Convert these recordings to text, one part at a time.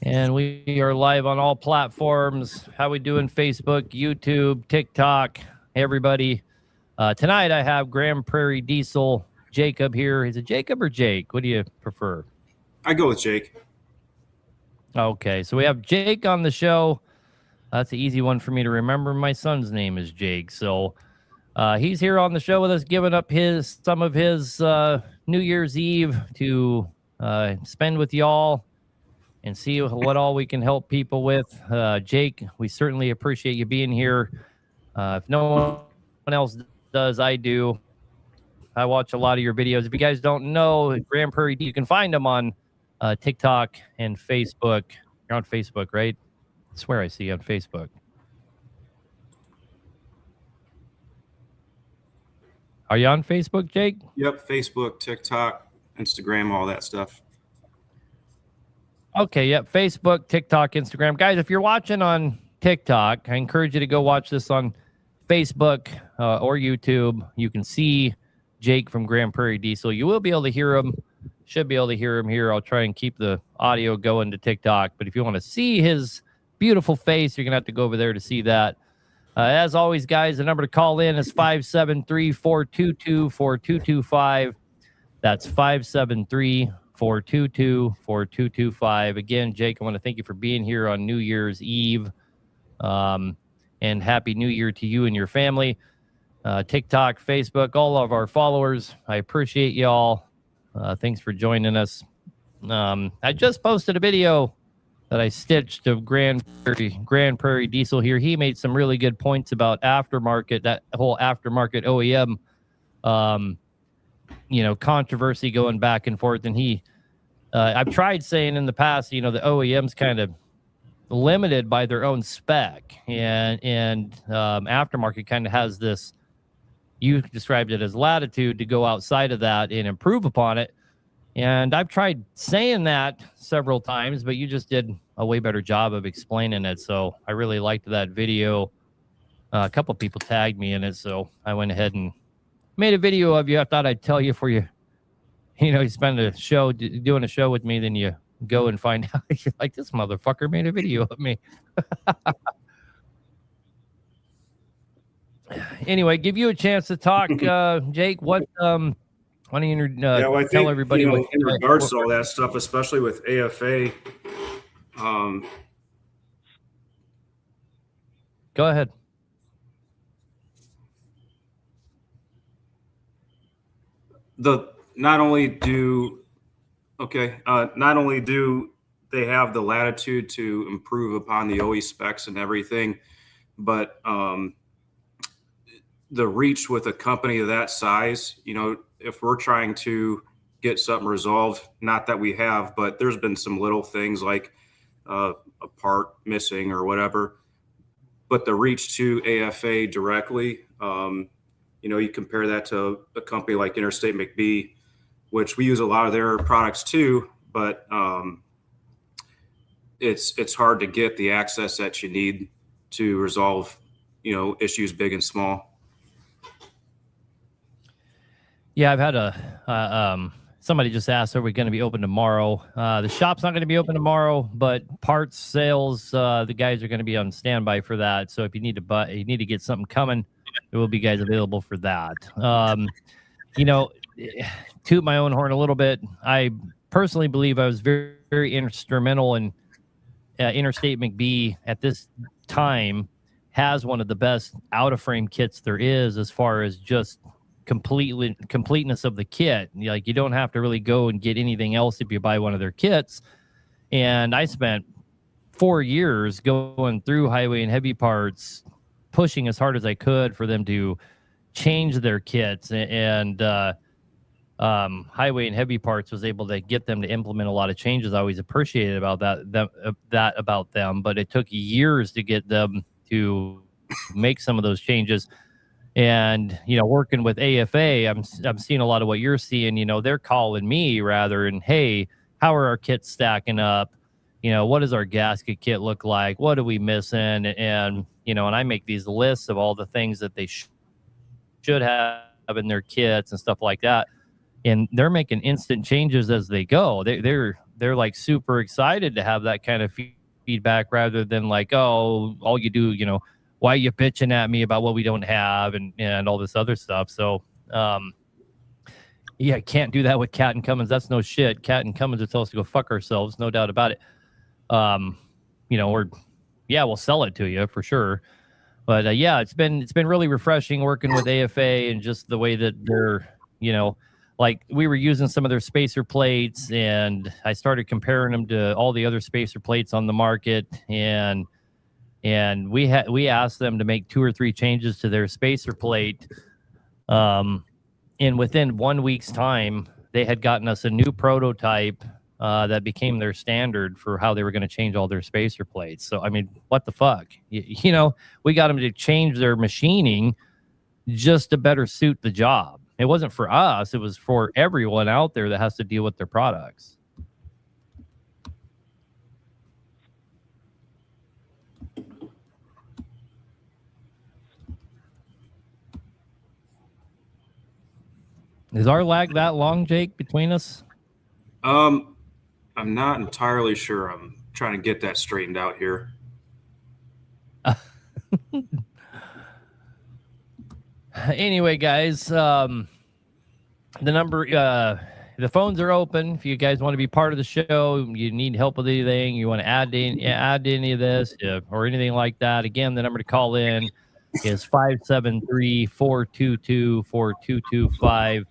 And we are live on all platforms. How we doing? Facebook, YouTube, TikTok, everybody. Tonight I have Grand Prairie Diesel Jacob here. Is it Jacob or Jake? What do you prefer? I go with Jake. Okay, so we have Jake on the show. That's an easy one for me to remember. My son's name is Jake. So he's here on the show with us, giving up some of his New Year's Eve to spend with y'all and see what all we can help people with. Jake, we certainly appreciate you being here. If no one else does, I do. I watch a lot of your videos. If you guys don't know, Grand Prairie, you can find them on TikTok and Facebook. You're on Facebook, right? I swear I see you on Facebook. Are you on Facebook, Jake? Yep, Facebook, TikTok, Instagram, all that stuff. Okay, yep, Facebook, TikTok, Instagram. Guys, if you're watching on TikTok, I encourage you to go watch this on Facebook or YouTube. You can see Jake from Grand Prairie Diesel. You will be able to hear him. Should be able to hear him here. I'll try and keep the audio going to TikTok. But if you want to see his beautiful face, you're going to have to go over there to see that. As always, guys, the number to call in is 573-422-4225. That's 573-422-4225. Again, Jake, I want to thank you for being here on New Year's Eve. And Happy New Year to you and your family. TikTok, Facebook, all of our followers. I appreciate y'all. Thanks for joining us. I just posted a video that I stitched of Grand Prairie Diesel here. He made some really good points about aftermarket, that whole aftermarket OEM, controversy going back and forth. And I've tried saying in the past, the OEM's kind of limited by their own spec, and aftermarket kind of has this, you described it as latitude to go outside of that and improve upon it. And I've tried saying that several times, but you just did a way better job of explaining it. So I really liked that video. A couple of people tagged me in it, so I went ahead and made a video of you. I thought I'd tell you for you. You spend a show doing a show with me, then you go and find out you're like, this motherfucker made a video of me. Anyway, give you a chance to talk, Jake. Why don't you tell everybody in regards to all that stuff, especially with AFA. Go ahead. Not only do they have the latitude to improve upon the OE specs and everything, but the reach with a company of that size, if we're trying to get something resolved, not that we have, but there's been some little things like a part missing or whatever, but the reach to AFA directly, you compare that to a company like Interstate McBee, which we use a lot of their products too, but it's hard to get the access that you need to resolve, issues big and small. Yeah, I've had somebody just asked, are we going to be open tomorrow? The shop's not going to be open tomorrow, but parts sales, the guys are going to be on standby for that. So if you need to get something coming, there will be guys available for that. Toot my own horn a little bit. I personally believe I was very, very instrumental in Interstate McBee at this time has one of the best out-of-frame kits there is as far as just completeness of the kit. Like, you don't have to really go and get anything else if you buy one of their kits. And I spent 4 years going through Highway and Heavy Parts, pushing as hard as I could for them to change their kits. And Highway and Heavy Parts was able to get them to implement a lot of changes. I always appreciated about that about them, but it took years to get them to make some of those changes. And, working with AFA, I'm seeing a lot of what you're seeing. They're calling me rather, and, hey, how are our kits stacking up? What does our gasket kit look like? What are we missing? And, and I make these lists of all the things that they should have in their kits and stuff like that. And they're making instant changes as they go. they're like super excited to have that kind of feedback rather than like, oh, all you do, why are you bitching at me about what we don't have and all this other stuff. So, yeah, can't do that with Cat and Cummins. That's no shit. Cat and Cummins will tell us to go fuck ourselves, no doubt about it. Or we'll sell it to you for sure. But it's been really refreshing working with AFA and just the way that they're, like we were using some of their spacer plates, and I started comparing them to all the other spacer plates on the market, and we asked them to make 2 or 3 changes to their spacer plate. And within 1 week's time, they had gotten us a new prototype that became their standard for how they were going to change all their spacer plates. So, I mean, what the fuck? We got them to change their machining just to better suit the job. It wasn't for us. It was for everyone out there that has to deal with their products. Is our lag that long, Jake, between us? I'm not entirely sure. I'm trying to get that straightened out here. Anyway, guys, the phones are open. If you guys want to be part of the show, you need help with anything, you want to add any of this or anything like that, again, the number to call in is 573-422-4225.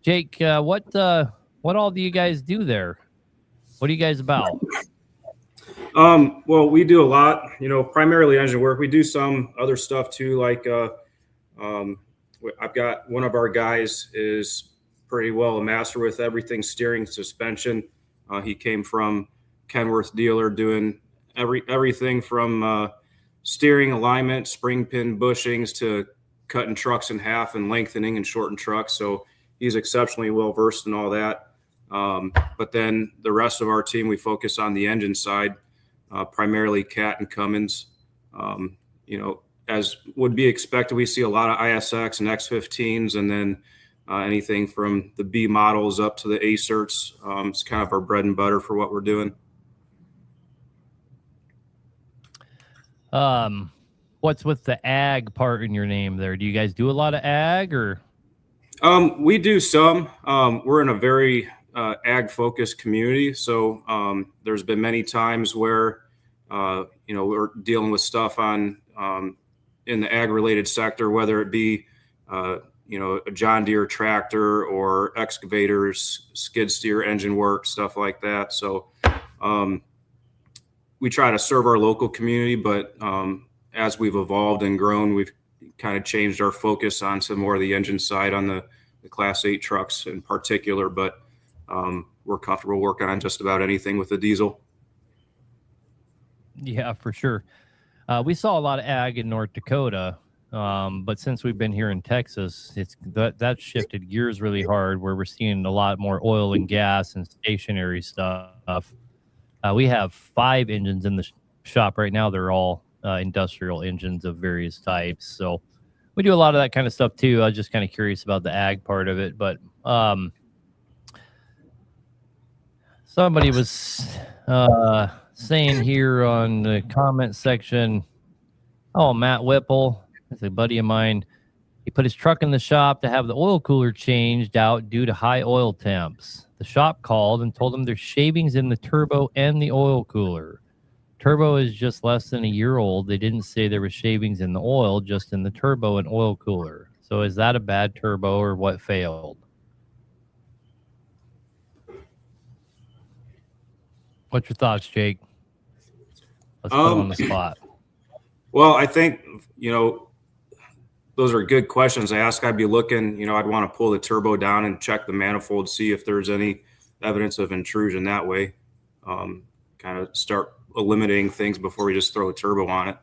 Jake, what all do you guys do there? What are you guys about? Well, we do a lot, primarily engine work. We do some other stuff too. Like, I've got one of our guys is pretty well a master with everything steering, suspension. He came from Kenworth dealer doing everything from steering, alignment, spring pin bushings to cutting trucks in half and lengthening and shortening trucks. So he's exceptionally well versed in all that. But then the rest of our team, we focus on the engine side, primarily Cat and Cummins. As would be expected, we see a lot of ISX and X15s, and then anything from the B models up to the A-certs. It's kind of our bread and butter for what we're doing. What's with the ag part in your name there? Do you guys do a lot of ag or? We do some. We're in a very ag-focused community, so there's been many times where we're dealing with stuff on in the ag-related sector, whether it be a John Deere tractor or excavators, skid steer, engine work, stuff like that. So we try to serve our local community, but as we've evolved and grown, we've kind of changed our focus on some more of the engine side on the Class 8 trucks in particular. But we're comfortable working on just about anything with the diesel. Yeah, for sure. We saw a lot of ag in North Dakota, but since we've been here in Texas, that shifted gears really hard, where we're seeing a lot more oil and gas and stationary stuff. We have 5 engines in the shop right now. They're all industrial engines of various types. So we do a lot of that kind of stuff too. I was just kind of curious about the ag part of it, but somebody was saying here on the comment section, Matt Whipple, that's a buddy of mine. He put his truck in the shop to have the oil cooler changed out due to high oil temps. The shop called and told him there's shavings in the turbo and the oil cooler. Turbo is just less than a year old. They didn't say there was shavings in the oil, just in the turbo and oil cooler. So is that a bad turbo or what failed? What's your thoughts, Jake? Let's put him on the spot. Well, I think, those are good questions to ask. I'd be looking, I'd want to pull the turbo down and check the manifold, see if there's any evidence of intrusion that way. Kind of start eliminating things before we just throw a turbo on it.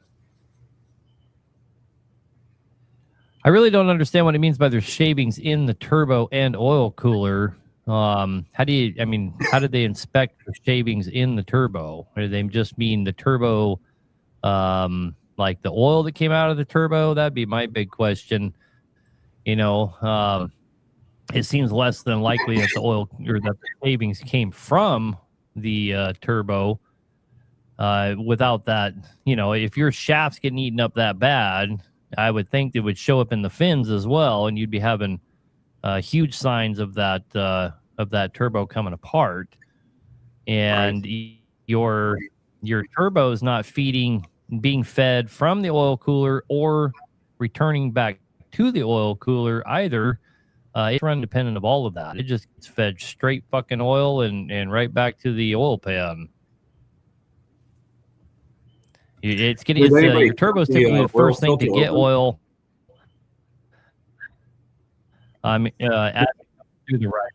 I really don't understand what it means by there's shavings in the turbo and oil cooler. How did they inspect the shavings in the turbo? Or do they just mean the turbo, like the oil that came out of the turbo? That'd be my big question. it seems less than likely that the oil or that the savings came from the turbo. Without that, if your shaft's getting eaten up that bad, I would think it would show up in the fins as well, and you'd be having huge signs of that turbo coming apart. And your turbo is not being fed from the oil cooler or returning back to the oil cooler either. It's independent of all of that. It just gets fed straight fucking oil and right back to the oil pan. Your turbo is typically the first thing to get oil. Through the right.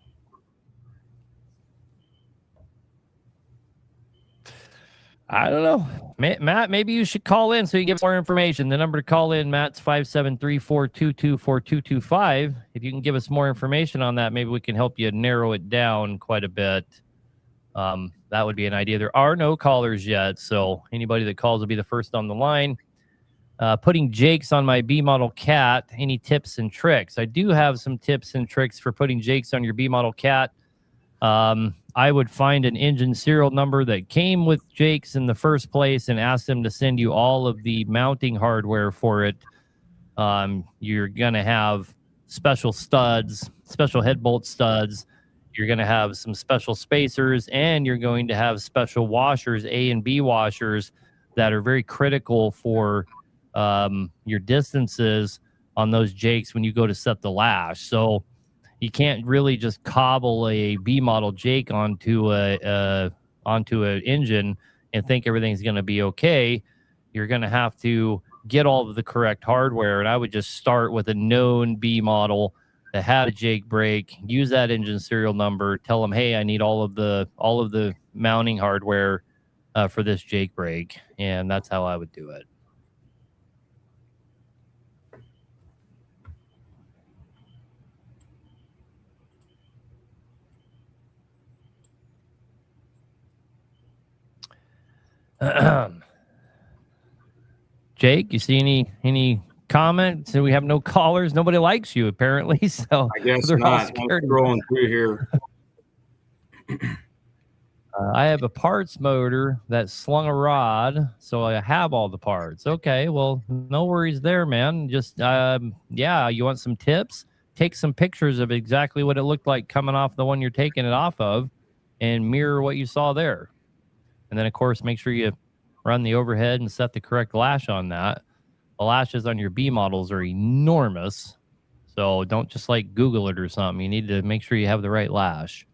I don't know. Matt, maybe you should call in so you get more information. The number to call in, Matt's 573-422-4225. If you can give us more information on that, maybe we can help you narrow it down quite a bit. That would be an idea. There are no callers yet, so anybody that calls will be the first on the line. Putting jakes on my B model cat, any tips and tricks? I do have some tips and tricks for putting jakes on your B model cat. I would find an engine serial number that came with jakes in the first place and ask them to send you all of the mounting hardware for it. You're going to have special studs, special head bolt studs. You're going to have some special spacers, and you're going to have special washers, A and B washers, that are very critical for your distances on those jakes when you go to set the lash. So you can't really just cobble a B model jake onto an engine and think everything's going to be okay. You're going to have to get all of the correct hardware, and I would just start with a known B model that had a jake brake. Use that engine serial number. Tell them, hey, I need all of the mounting hardware for this jake brake, and that's how I would do it. Jake, you see any comments? So we have no callers. Nobody likes you apparently. So I guess they're not. I'm scrolling through here. I have a parts motor that slung a rod, so I have all the parts. Okay, well, no worries there, man. Just yeah, you want some tips? Take some pictures of exactly what it looked like coming off the one you're taking it off of, and mirror what you saw there. And then, of course, make sure you run the overhead and set the correct lash on that. The lashes on your B models are enormous, so don't just like Google it or something. You need to make sure you have the right lash.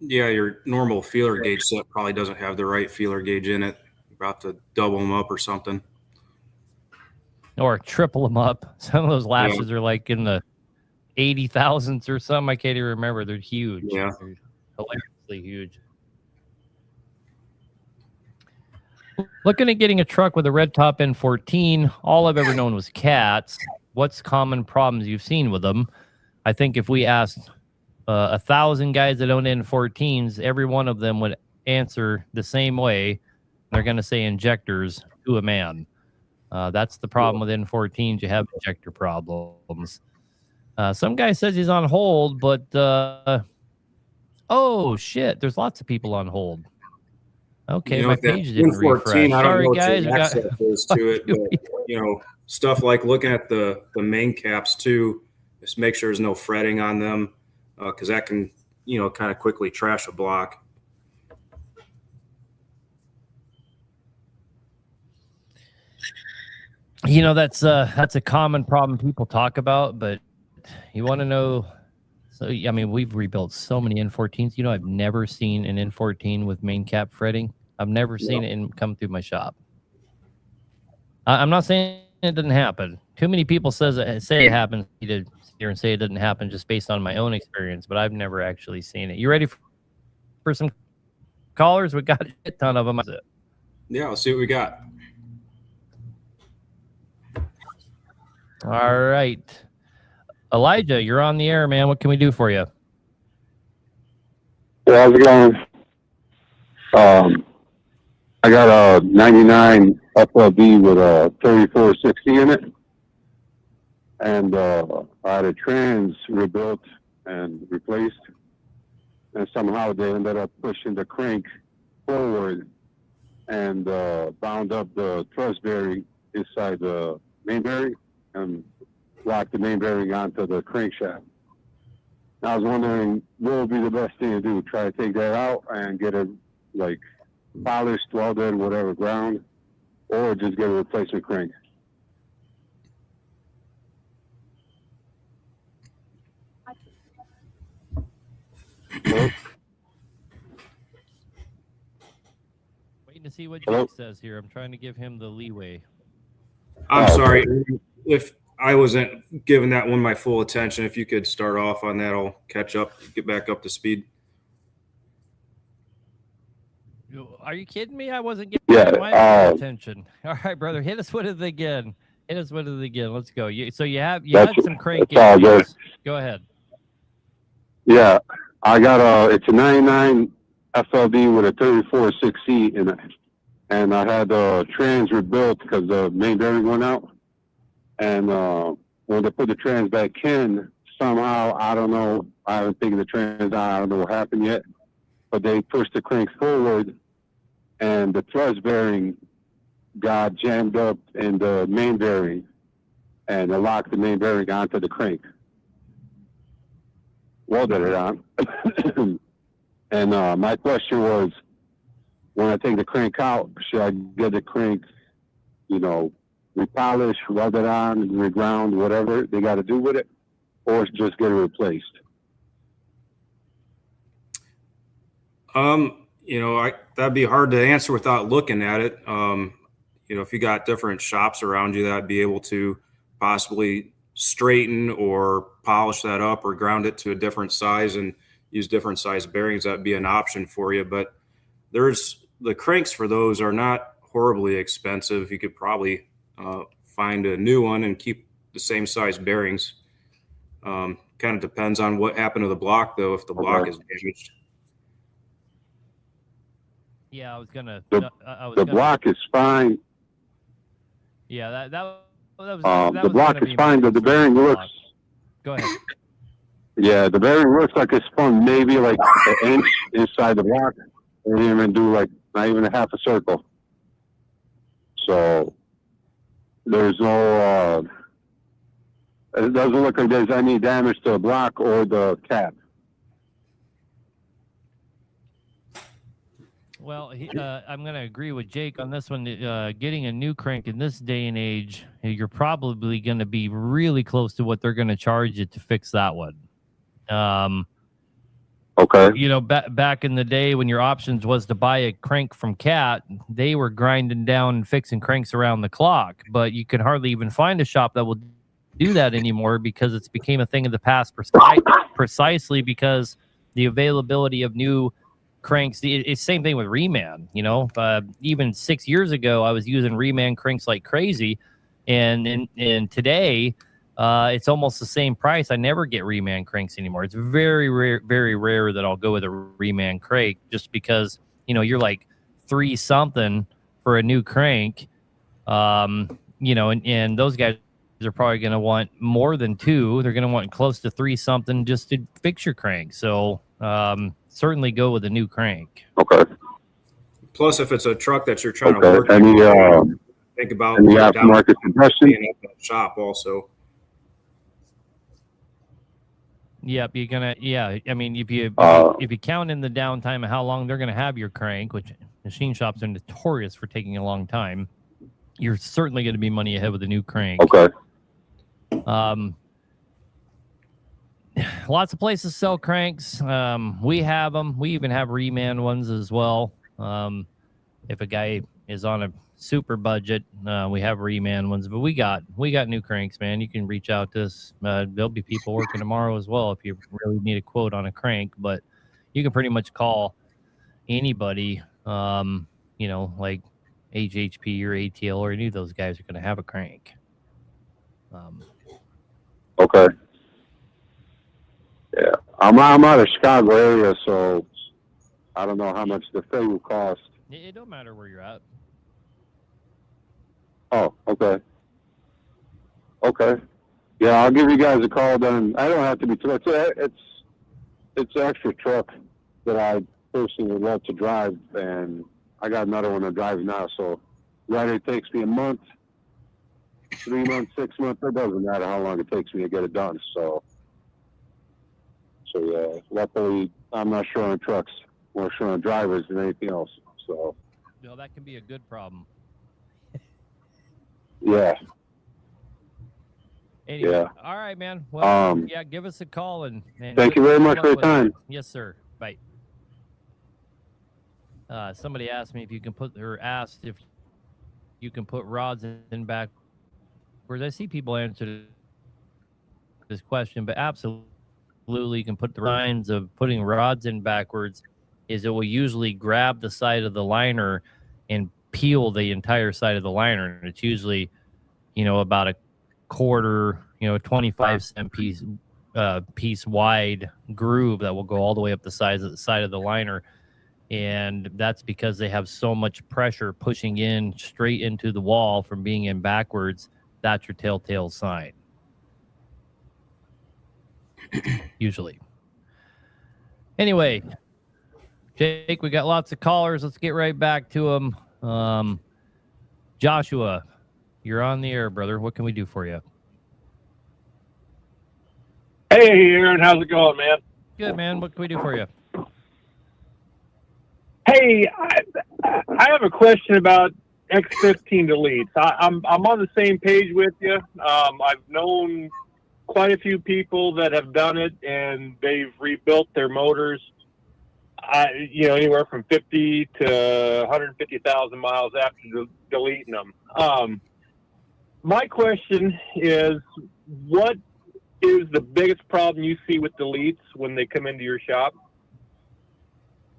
Yeah, your normal feeler gauge set probably doesn't have the right feeler gauge in it. You're about to double them up or something. Or triple them up. Some of those lashes are like in the 80,000s or something. I can't even remember. They're huge. Yeah. They're hilariously huge. Looking at getting a truck with a red top N14. All I've ever known was cats. What's common problems you've seen with them? I think if we asked 1,000 guys that own N14s, every one of them would answer the same way. They're going to say injectors to a man. That's the problem with N14s. You have injector problems. Some guy says he's on hold, but oh shit, there's lots of people on hold. Okay, my page didn't refresh. Sorry, guys. To it, but, stuff like looking at the main caps too. Just make sure there's no fretting on them, because that can, kind of quickly trash a block. That's a common problem people talk about, but you want to know. So, I mean, we've rebuilt so many N14s. I've never seen an N14 with main cap fretting. I've never seen it come through my shop. I'm not saying it didn't happen. Too many people say it happens. You did here and say it didn't happen just based on my own experience, but I've never actually seen it. You ready for some callers? We got a ton of them. Yeah, let's see what we got. All right. Elijah, you're on the air, man. What can we do for you? Yeah, how's it going? I got a 99 FLB with a 3460 in it. and I had a trans rebuilt and replaced, and somehow they ended up pushing the crank forward and bound up the thrust bearing inside the main bearing and locked the main bearing onto the crankshaft. I was wondering what would be the best thing to do. Try to take that out and get it like polished, welded, whatever, ground, or just get a replacement crank. Hello? Waiting to see what Hello? Jake says here. I'm trying to give him the leeway. I'm Oh, sorry if I wasn't giving that one my full attention. If you could start off on that, I'll catch up, get back up to speed. Are you kidding me? I wasn't giving Yeah, my full attention. All right, brother, hit us with it again. Hit us with it again. Let's go. So you had some crank that's all good. issues. Go ahead. Yeah, I got it's a 99 FLD with a 34.6C in it. And I had the trans rebuilt because the main bearing went out. And when they put the trans back in, somehow, I don't know, I haven't taken the trans out, I don't know what happened yet, but they pushed the crank forward and the thrust bearing got jammed up in the main bearing and it locked the main bearing onto the crank. Welded it on. And my question was, when I take the crank out, should I get the crank, repolish, weld it on, reground, whatever they got to do with it, or just get it replaced? That'd be hard to answer without looking at it. If you got different shops around you that'd be able to possibly straighten or polish that up or ground it to a different size and use different size bearings, that'd be an option for you. But the cranks for those are not horribly expensive. You could probably find a new one and keep the same size bearings. Kind of depends on what happened to the block, though, if the block is damaged. Yeah, I was gonna. The block is fine. Yeah, that was. The block is fine, but the bearing looks. Go ahead. Yeah, the bearing looks like it's spun maybe like an inch inside the block. They didn't even do like not even a half a circle. So there's no. It doesn't look like there's any damage to the block or the cap. Well, I'm going to agree with Jake on this one. Getting a new crank in this day and age, you're probably going to be really close to what they're going to charge you to fix that one. Okay. Back in the day when your options was to buy a crank from Cat, they were grinding down and fixing cranks around the clock. But you can hardly even find a shop that will do that anymore because it's became a thing of the past precisely because the availability of new cranks. It's same thing with reman. Even 6 years ago, I was using reman cranks like crazy, and today, it's almost the same price. I never get reman cranks anymore. It's very rare that I'll go with a reman crank just because you're like $3 something for a new crank. And those guys are probably going to want more than 2. They're going to want close to $3 something just to fix your crank. So certainly go with a new crank. Okay. Plus, if it's a truck that you're trying to work, think about any aftermarket compression shop also. Yep, you're gonna. Yeah, I mean, if you count in the downtime of how long they're gonna have your crank, which machine shops are notorious for taking a long time, you're certainly going to be money ahead with a new crank. Okay. Lots of places sell cranks. We have them. We even have reman ones as well. If a guy is on a super budget, we have reman ones. But we got new cranks, man. You can reach out to us. There'll be people working tomorrow as well if you really need a quote on a crank. But you can pretty much call anybody. Like HHP or ATL or any of those guys are going to have a crank. Okay. Yeah, I'm out of Chicago area, so I don't know how much the thing will cost. It don't matter where you're at. Oh, okay. Okay. Yeah, I'll give you guys a call then. I don't have to be. It's an extra truck that I personally would love to drive, and I got another one I'm driving now. So whether it takes me a month, 3 months, 6 months, it doesn't matter how long it takes me to get it done. So yeah, luckily I'm not sure on trucks, more sure on drivers than anything else. So No, that can be a good problem. yeah. Anyway, Yeah. all right, man. Well, yeah, give us a call and thank you very much for your time. Yes, sir. Bye. Somebody asked me if you can asked if you can put rods in backwards. I see people answer this question, but absolutely you can put the signs of putting rods in backwards is it will usually grab the side of the liner and peel the entire side of the liner. And it's usually, about a quarter, 25-cent piece wide groove that will go all the way up the side of the liner. And that's because they have so much pressure pushing in straight into the wall from being in backwards. That's your telltale sign. Usually. Anyway, Jake, we got lots of callers. Let's get right back to them. Joshua, you're on the air, brother. What can we do for you? Hey, Aaron. How's it going, man? Good, man. What can we do for you? Hey, I have a question about X15 deletes. I'm on the same page with you. I've known quite a few people that have done it, and they've rebuilt their motors. Anywhere from 50 to 150,000 miles after deleting them. My question is, what is the biggest problem you see with deletes when they come into your shop?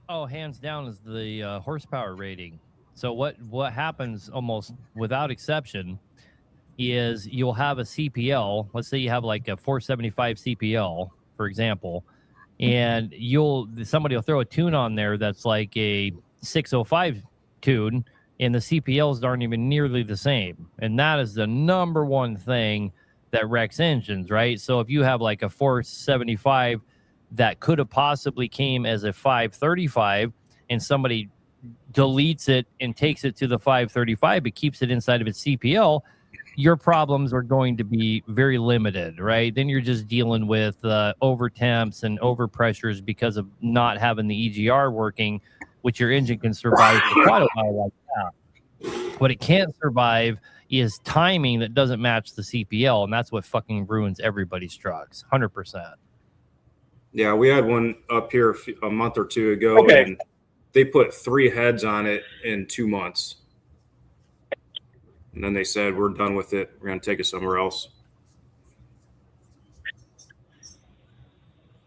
Oh, hands down is the horsepower rating. So what happens almost without exception is you'll have a CPL. Let's say you have like a 475 CPL, for example, and somebody will throw a tune on there that's like a 605 tune, and the CPLs aren't even nearly the same. And that is the number one thing that wrecks engines, right? So if you have like a 475 that could have possibly came as a 535 and somebody deletes it and takes it to the 535 but keeps it inside of its CPL, your problems are going to be very limited, right? Then you're just dealing with over temps and over pressures because of not having the EGR working, which your engine can survive for quite a while like that. What it can't survive is timing that doesn't match the CPL, and that's what fucking ruins everybody's trucks, 100%. Yeah, we had one up here a month or two ago, and they put 3 heads on it in 2 months. And then they said, we're done with it. We're going to take it somewhere else.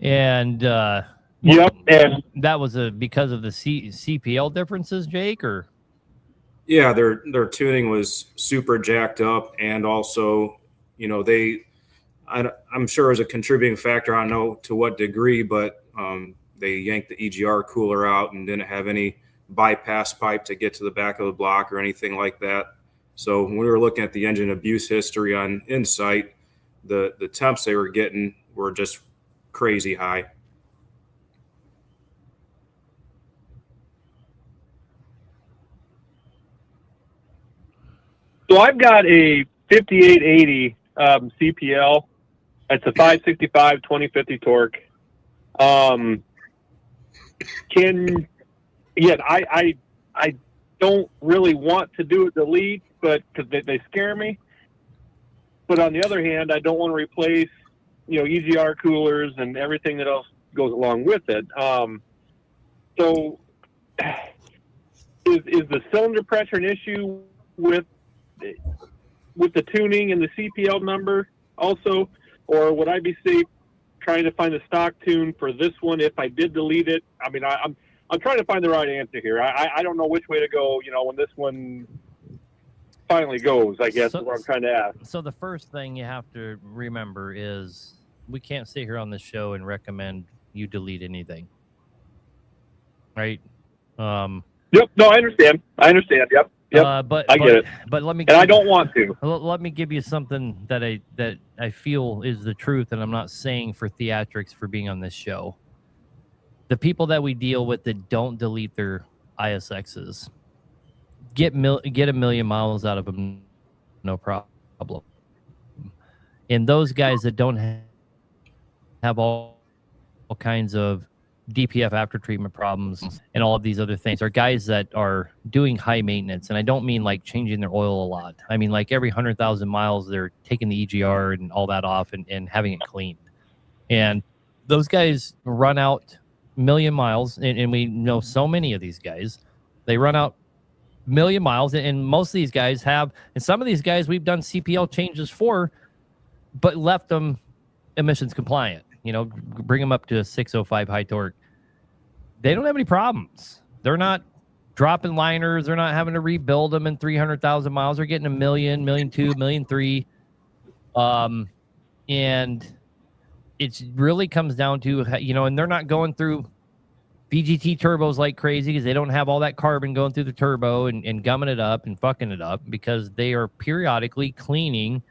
And yep, and that was because of the CPL differences, Jake, or? Yeah, their tuning was super jacked up, and also, I'm sure it was a contributing factor. I don't know to what degree, but they yanked the EGR cooler out and didn't have any bypass pipe to get to the back of the block or anything like that. So when we were looking at the engine abuse history on Insight, the temps they were getting were just crazy high. So I've got a 5880 CPL. It's a 565 2050 torque. I don't really want to do a delete, but because they scare me. But on the other hand, I don't want to replace, EGR coolers and everything that else goes along with it. So is the cylinder pressure an issue with the tuning and the CPL number also, or would I be safe trying to find a stock tune for this one if I did delete it? I mean, I'm trying to find the right answer here. I don't know which way to go, when this one finally goes, I guess, is what I'm trying to ask. So the first thing you have to remember is we can't sit here on this show and recommend you delete anything. Right? Yep. No, I understand. Yep. Yep, but I get it. But let me. And I don't want to. Let me give you something that I feel is the truth, and I'm not saying for theatrics for being on this show. The people that we deal with that don't delete their ISXs get a million miles out of them, no problem. And those guys that don't have all kinds of DPF after treatment problems and all of these other things are guys that are doing high maintenance. And I don't mean like changing their oil a lot. I mean, like every 100,000 miles, they're taking the EGR and all that off and having it cleaned. And those guys run out million miles. And we know so many of these guys, they run out million miles. And most of these guys have, and some of these guys we've done CPL changes for, but left them emissions compliant. You know, bring them up to a 605 high torque. They don't have any problems. They're not dropping liners. They're not having to rebuild them in 300,000 miles. They're getting $1 million, $1.2 million, $1.3 million. And it really comes down to, you know, and they're not going through VGT turbos like crazy because they don't have all that carbon going through the turbo and gumming it up and fucking it up, because they are periodically cleaning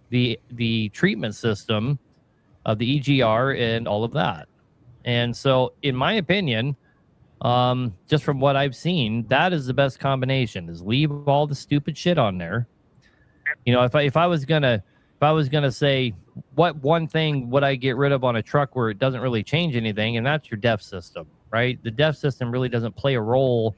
the treatment system of the EGR and all of that. And so, in my opinion, just from what I've seen, that is the best combination: is leave all the stupid shit on there. You know, if I was gonna say what one thing would I get rid of on a truck where it doesn't really change anything, and that's your DEF system, right? The DEF system really doesn't play a role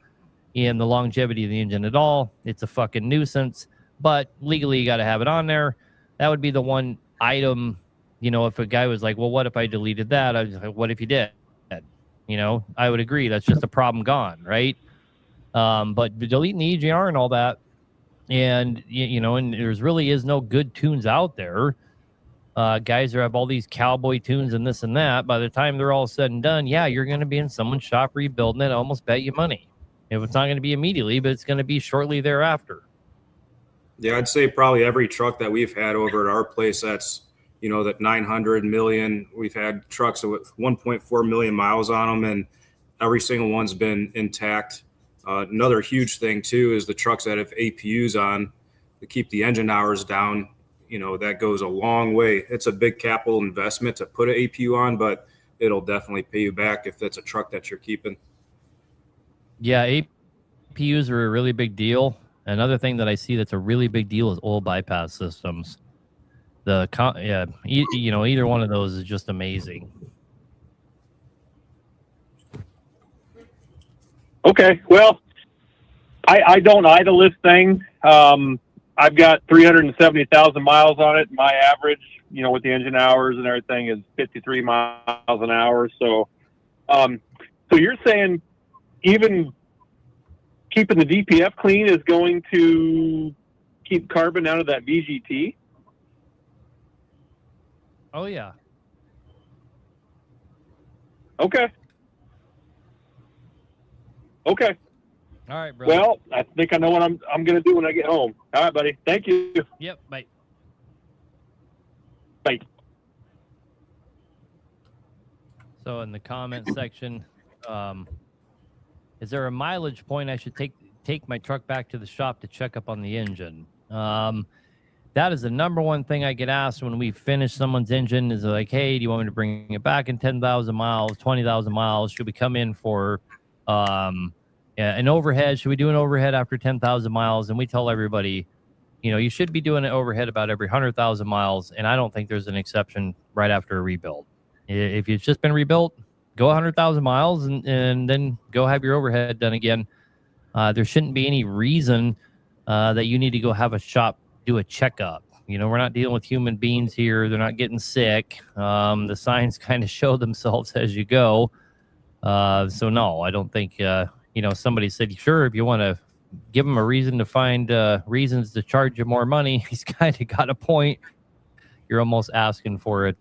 in the longevity of the engine at all. It's a fucking nuisance, but legally you got to have it on there. That would be the one item. You know, if a guy was like, well, what if I deleted that? I was like, what if you did? You know, I would agree. That's just a problem gone, right? But deleting the EGR and all that, and, you know, and there's really is no good tunes out there. Guys who have all these cowboy tunes and this and that, by the time they're all said and done, yeah, you're going to be in someone's shop rebuilding it. I almost bet you money. If it's not going to be immediately, but it's going to be shortly thereafter. Yeah, I'd say probably every truck that we've had over at our place, that's, you know, that 900 million, we've had trucks with 1.4 million miles on them, and every single one's been intact. Another huge thing too is the trucks that have APUs on to keep the engine hours down. You know, that goes a long way. It's a big capital investment to put an APU on, but it'll definitely pay you back if that's a truck that you're keeping. Yeah, APUs are a really big deal. Another thing that I see that's a really big deal is oil bypass systems. You know, either one of those is just amazing. Okay, well, I don't idle this thing. I've got 370,000 miles on it. My average, you know, with the engine hours and everything, is 53 miles an hour. So, so you're saying even keeping the DPF clean is going to keep carbon out of that VGT? Oh, yeah. Okay. Okay. All right, brother. Well, I think I know what I'm going to do when I get home. All right, buddy. Thank you. Yep, bye. Bye. So in the comment section, is there a mileage point I should take my truck back to the shop to check up on the engine? That is the number one thing I get asked when we finish someone's engine, is like, hey, do you want me to bring it back in 10,000 miles, 20,000 miles? Should we come in for an overhead? Should we do an overhead after 10,000 miles? And we tell everybody, you know, you should be doing an overhead about every 100,000 miles. And I don't think there's an exception right after a rebuild. If it's just been rebuilt, go 100,000 miles and then go have your overhead done again. There shouldn't be any reason that you need to go have a shop do a checkup. You know, we're not dealing with human beings here. They're not getting sick. The signs kind of show themselves as you go. So no, I don't think, you know, somebody said, sure, if you want to give them a reason to find reasons to charge you more money, he's kind of got a point. You're almost asking for it.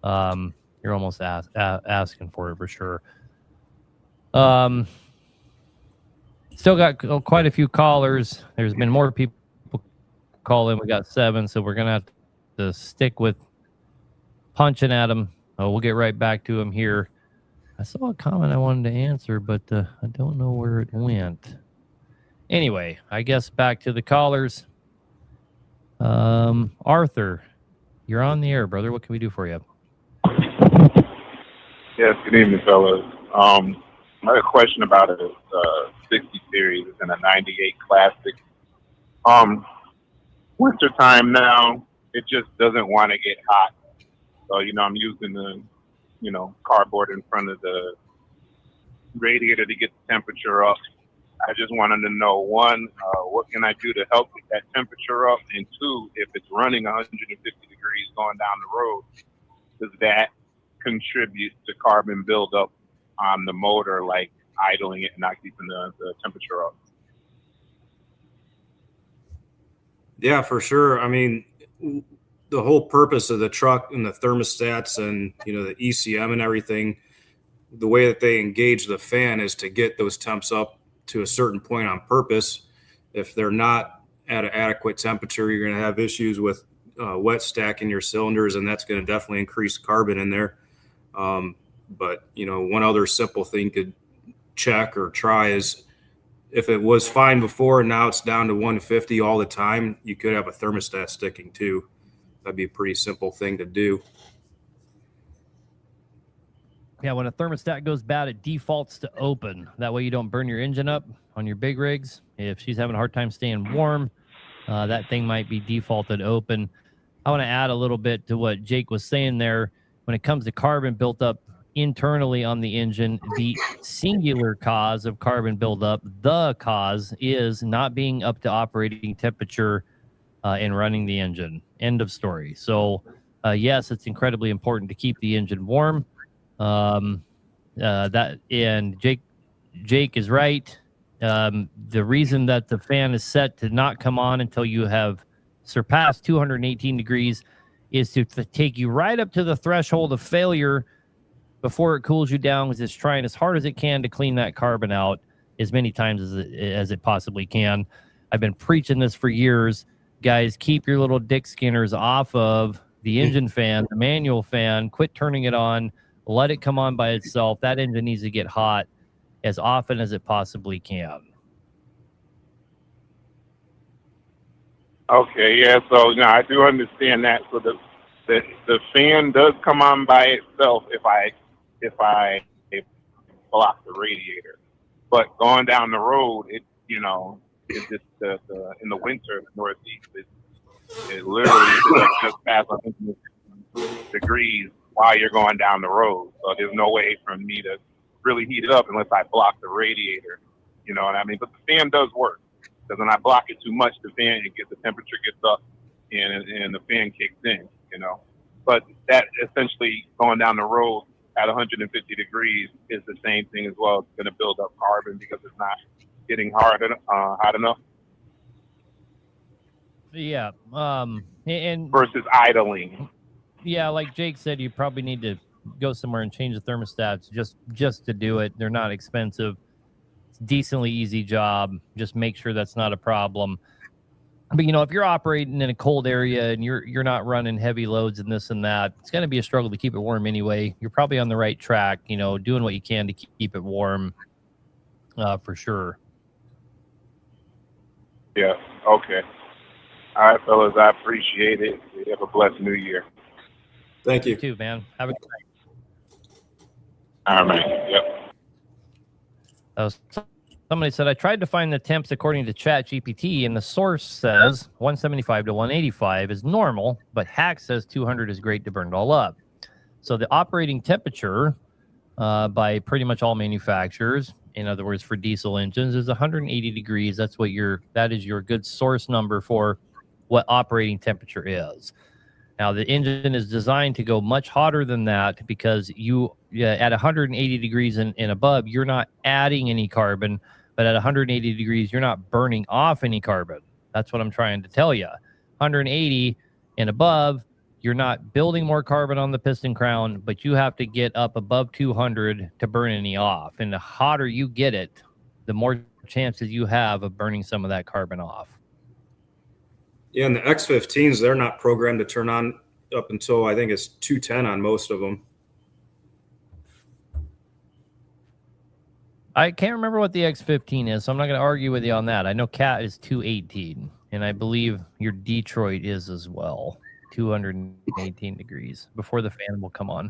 You're almost asking for it for sure. Still got quite a few callers. There's been more people call in. We got 7, so we're gonna have to stick with punching at them. We'll get right back to them here. I saw a comment I wanted to answer, but I don't know where it went. Anyway, I guess back to the callers. Arthur, you're on the air, brother. What can we do for you? Yes, good evening, fellas. I had a question about a 60 series and a 98 classic. Winter time now, it just doesn't want to get hot. So, I'm using the, cardboard in front of the radiator to get the temperature up. I just wanted to know, one, what can I do to help get that temperature up? And two, if it's running 150 degrees going down the road, does that contribute to carbon buildup on the motor, like idling it and not keeping the temperature up? Yeah, for sure. I mean, the whole purpose of the truck and the thermostats and, the ECM and everything, the way that they engage the fan is to get those temps up to a certain point on purpose. If they're not at an adequate temperature, you're going to have issues with wet stacking your cylinders, and that's going to definitely increase carbon in there. But, one other simple thing you could check or try is if it was fine before and now it's down to 150 all the time, you could have a thermostat sticking too. That'd be a pretty simple thing to do. Yeah, when a thermostat goes bad, it defaults to open. That way you don't burn your engine up on your big rigs. If she's having a hard time staying warm, that thing might be defaulted open. I want to add a little bit to what Jake was saying there. When it comes to carbon built up internally on the engine, the singular cause of carbon buildup, the cause is not being up to operating temperature and running the engine. End of story. So, yes, it's incredibly important to keep the engine warm. That and Jake is right. The reason that the fan is set to not come on until you have surpassed 218 degrees is to take you right up to the threshold of failure before it cools you down, because it's trying as hard as it can to clean that carbon out as many times as it possibly can. I've been preaching this for years. Guys, keep your little dick skinners off of the engine fan, the manual fan. Quit turning it on. Let it come on by itself. That engine needs to get hot as often as it possibly can. Okay, yeah. So I do understand that. So the fan does come on by itself if I block the radiator. But going down the road, it's just in the winter, the Northeast, it literally is like just past 100 degrees while you're going down the road. So there's no way for me to really heat it up unless I block the radiator. You know what I mean? But the fan does work, because when I block it too much, the temperature gets up and the fan kicks in, But that essentially going down the road at 150 degrees is the same thing as well. It's going to build up carbon because it's not getting hot enough. Yeah. And versus idling. Yeah, like Jake said, you probably need to go somewhere and change the thermostats just to do it. They're not expensive. It's a decently easy job. Just make sure that's not a problem. But if you're operating in a cold area and you're not running heavy loads and this and that, it's going to be a struggle to keep it warm anyway. You're probably on the right track, doing what you can to keep it warm, for sure. Yeah. Okay. All right, fellas. I appreciate it. You have a blessed New Year. Thank you. You too, man. Have a good night. All right. Yep. Somebody said, I tried to find the temps according to ChatGPT, and the source says 175 to 185 is normal, but Hack says 200 is great to burn it all up. So the operating temperature by pretty much all manufacturers, in other words, for diesel engines, is 180 degrees. That is your good source number for what operating temperature is. Now, the engine is designed to go much hotter than that, because at 180 degrees and above, you're not adding any carbon, but at 180 degrees, you're not burning off any carbon. That's what I'm trying to tell you. 180 and above, you're not building more carbon on the piston crown, but you have to get up above 200 to burn any off. And the hotter you get it, the more chances you have of burning some of that carbon off. Yeah, and the X15s, they're not programmed to turn on up until I think it's 210 on most of them. I can't remember what the X15 is, so I'm not going to argue with you on that. I know Cat is 218, and I believe your Detroit is as well, 218 degrees before the fan will come on.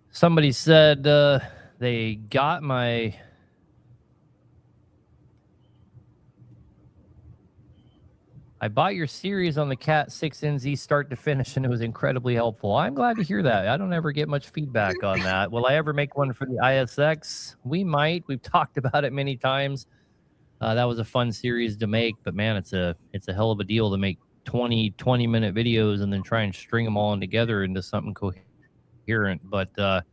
Somebody said they got my... I bought your series on the Cat 6NZ start to finish, and it was incredibly helpful. I'm glad to hear that. I don't ever get much feedback on that. Will I ever make one for the ISX? We might. We've talked about it many times. That was a fun series to make, but man, it's a hell of a deal to make 20-minute videos and then try and string them all together into something coherent. But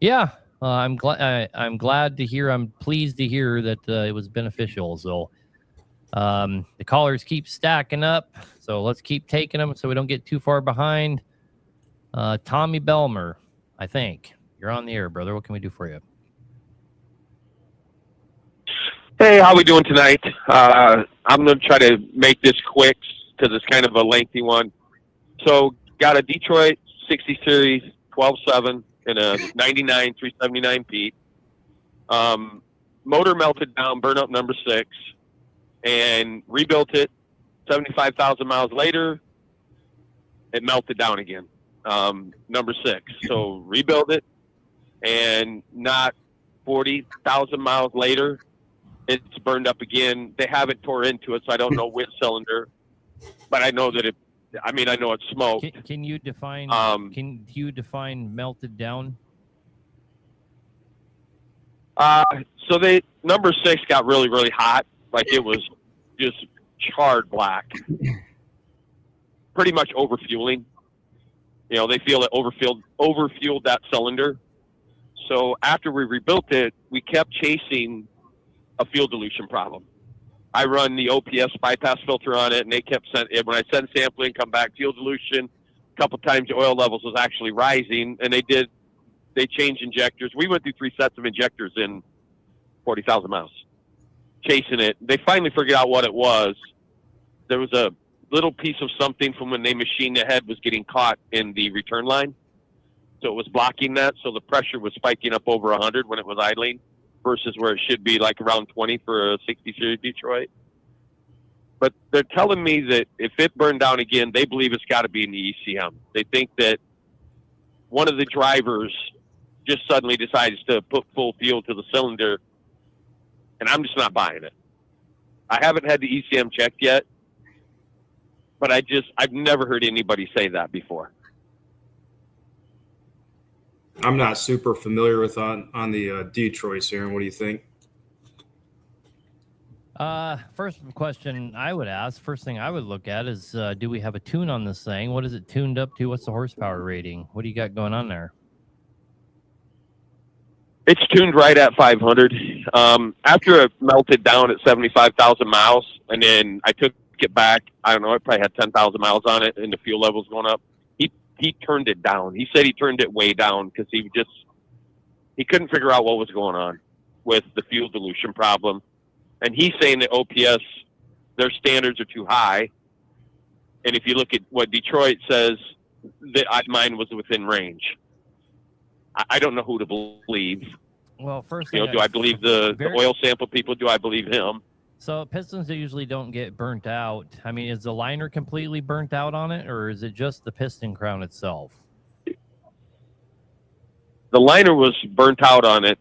yeah, I'm glad to hear. I'm pleased to hear that it was beneficial. So. The callers keep stacking up, so let's keep taking them so we don't get too far behind. Tommy Belmer, I think. You're on the air, brother. What can we do for you? Hey, how we doing tonight? I'm going to try to make this quick because it's kind of a lengthy one. So, got a Detroit 60 Series 12.7 and a 99 379 Pete. Motor melted down, burn up number 6. And rebuilt it 75,000 miles later. It melted down again, number 6. So rebuilt it, and not 40,000 miles later, it's burned up again. They haven't tore into it, so I don't know which cylinder, but I know that I know it's smoked. Can you define? Can you define melted down? So number 6 got really, really hot. Like it was just charred black, pretty much overfueling. You know, they feel it overfueled that cylinder. So after we rebuilt it, we kept chasing a fuel dilution problem. I run the OPS bypass filter on it, and they kept when I send sampling, come back fuel dilution. A couple times the oil levels was actually rising, and they changed injectors. We went through 3 sets of injectors in 40,000 miles. Chasing it. They finally figured out what it was. There was a little piece of something from when they machined the head was getting caught in the return line. So it was blocking that. So the pressure was spiking up over 100 when it was idling versus where it should be like around 20 for a 60 Series Detroit. But they're telling me that if it burned down again, they believe it's got to be in the ECM. They think that one of the drivers just suddenly decides to put full fuel to the cylinder, and I'm just not buying it. I haven't had the ECM checked yet, but I've never heard anybody say that before. I'm not super familiar with on the Detroits here. What do you think? First question I would ask, first thing I would look at is, do we have a tune on this thing? What is it tuned up to? What's the horsepower rating? What do you got going on there? It's tuned right at 500. After it melted down at 75,000 miles, and then I took it back, I don't know, I probably had 10,000 miles on it, and the fuel levels going up. He turned it down. He said he turned it way down because he couldn't figure out what was going on with the fuel dilution problem. And he's saying that OPS, their standards are too high. And if you look at what Detroit says, that mine was within range. I don't know who to believe. Well, first, do I believe the oil sample people? Do I believe him? So pistons usually don't get burnt out. I mean, is the liner completely burnt out on it, or is it just the piston crown itself? The liner was burnt out on it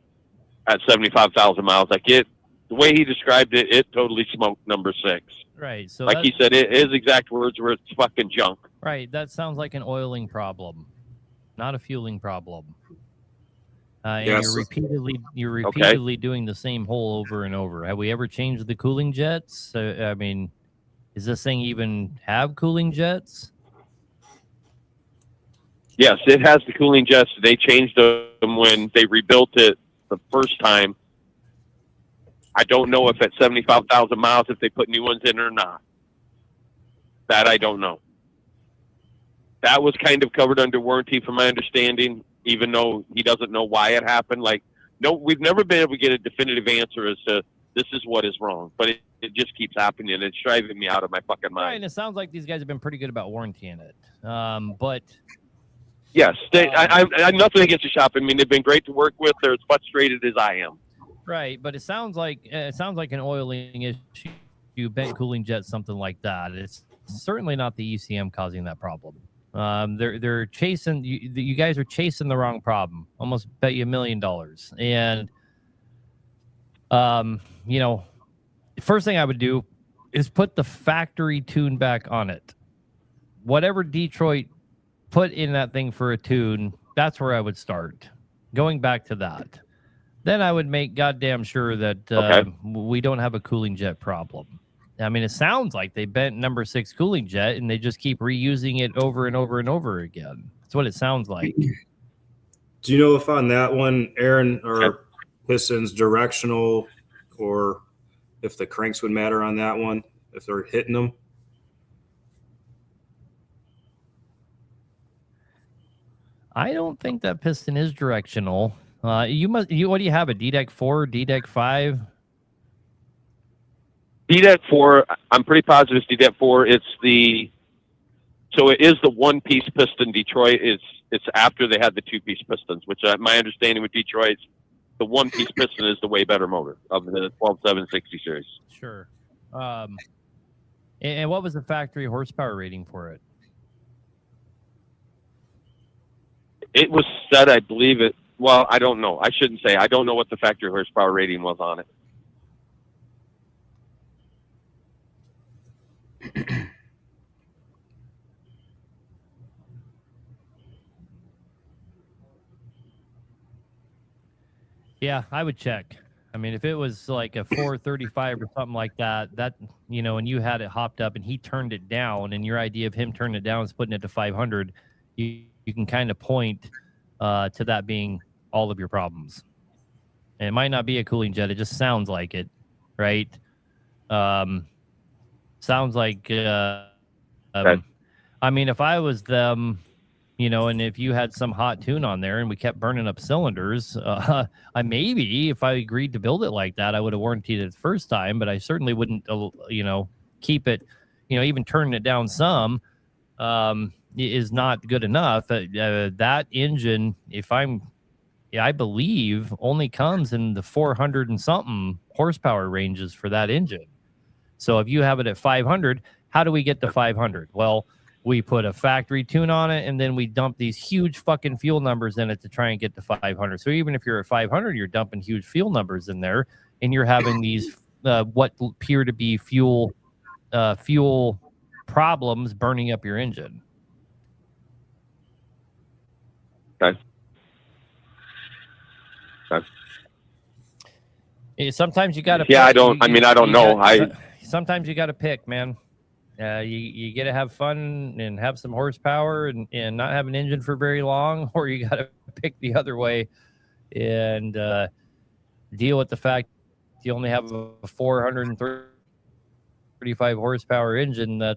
at 75,000 miles. Like the way he described it, it totally smoked number 6. Right. So like he said, his exact words were, "It's fucking junk." Right. That sounds like an oiling problem, not a fueling problem. And yes. You're repeatedly doing the same hole over and over. Have we ever changed the cooling jets? I mean, does this thing even have cooling jets? Yes, it has the cooling jets. They changed them when they rebuilt it the first time. I don't know if at 75,000 miles if they put new ones in or not. That I don't know. That was kind of covered under warranty from my understanding, even though he doesn't know why it happened. Like, no, we've never been able to get a definitive answer as to this is what is wrong, but it just keeps happening. It's driving me out of my fucking mind. Right, and it sounds like these guys have been pretty good about warrantying it. But Yes, I'm nothing against the shop. I mean, they've been great to work with. They're as frustrated as I am. Right, but it sounds like an oiling issue, bent cooling jet, something like that. It's certainly not the ECM causing that problem. They're chasing you guys are chasing the wrong problem. Almost bet you $1 million. And you know, the first thing I would do is put the factory tune back on it. Whatever Detroit put in that thing for a tune, that's where I would start. Going back to that. Then I would make goddamn sure that we don't have a cooling jet problem. I mean, it sounds like they bent number 6 cooling jet and they just keep reusing it over and over and over again. That's what it sounds like. Do you know if on that one, Aaron, or pistons directional, or if the cranks would matter on that one, if they're hitting them? I don't think that piston is directional. What do you have, a D-Deck 4, D-Deck 5? D-Deck 4, I'm pretty positive it's D-Deck 4. So it is the one-piece piston. Detroit it's after they had the two-piece pistons, which my understanding with Detroit, the one-piece piston is the way better motor of the 12760 series. Sure. And what was the factory horsepower rating for it? It was set, I believe it. Well, I don't know. I shouldn't say. I don't know what the factory horsepower rating was on it. Yeah, I would check. I mean, if it was like a 435 or something like that, and you had it hopped up and he turned it down, and your idea of him turning it down is putting it to 500, you can kind of point to that being all of your problems. And it might not be a cooling jet. It just sounds like it, right? Sounds like, I mean, if I was them, and if you had some hot tune on there and we kept burning up cylinders, maybe if I agreed to build it like that, I would have warranted it the first time, but I certainly wouldn't, keep it, even turning it down some is not good enough. That engine, I believe, only comes in the 400 and something horsepower ranges for that engine. So if you have it at 500, how do we get to 500? Well, we put a factory tune on it, and then we dump these huge fucking fuel numbers in it to try and get to 500. So even if you're at 500, you're dumping huge fuel numbers in there, and you're having these what appear to be fuel problems burning up your engine. Okay. Sometimes you got to. Yeah, I don't know. Sometimes you got to pick, man. You get to have fun and have some horsepower and not have an engine for very long, or you got to pick the other way and deal with the fact you only have a 435 horsepower engine that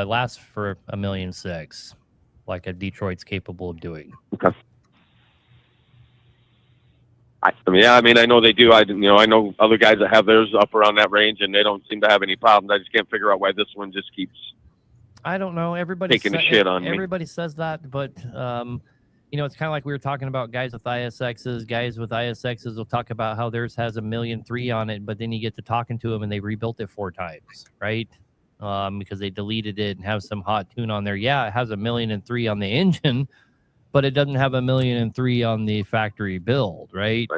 lasts for $1.6 million, like a Detroit's capable of doing. Okay. I know they do. I know other guys that have theirs up around that range, and they don't seem to have any problems. I just can't figure out why this one just keeps. I don't know. Everybody taking the shit on me. Everybody says that, but it's kind of like we were talking about guys with ISXs. Guys with ISXs will talk about how theirs has $1.3 million on it, but then you get to talking to them and they rebuilt it 4 times, right? Because they deleted it and have some hot tune on there. Yeah, it has $1.3 million on the engine, but it doesn't have $1.3 million on the factory build, right?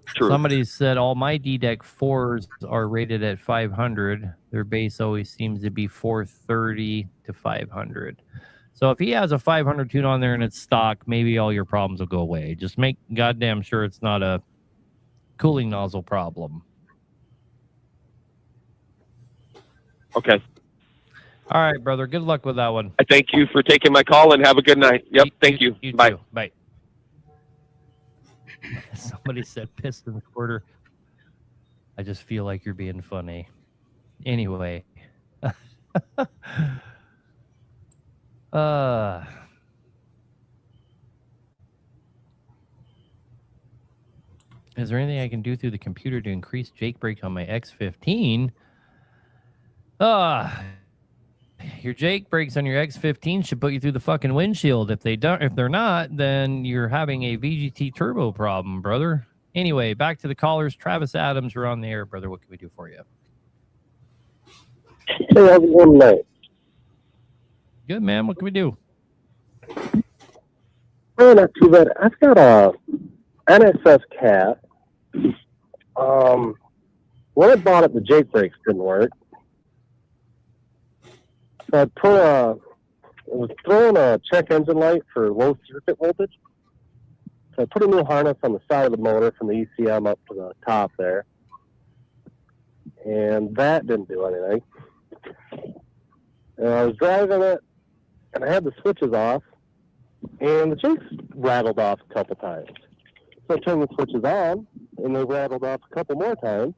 True. Somebody said all my D-Deck 4s are rated at 500. Their base always seems to be 430 to 500. So if he has a 500 tune on there and it's stock, maybe all your problems will go away. Just make goddamn sure it's not a cooling nozzle problem. Okay. All right, brother. Good luck with that one. I thank you for taking my call and have a good night. Yep. Thank you. Bye. Too. Bye. Somebody said piston quarter. I just feel like you're being funny. Anyway. Is there anything I can do through the computer to increase Jake brake on my X15? Your Jake brakes on your X15 should put you through the fucking windshield. If they're not, then you're having a VGT turbo problem, brother. Anyway, back to the callers. Travis Adams, you're on the air, brother. What can we do for you? Hey, how's it going tonight? Good, man. What can we do? Oh, not too bad. I've got a NSS cat. When I bought it, the Jake brakes didn't work. So I was throwing a check engine light for low circuit voltage. So I put a new harness on the side of the motor from the ECM up to the top there. And that didn't do anything. And I was driving it, and I had the switches off, and the Jakes rattled off a couple times. So I turned the switches on, and they rattled off a couple more times,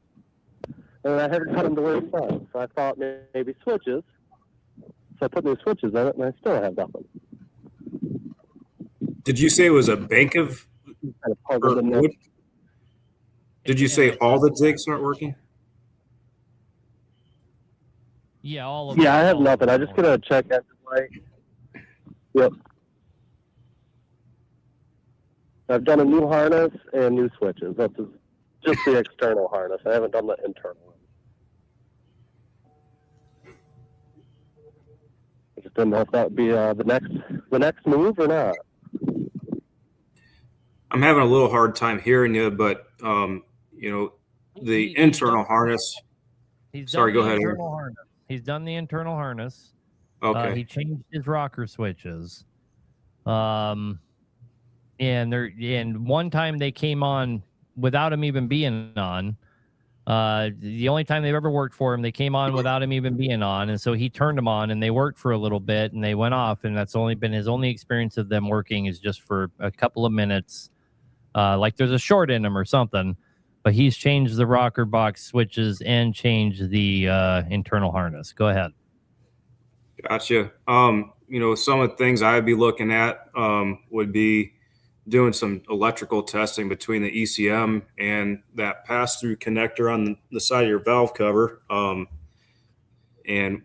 and I had to cut them to where it's on. So I thought maybe switches. So I put new switches in it, and I still have nothing. Did you say it was a bank of wood? Did you say all the Jakes aren't working? Yeah, all of Yeah, I have nothing. I just get a check engine light. Yep. I've done a new harness and new switches. That's just the external harness. I haven't done the internal one. I just didn't know if that would be the next move or not. I'm having a little hard time hearing you, but the internal harness. Sorry, go ahead. He's done the internal harness. Okay. He changed his rocker switches. And one time they came on without him even being on. The only time they've ever worked for him, they came on without him even being on, and so he turned them on, and they worked for a little bit, and they went off, and that's only been his only experience of them working is just for a couple of minutes, like there's a short in them or something. But he's changed the rocker box switches and changed the internal harness. Go ahead. Gotcha. Some of the things I'd be looking at would be doing some electrical testing between the ECM and that pass-through connector on the side of your valve cover. And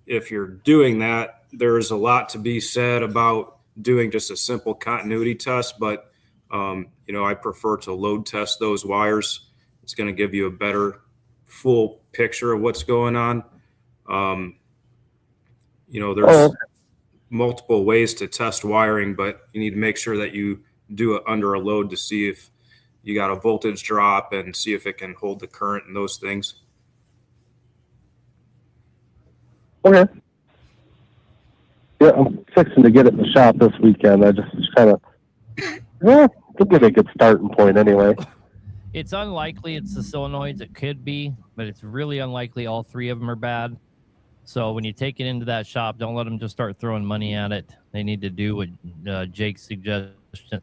if you're doing that, there's a lot to be said about doing just a simple continuity test, but I prefer to load test those wires. It's going to give you a better full picture of what's going on. There's multiple ways to test wiring, but you need to make sure that you do it under a load to see if you got a voltage drop and see if it can hold the current and those things. Okay. Yeah, I'm fixing to get it in the shop this weekend. I just kind of, it'll get a good starting point anyway. It's unlikely it's the solenoids. It could be, but it's really unlikely all three of them are bad. So when you take it into that shop, don't let them just start throwing money at it. They need to do what Jake's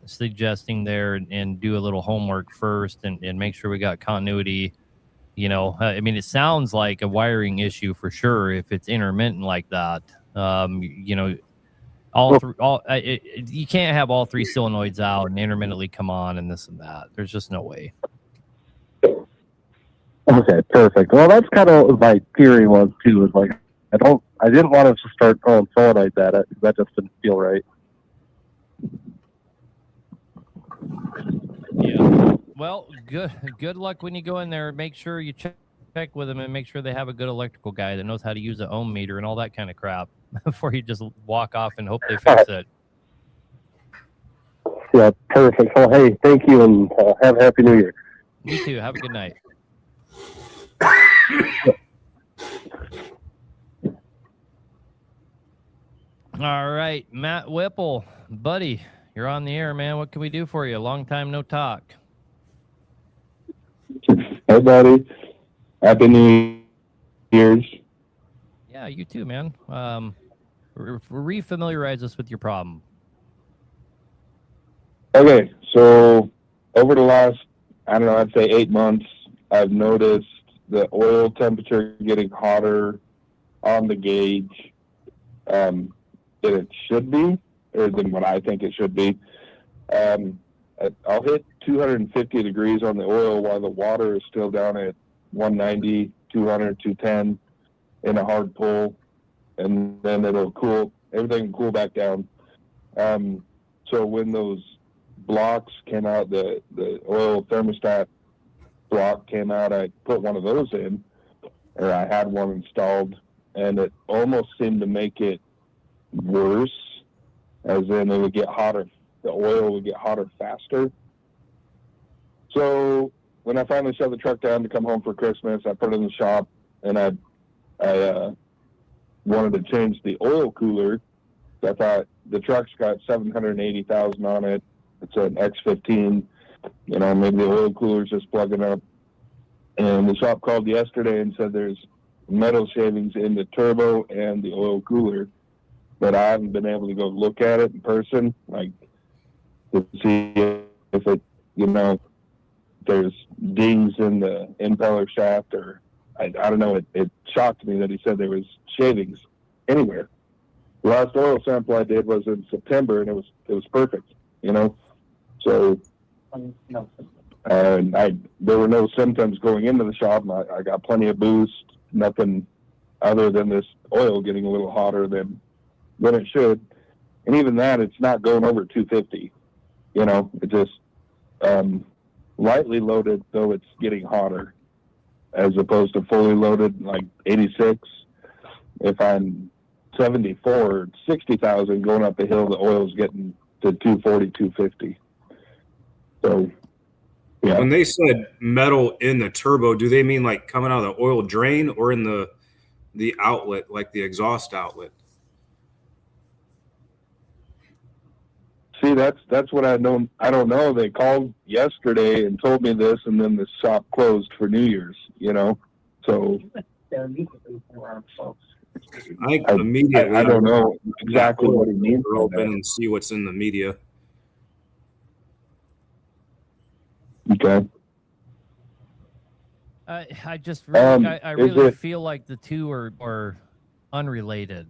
suggesting there and do a little homework first and make sure we got continuity. It sounds like a wiring issue for sure if it's intermittent like that. You can't have all three solenoids out and intermittently come on and this and that. There's just no way. Okay, perfect. Well, that's kind of what my theory was too. Is like I didn't want us to start throwing solenoids at it because that just didn't feel right. Yeah. Well, good luck when you go in there. Make sure you check with them and make sure they have a good electrical guy that knows how to use an ohm meter and all that kind of crap before you just walk off and hope they fix it. Yeah, perfect. Well, hey, thank you, and have a happy New Year. You too. Have a good night. All right, Matt Whipple, buddy, you're on the air, man. What can we do for you? Long time no talk. Hey, buddy. Happy New Year's. Yeah, you too, man. Refamiliarize us with your problem. Okay, so over the last, I'd say 8 months, I've noticed the oil temperature getting hotter on the gauge than it should be, or than what I think it should be. I'll hit 250 degrees on the oil while the water is still down at 190, 200, 210 in a hard pull, and then it'll cool. Everything will cool back down. So when those blocks came out, the oil thermostat block came out, I put one of those in, or I had one installed, and it almost seemed to make it worse, as in it would get hotter. The oil would get hotter faster. So when I finally shut the truck down to come home for Christmas, I put it in the shop, and I wanted to change the oil cooler. I thought the truck's got 780,000 on it. It's an X15. You know, maybe the oil cooler's just plugging up. And the shop called yesterday and said there's metal shavings in the turbo and the oil cooler, but I haven't been able to go look at it in person, like to see if it, you know, there's dings in the impeller shaft, or I don't know. It shocked me that he said there was shavings anywhere. The last oil sample I did was in September, and it was perfect, you know. So, and there were no symptoms going into the shop. I got plenty of boost, nothing other than this oil getting a little hotter than it should. And even that, it's not going over 250. You know, it just lightly loaded, though it's getting hotter, as opposed to fully loaded like 86. If I'm 74, 60,000 going up the hill, the oil's getting to 240, 250. So, yeah. When they said metal in the turbo, do they mean like coming out of the oil drain or in the outlet, like the exhaust outlet? See, that's what I don't know. They called yesterday and told me this, and then the shop closed for New Year's, you know. So I think immediately I don't know exactly what he means. Open and see what's in the media. Okay. I just really, I really it- feel like the two are unrelated.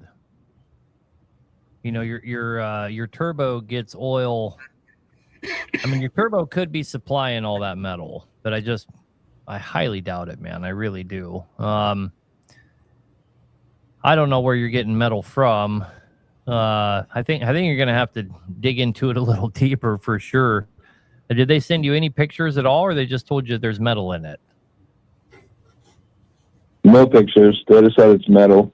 You know, your turbo gets oil. I mean, your turbo could be supplying all that metal, but I highly doubt it, man. I really do. I don't know where you're getting metal from. I think you're gonna have to dig into it a little deeper for sure. Did they send you any pictures at all, or they just told you there's metal in it? No pictures. They just said it's metal.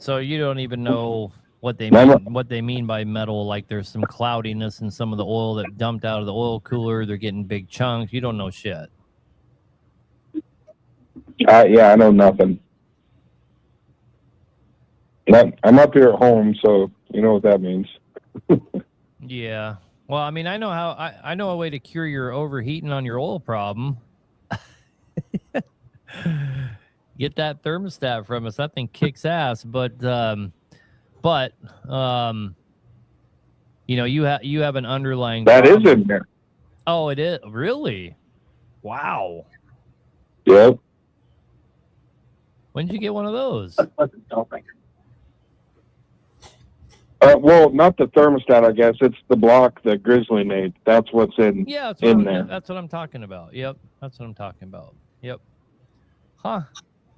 So you don't even know what they mean by metal. Like there's some cloudiness in some of the oil that dumped out of the oil cooler. They're getting big chunks. You don't know shit. Yeah, I know nothing. I'm up here at home, so you know what that means. Yeah. Well, I mean, I know I know a way to cure your overheating on your oil problem. Get that thermostat from us. That thing kicks ass. But you know, you have an underlying That problem. is in there. Oh, it is? Really? Wow. Yep. When did you get one of those? Well, not the thermostat, I guess. It's the block that Grizzly made. That's what's in there. That's what I'm talking about. Yep. That's what I'm talking about. Yep. Huh.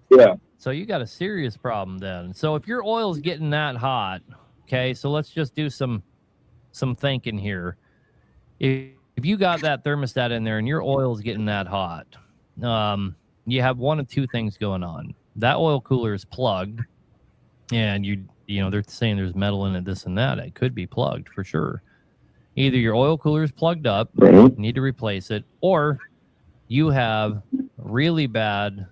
Yeah. So you got a serious problem then. So if your oil's getting that hot, okay, so let's just do some thinking here. If you got that thermostat in there and your oil's getting that hot, you have one of two things going on. That oil cooler is plugged, and you know they're saying there's metal in it, this and that. It could be plugged for sure. Either your oil cooler is plugged up, you need to replace it, or you have really bad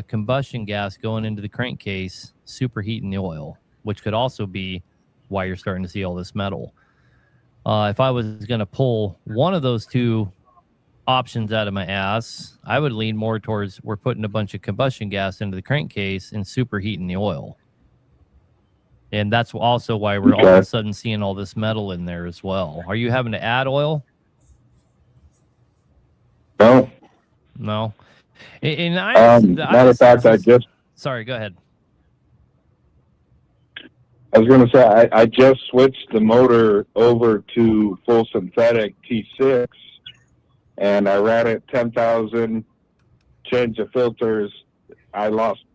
combustion gas going into the crankcase, superheating the oil, which could also be why you're starting to see all this metal. If I was going to pull one of those two options out of my ass, I would lean more towards we're putting a bunch of combustion gas into the crankcase and superheating the oil. And that's also why we're all of a sudden seeing all this metal in there as well. Are you having to add oil? No. And matter of fact, sorry, go ahead. I was going to say, I just switched the motor over to full synthetic T6, and I ran it 10,000, changed the filters. I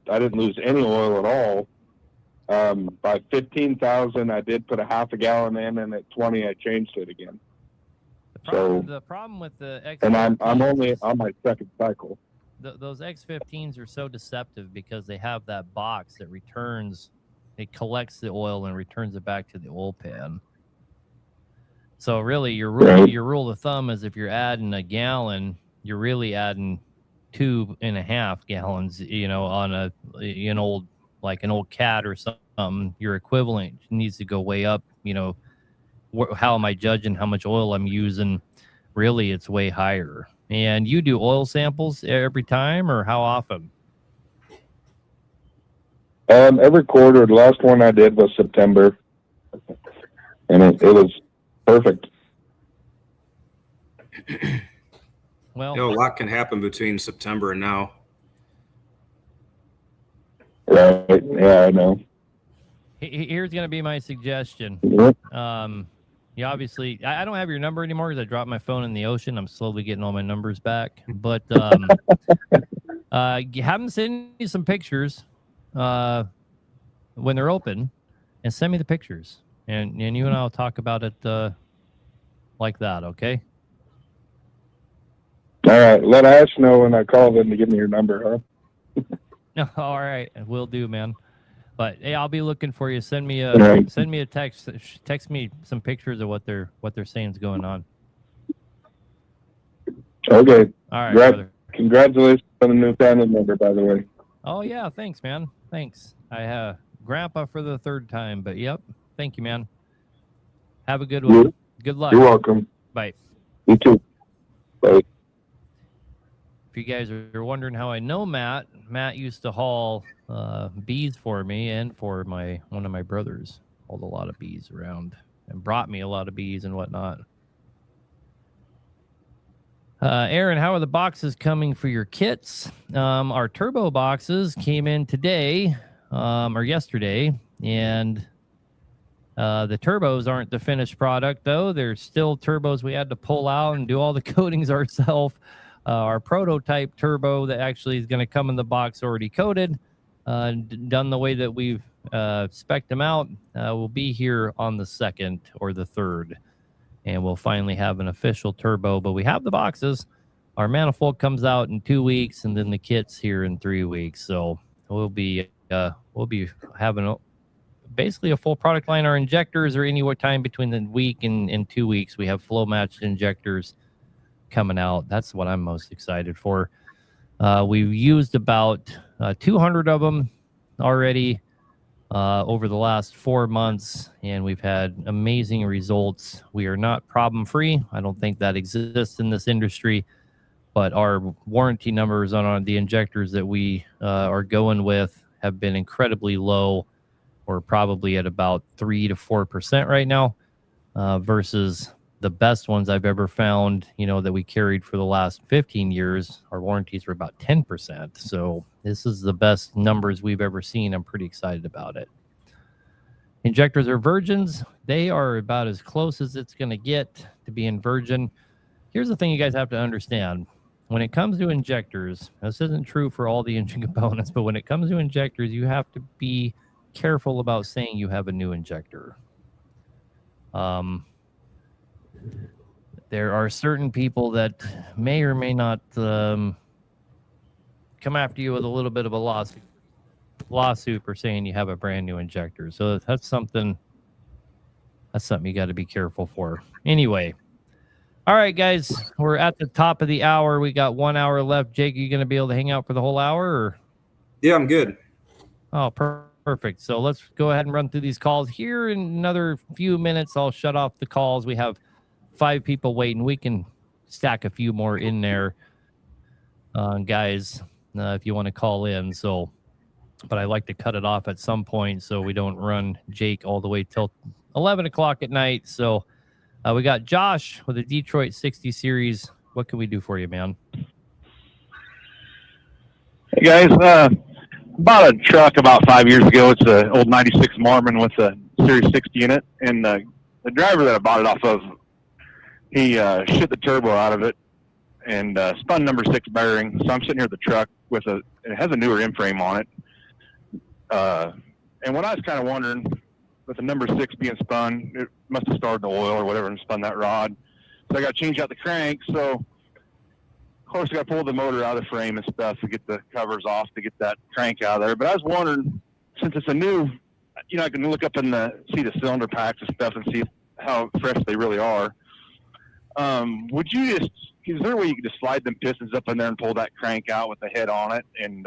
didn't lose any oil at all. By 15,000, I did put a half a gallon in, and at 20, I changed it again. The problem with the X15s, and I'm only on my second cycle. Those X15s are so deceptive because they have that box that returns, it collects the oil and returns it back to the oil pan. So really, your rule of thumb is if you're adding a gallon, you're really adding 2.5 gallons. You know, on an old cat or something, your equivalent needs to go way up. You know, how am I judging how much oil I'm using? Really, it's way higher. And you do oil samples every time, or how often? Every quarter. The last one I did was September, and it was perfect. Well, a lot can happen between September and now. Right. Yeah, I know. Here's going to be my suggestion. Mm-hmm. You obviously, I don't have your number anymore because I dropped my phone in the ocean. I'm slowly getting all my numbers back. But have them send you some pictures when they're open, and send me the pictures. And you and I will talk about it like that, okay? All right. Let Ash know when I call them to give me your number, huh? All right. Will do, man. But hey, I'll be looking for you. Send me a text. Text me some pictures of what they're saying is going on. Okay. All right, brother. Congratulations on the new family member, by the way. Oh yeah, thanks, man. Thanks. I have Grandpa for the third time, but yep. Thank you, man. Have a good one. Good luck. You're welcome. Bye. You too. Bye. If you guys are wondering how I know Matt used to haul bees for me and for one of my brothers. Hauled a lot of bees around and brought me a lot of bees and whatnot. Aaron, how are the boxes coming for your kits? Our turbo boxes came in today or yesterday, and the turbos aren't the finished product, though. They're still turbos we had to pull out and do all the coatings ourselves. Our prototype turbo that actually is going to come in the box already coated, done the way that we've spec'd them out, will be here on the 2nd or the 3rd. And we'll finally have an official turbo, but we have the boxes. Our manifold comes out in 2 weeks, and then the kit's here in 3 weeks. So we'll be having basically a full product line. Our injectors are anywhere time between the week and 2 weeks. We have flow matched injectors coming out. That's what I'm most excited for. We've used about 200 of them already over the last 4 months, and we've had amazing results. We are not problem free. I don't think that exists in this industry, but our warranty numbers on the injectors that we are going with have been incredibly low. We're probably at about 3 to 4% right now, versus the best ones I've ever found, that we carried for the last 15 years. Our warranties were about 10%. So this is the best numbers we've ever seen. I'm pretty excited about it. Injectors are virgins. They are about as close as it's going to get to being virgin. Here's the thing you guys have to understand. When it comes to injectors, this isn't true for all the engine components, but when it comes to injectors, you have to be careful about saying you have a new injector. There are certain people that may or may not come after you with a little bit of a lawsuit for saying you have a brand new injector. So that's something you got to be careful for. Anyway, all right, guys, we're at the top of the hour. We got 1 hour left. Jake, are you going to be able to hang out for the whole hour? Or? Yeah, I'm good. Oh, perfect. So let's go ahead and run through these calls here. In another few minutes, I'll shut off the calls. We have 5 people waiting. We can stack a few more in there, guys, if you want to call in. So, but I like to cut it off at some point so we don't run Jake all the way till 11 o'clock at night. So we got Josh with a Detroit 60 series. What can we do for you, man? Hey guys, bought a truck about 5 years ago. It's an old 96 Marmon with a Series 60 unit, and the driver that I bought it off of, he shit the turbo out of it and spun number 6 bearing. So I'm sitting here with the truck with it has a newer M-frame on it. And what I was kind of wondering, with the number 6 being spun, it must have started the oil or whatever and spun that rod. So I got to change out the crank. So, of course, I got to pull the motor out of the frame and stuff to get the covers off to get that crank out of there. But I was wondering, since it's a new, I can look up and see the cylinder packs and stuff and see how fresh they really are. Is there a way you could just slide them pistons up in there and pull that crank out with the head on it and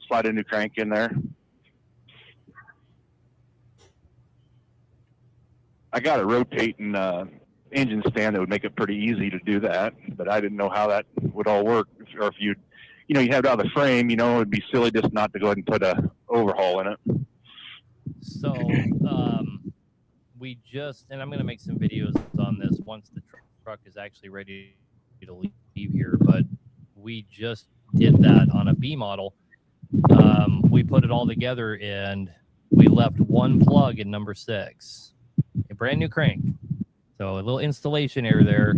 slide a new crank in there? I got a rotating engine stand that would make it pretty easy to do that, but I didn't know how that would all work. Or if you have it out of the frame, it'd be silly just not to go ahead and put a overhaul in it. So and I'm going to make some videos on this once the truck is actually ready to leave here, but we just did that on a B model. We put it all together and we left one plug in number 6, a brand new crank. So a little installation error there.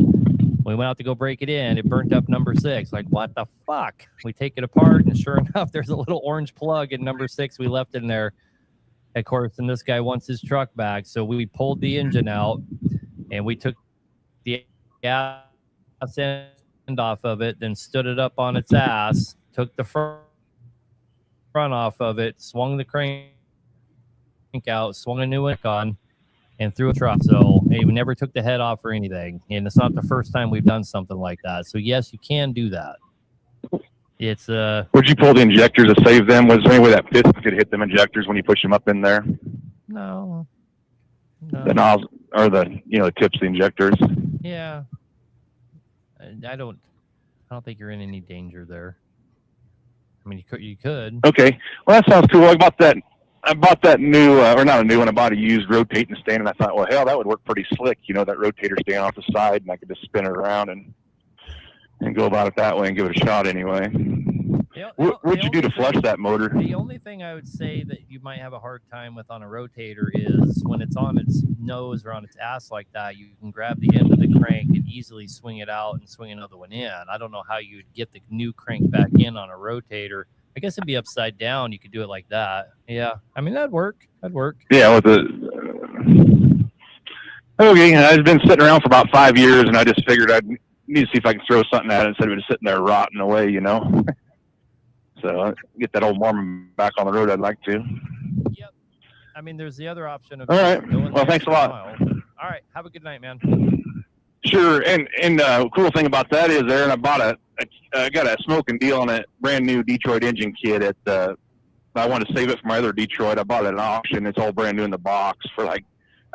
We went out to go break it in. It burnt up number 6. Like, what the fuck? We take it apart, and sure enough, there's a little orange plug in number 6 we left in there. Of course, and this guy wants his truck back. So we pulled the engine out, and we took the gas end off of it, then stood it up on its ass, took the front off of it, swung the crank out, swung a new one on, and threw a truck. So we never took the head off or anything. And it's not the first time we've done something like that. So yes, you can do that. It's Would you pull the injectors to save them? Was there any way that piston could hit them injectors when you push them up in there? No. The nozzle or the tips of the injectors. Yeah. I don't think you're in any danger there. I mean, you could. Okay. Well, that sounds cool. I bought that new, or not a new one. I bought a used rotating stand, and I thought, well, hell, that would work pretty slick. That rotator stand off the side, and I could just spin it around and go about it that way and give it a shot anyway. What'd you do to flush that motor? The only thing I would say that you might have a hard time with on a rotator is when it's on its nose or on its ass like that, you can grab the end of the crank and easily swing it out and swing another one in. I don't know how you'd get the new crank back in on a rotator. I guess it'd be upside down. You could do it like that. Yeah. I mean, that'd work. Yeah. Okay. I've been sitting around for about 5 years, and I just figured I'd need to see if I can throw something at it instead of it just sitting there rotting away, So get that old Mormon back on the road. I'd like to. Yep. I mean, there's the other option of. All right. Well, thanks a lot. All right. Have a good night, man. Sure. And the cool thing about that is there, and I got a smoking deal on a brand new Detroit engine kit I wanted to save it for my other Detroit. I bought it at an auction. It's all brand new in the box for I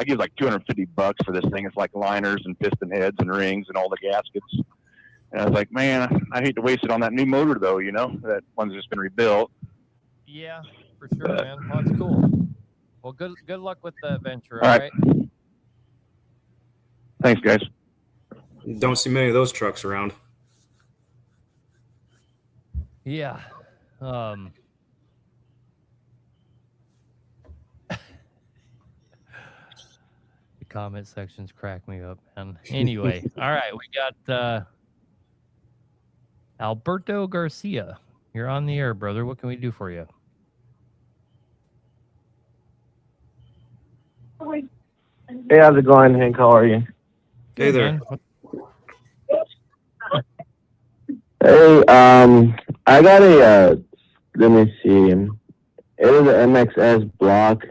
give $250 for this thing. It's like liners and piston heads and rings and all the gaskets. And I was like, man, I hate to waste it on that new motor though, that one's just been rebuilt. Yeah, for sure, man. Well, that's cool. Well, good luck with the venture. All right. Thanks, guys. Don't see many of those trucks around. Yeah. Comment sections crack me up, man. Anyway, all right, we got Alberto Garcia. You're on the air, brother. What can we do for you? Hey, how's it going, Hank? How are you? Hey there. Hey, I got a let me see. It was an MXS block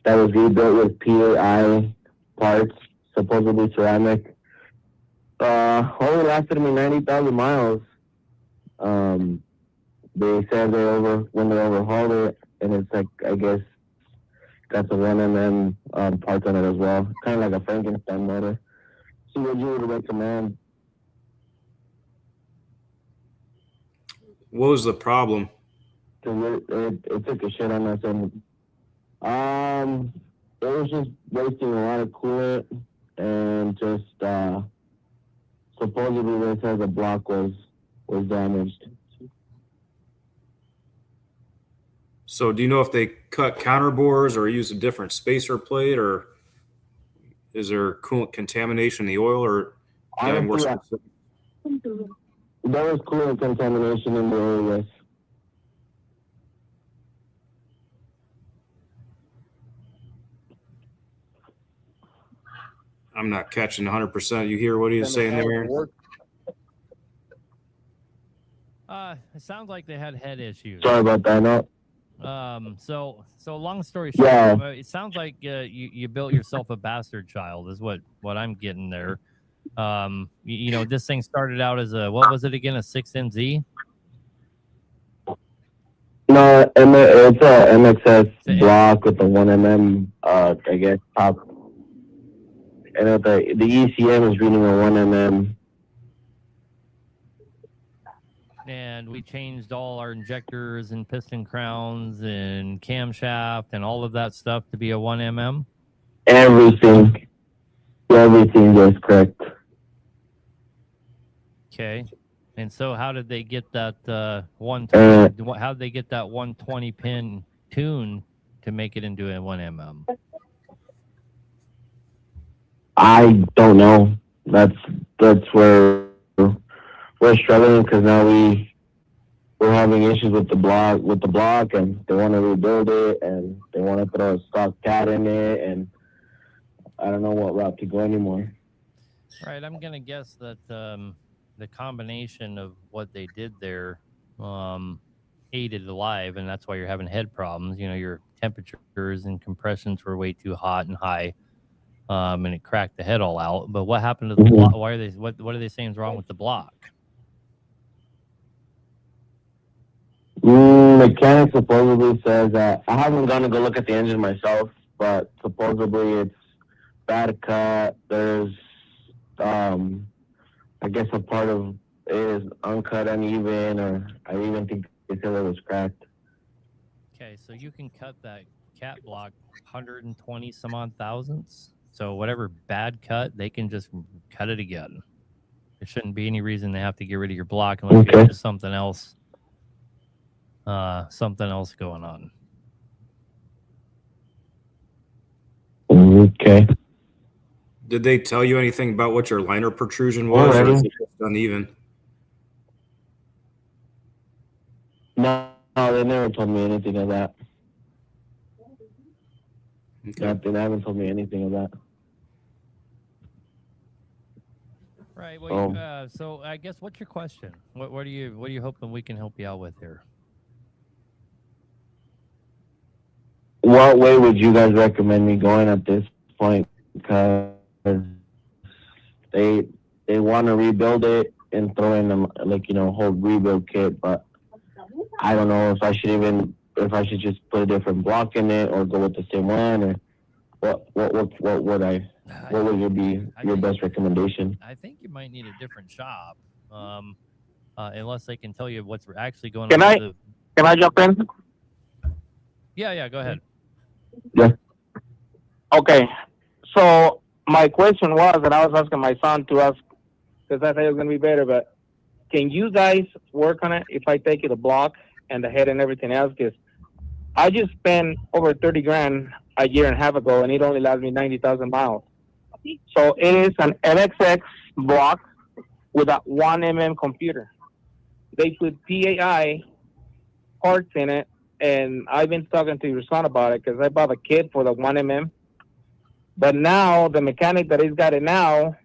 that was rebuilt with PAI parts, supposedly ceramic. Only lasted me 90,000 miles. They said when they overhauled it, and it's like, I guess got the 1mm parts on it as well, kind of like a Frankenstein motor. So what you would recommend? What was the problem? It took a shit on us, and it was just wasting a lot of coolant, and just supposedly they said the block was damaged. So do you know if they cut counterbores or use a different spacer plate, or is there coolant contamination in the oil, or do you have more Honestly, specific? there was coolant contamination in the oil, yes. I'm not catching 100%. You hear what he was saying there? It sounds like they had head issues. Sorry about that, no. So long story short, Yeah. it sounds like you built yourself a bastard child, is what I'm getting there. This thing started out as what was it again? A 6MZ? No, it's a MXS block with the 1mm, I guess, top. And the ECM is reading a 1mm. And we changed all our injectors and piston crowns and camshaft and all of that stuff to be a 1mm. Everything is correct. Okay. And so how did they get that 120? How did they get that 120 pin tune to make it into a 1mm? I don't know. That's where we're struggling, because now we're having issues with the block, and they want to rebuild it, and they want to throw a stock cat in it, and I don't know what route to go anymore. Right. I'm gonna guess that the combination of what they did there aided alive, and that's why you're having head problems. Your temperatures and compressions were way too hot and high, and it cracked the head all out. But what happened to the block? Why are they? What are they saying is wrong with the block? Mechanic supposedly says that, I haven't gone to go look at the engine myself, but supposedly it's bad cut. There's, I guess a part of it is uncut, uneven, or I even think they said it was cracked. Okay, so you can cut that cat block 120 some odd thousandths. So whatever bad cut, they can just cut it again. There shouldn't be any reason they have to get rid of your block unless you have something else going on. Okay. Did they tell you anything about what your liner protrusion was, or is it just uneven? No, they never told me anything of that. Okay. They haven't told me anything of that. Right. Well, so I guess what's your question? What are you hoping we can help you out with here? What way would you guys recommend me going at this point? Because they want to rebuild it and throw in a whole rebuild kit, but I don't know if I should just put a different block in it or go with the same one, or what would be your best recommendation? I think you might need a different shop, unless they can tell you what's actually going on. Can I jump in? Yeah, go ahead. Yeah. Okay. So my question was, and I was asking my son to ask, because I thought it was going to be better, but can you guys work on it if I take you the block and the head and everything else? Because I just spent over 30 grand a year and a half ago, and it only lasts me 90,000 miles. So it is an MXX block with a 1mm computer. They put PAI parts in it, and I've been talking to your son about it because I bought a kit for the 1mm. But now the mechanic that he's got it now,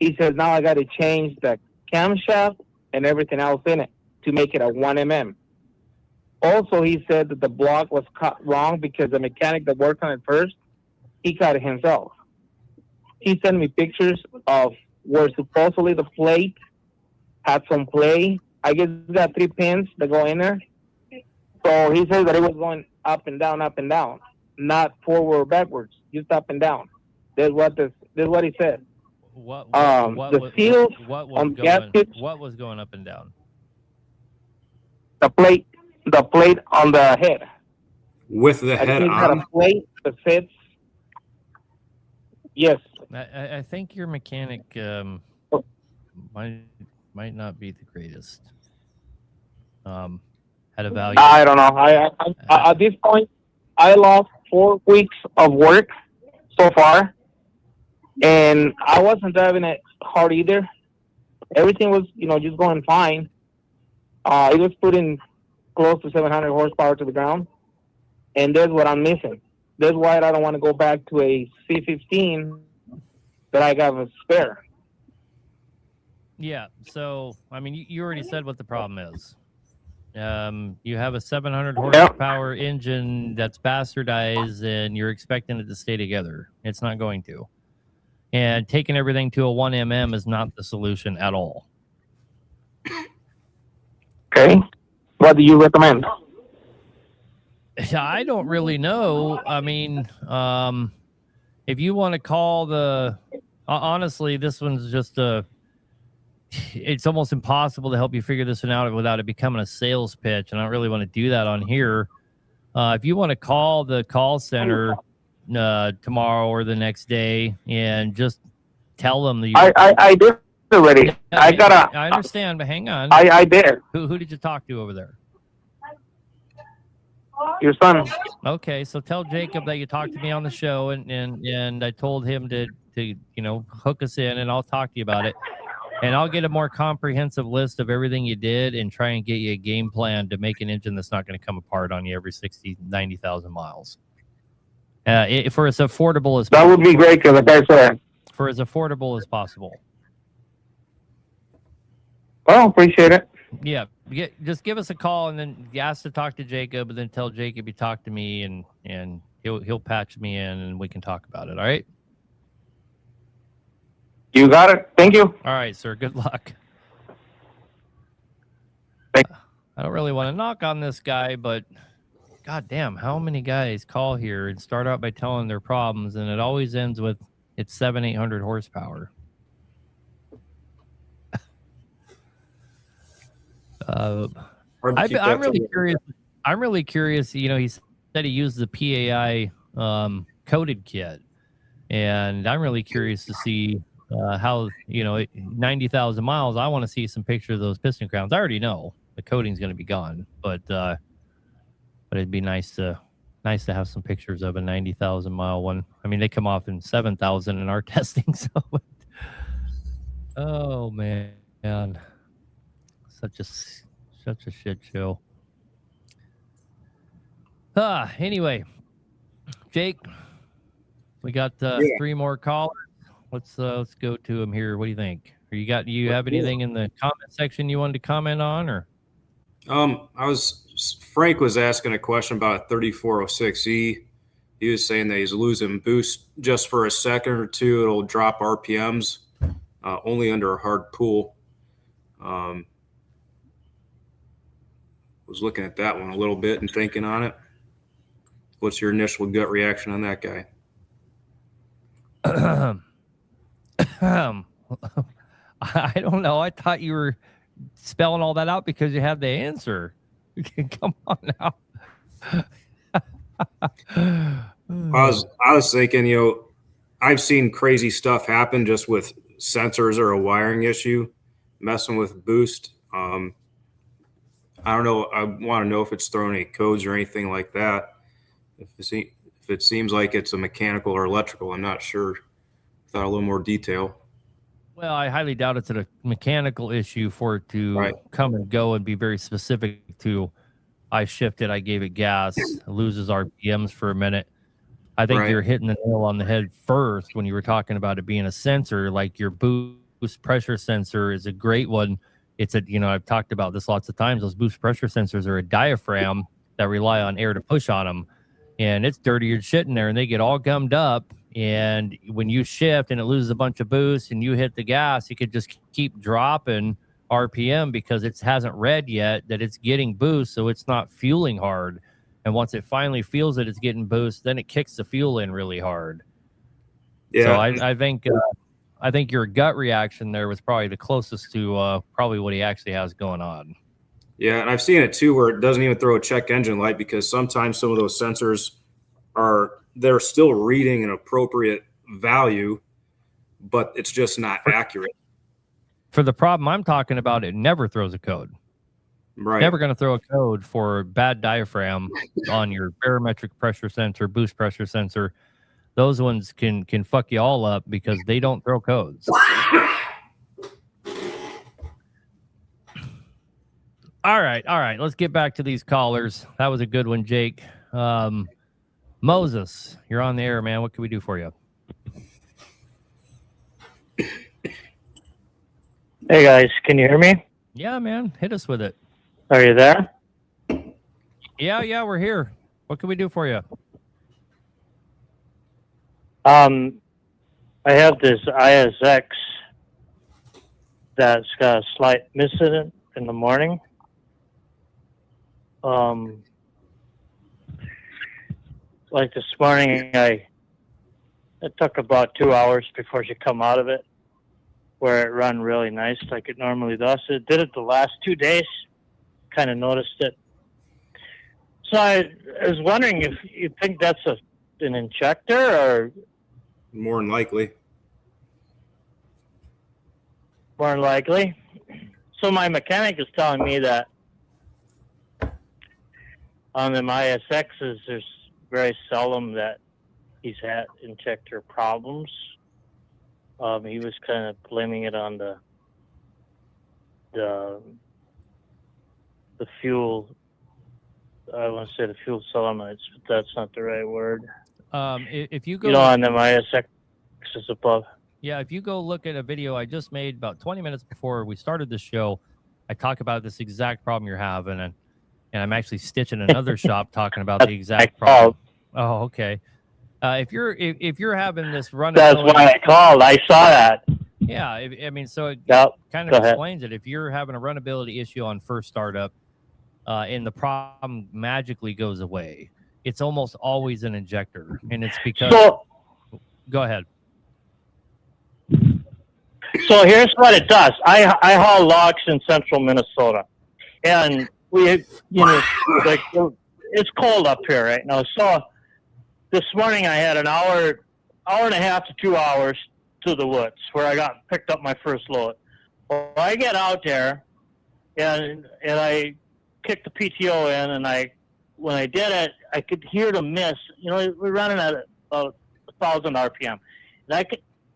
he says now I got to change the camshaft and everything else in it to make it a 1mm. Also, he said that the block was cut wrong because the mechanic that worked on it first, he cut it himself. He sent me pictures of where supposedly the plate had some play. I guess it's got 3 pins that go in there. So he said that it was going up and down, not forward or backwards, just up and down. This is what he said. What the seals on gaskets. What was going up and down? The plate on the head. With the head on? Got a plate that fits. Yes. I think your mechanic might not be the greatest. had a value? I don't know. I at this point, I lost 4 weeks of work so far, and I wasn't driving it hard either. Everything was, just going fine. It was putting close to 700 horsepower to the ground, and that's what I'm missing. That's why I don't want to go back to a C15 that I got a spare. Yeah. So, I mean, you already said what the problem is. You have a 700 horsepower engine that's bastardized, and you're expecting it to stay together. It's not going to. And taking everything to a 1mm is not the solution at all. Okay. What do you recommend? I don't really know. I mean, if you want to call honestly, this one's just it's almost impossible to help you figure this one out without it becoming a sales pitch. And I don't really want to do that on here. If you want to call the call center tomorrow or the next day and just tell them that I did already. I understand, but hang on. I did. Who did you talk to over there? Your son. Okay, so tell Jacob that you talked to me on the show, and I told him to hook us in, and I'll talk to you about it. And I'll get a more comprehensive list of everything you did and try and get you a game plan to make an engine that's not going to come apart on you every 90,000 miles. For as affordable as that would be great, because like I said, for as affordable as possible. Well, appreciate it. Yeah, just give us a call, and then you ask to talk to Jacob, and then tell Jacob you talked to me, and he'll patch me in, and we can talk about it. All right. You got it. Thank you. All right, sir. Good luck. I don't really want to knock on this guy, but God damn, how many guys call here and start out by telling their problems, and it always ends with it's 700-800 horsepower. I'm really curious. I'm really curious. He said he used the PAI coated kit, and I'm really curious to see how 90,000 miles. I want to see some pictures of those piston crowns. I already know the coating's going to be gone, but it'd be nice to have some pictures of a 90,000 mile one. I mean, they come off in 7,000 in our testing. So, oh man, such a shit show. Anyway, Jake, we got 3 more callers. Let's go to them here. What do you think? You have anything in the comment section you wanted to comment on, or? Frank was asking a question about a 3406E. He was saying that he's losing boost just for a second or two. It'll drop RPMs only under a hard pull. Was looking at that one a little bit and thinking on it. What's your initial gut reaction on that guy? I don't know. I thought you were spelling all that out because you had the answer. Come on now. I was thinking, I've seen crazy stuff happen just with sensors or a wiring issue, messing with boost. I don't know. I want to know if it's throwing any codes or anything like that. If it seems like it's a mechanical or electrical, I'm not sure. Without a little more detail. Well, I highly doubt it's a mechanical issue for it to come and go and be very specific to I shifted, I gave it gas, it loses RPMs for a minute. I think you're hitting the nail on the head first when you were talking about it being a sensor. Like your boost pressure sensor is a great one. It's I've talked about this lots of times. Those boost pressure sensors are a diaphragm that rely on air to push on them. And it's dirty as shit in there, and they get all gummed up. And when you shift and it loses a bunch of boost and you hit the gas, you could just keep dropping RPM because it hasn't read yet that it's getting boost, so it's not fueling hard. And once it finally feels that it's getting boost, then it kicks the fuel in really hard. Yeah. So I think your gut reaction there was probably the closest to probably what he actually has going on. Yeah, and I've seen it too where it doesn't even throw a check engine light because sometimes some of those sensors they're still reading an appropriate value, but it's just not accurate. For the problem I'm talking about, it never throws a code. Right. Never going to throw a code for bad diaphragm on your barometric pressure sensor, boost pressure sensor. Those ones can fuck you all up because they don't throw codes. All right. Let's get back to these callers. That was a good one, Jake. Moses, you're on the air, man. What can we do for you? Hey guys, can you hear me? Yeah, man. Hit us with it. Are you there? Yeah, we're here. What can we do for you? I have this ISX that's got a slight incident in the morning. Like this morning, it took about 2 hours before she come out of it, where it run really nice like it normally does. It did it the last 2 days. Kind of noticed it. So I was wondering if you think that's an injector or More than likely. more than likely. So my mechanic is telling me that on the ISXs, there's very seldom that he's had injector problems. He was kind of blaming it on the fuel. I want to say the fuel solenoids, but that's not the right word. If you go, on the ISXs above. Yeah, if you go look at a video I just made about 20 minutes before we started this show, I talk about this exact problem you're having, and I'm actually stitching another shop talking about the exact problem. Oh, okay. If you're having this run, that's why I called. I saw that. Yeah, I mean, so it kind of explains it. If you're having a runnability issue on first startup, and the problem magically goes away, it's almost always an injector, and it's because. Go ahead. So here's what it does. I haul logs in central Minnesota, and we, like it's cold up here right now. So this morning I had an hour and a half to 2 hours to the woods where I picked up my first load. Well, I get out there, and I kicked the PTO in, and when I did it, I could hear the mist. We're running at about 1,000 RPM, and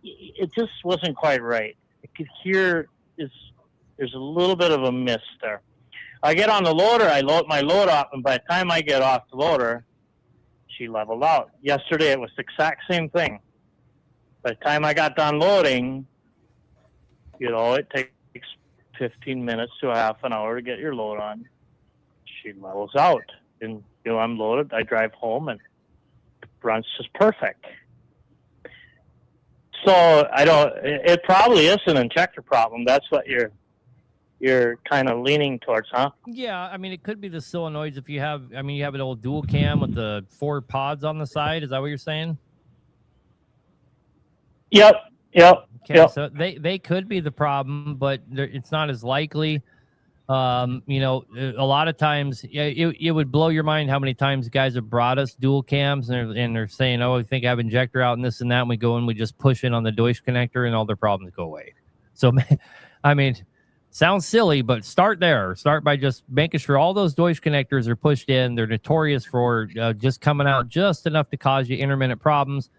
it just wasn't quite right. I could hear there's a little bit of a mist there. I get on the loader, I load my load up, and by the time I get off the loader, she leveled out. Yesterday it was the exact same thing. By the time I got done loading, it takes 15 minutes to a half an hour to get your load on. She levels out. And I'm loaded, I drive home, and it runs just perfect. So it probably is an injector problem. That's what you're kind of leaning towards, huh? Yeah, I mean, it could be the solenoids if you have an old dual cam with the 4 pods on the side. Is that what you're saying? Yep. Okay, so they could be the problem, but it's not as likely. A lot of times, it would blow your mind how many times guys have brought us dual cams and they're saying, "Oh, I think I have injector out and this and that." And we go and we just push in on the Deutsch connector and all their problems go away. So, I mean, sounds silly, but start there. Start by just making sure all those Deutsch connectors are pushed in. They're notorious for just coming out just enough to cause you intermittent problems.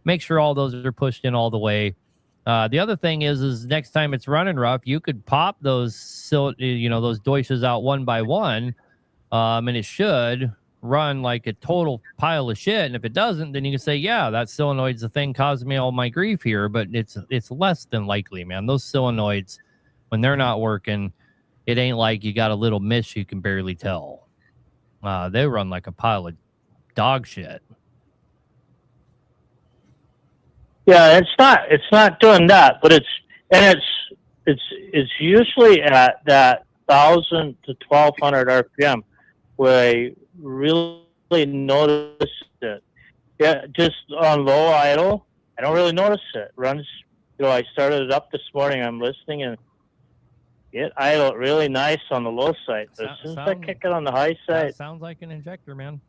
Make sure all those are pushed in all the way. The other thing is next time it's running rough, you could pop those Deutsches out one by one, and it should run like a total pile of shit. And if it doesn't, then you can say, yeah, that solenoid's the thing causing me all my grief here. But it's less than likely, man. Those solenoids, when they're not working, it ain't like you got a little mist you can barely tell. They run like a pile of dog shit. Yeah, it's not doing that, but it's usually at that 1,000 to 1,200 RPM where I really notice it. Yeah, just on low idle, I don't really notice it. It runs, I started it up this morning. I'm listening, and it idled really nice on the low side. But as soon as I kick it on the high side, sounds like an injector, man.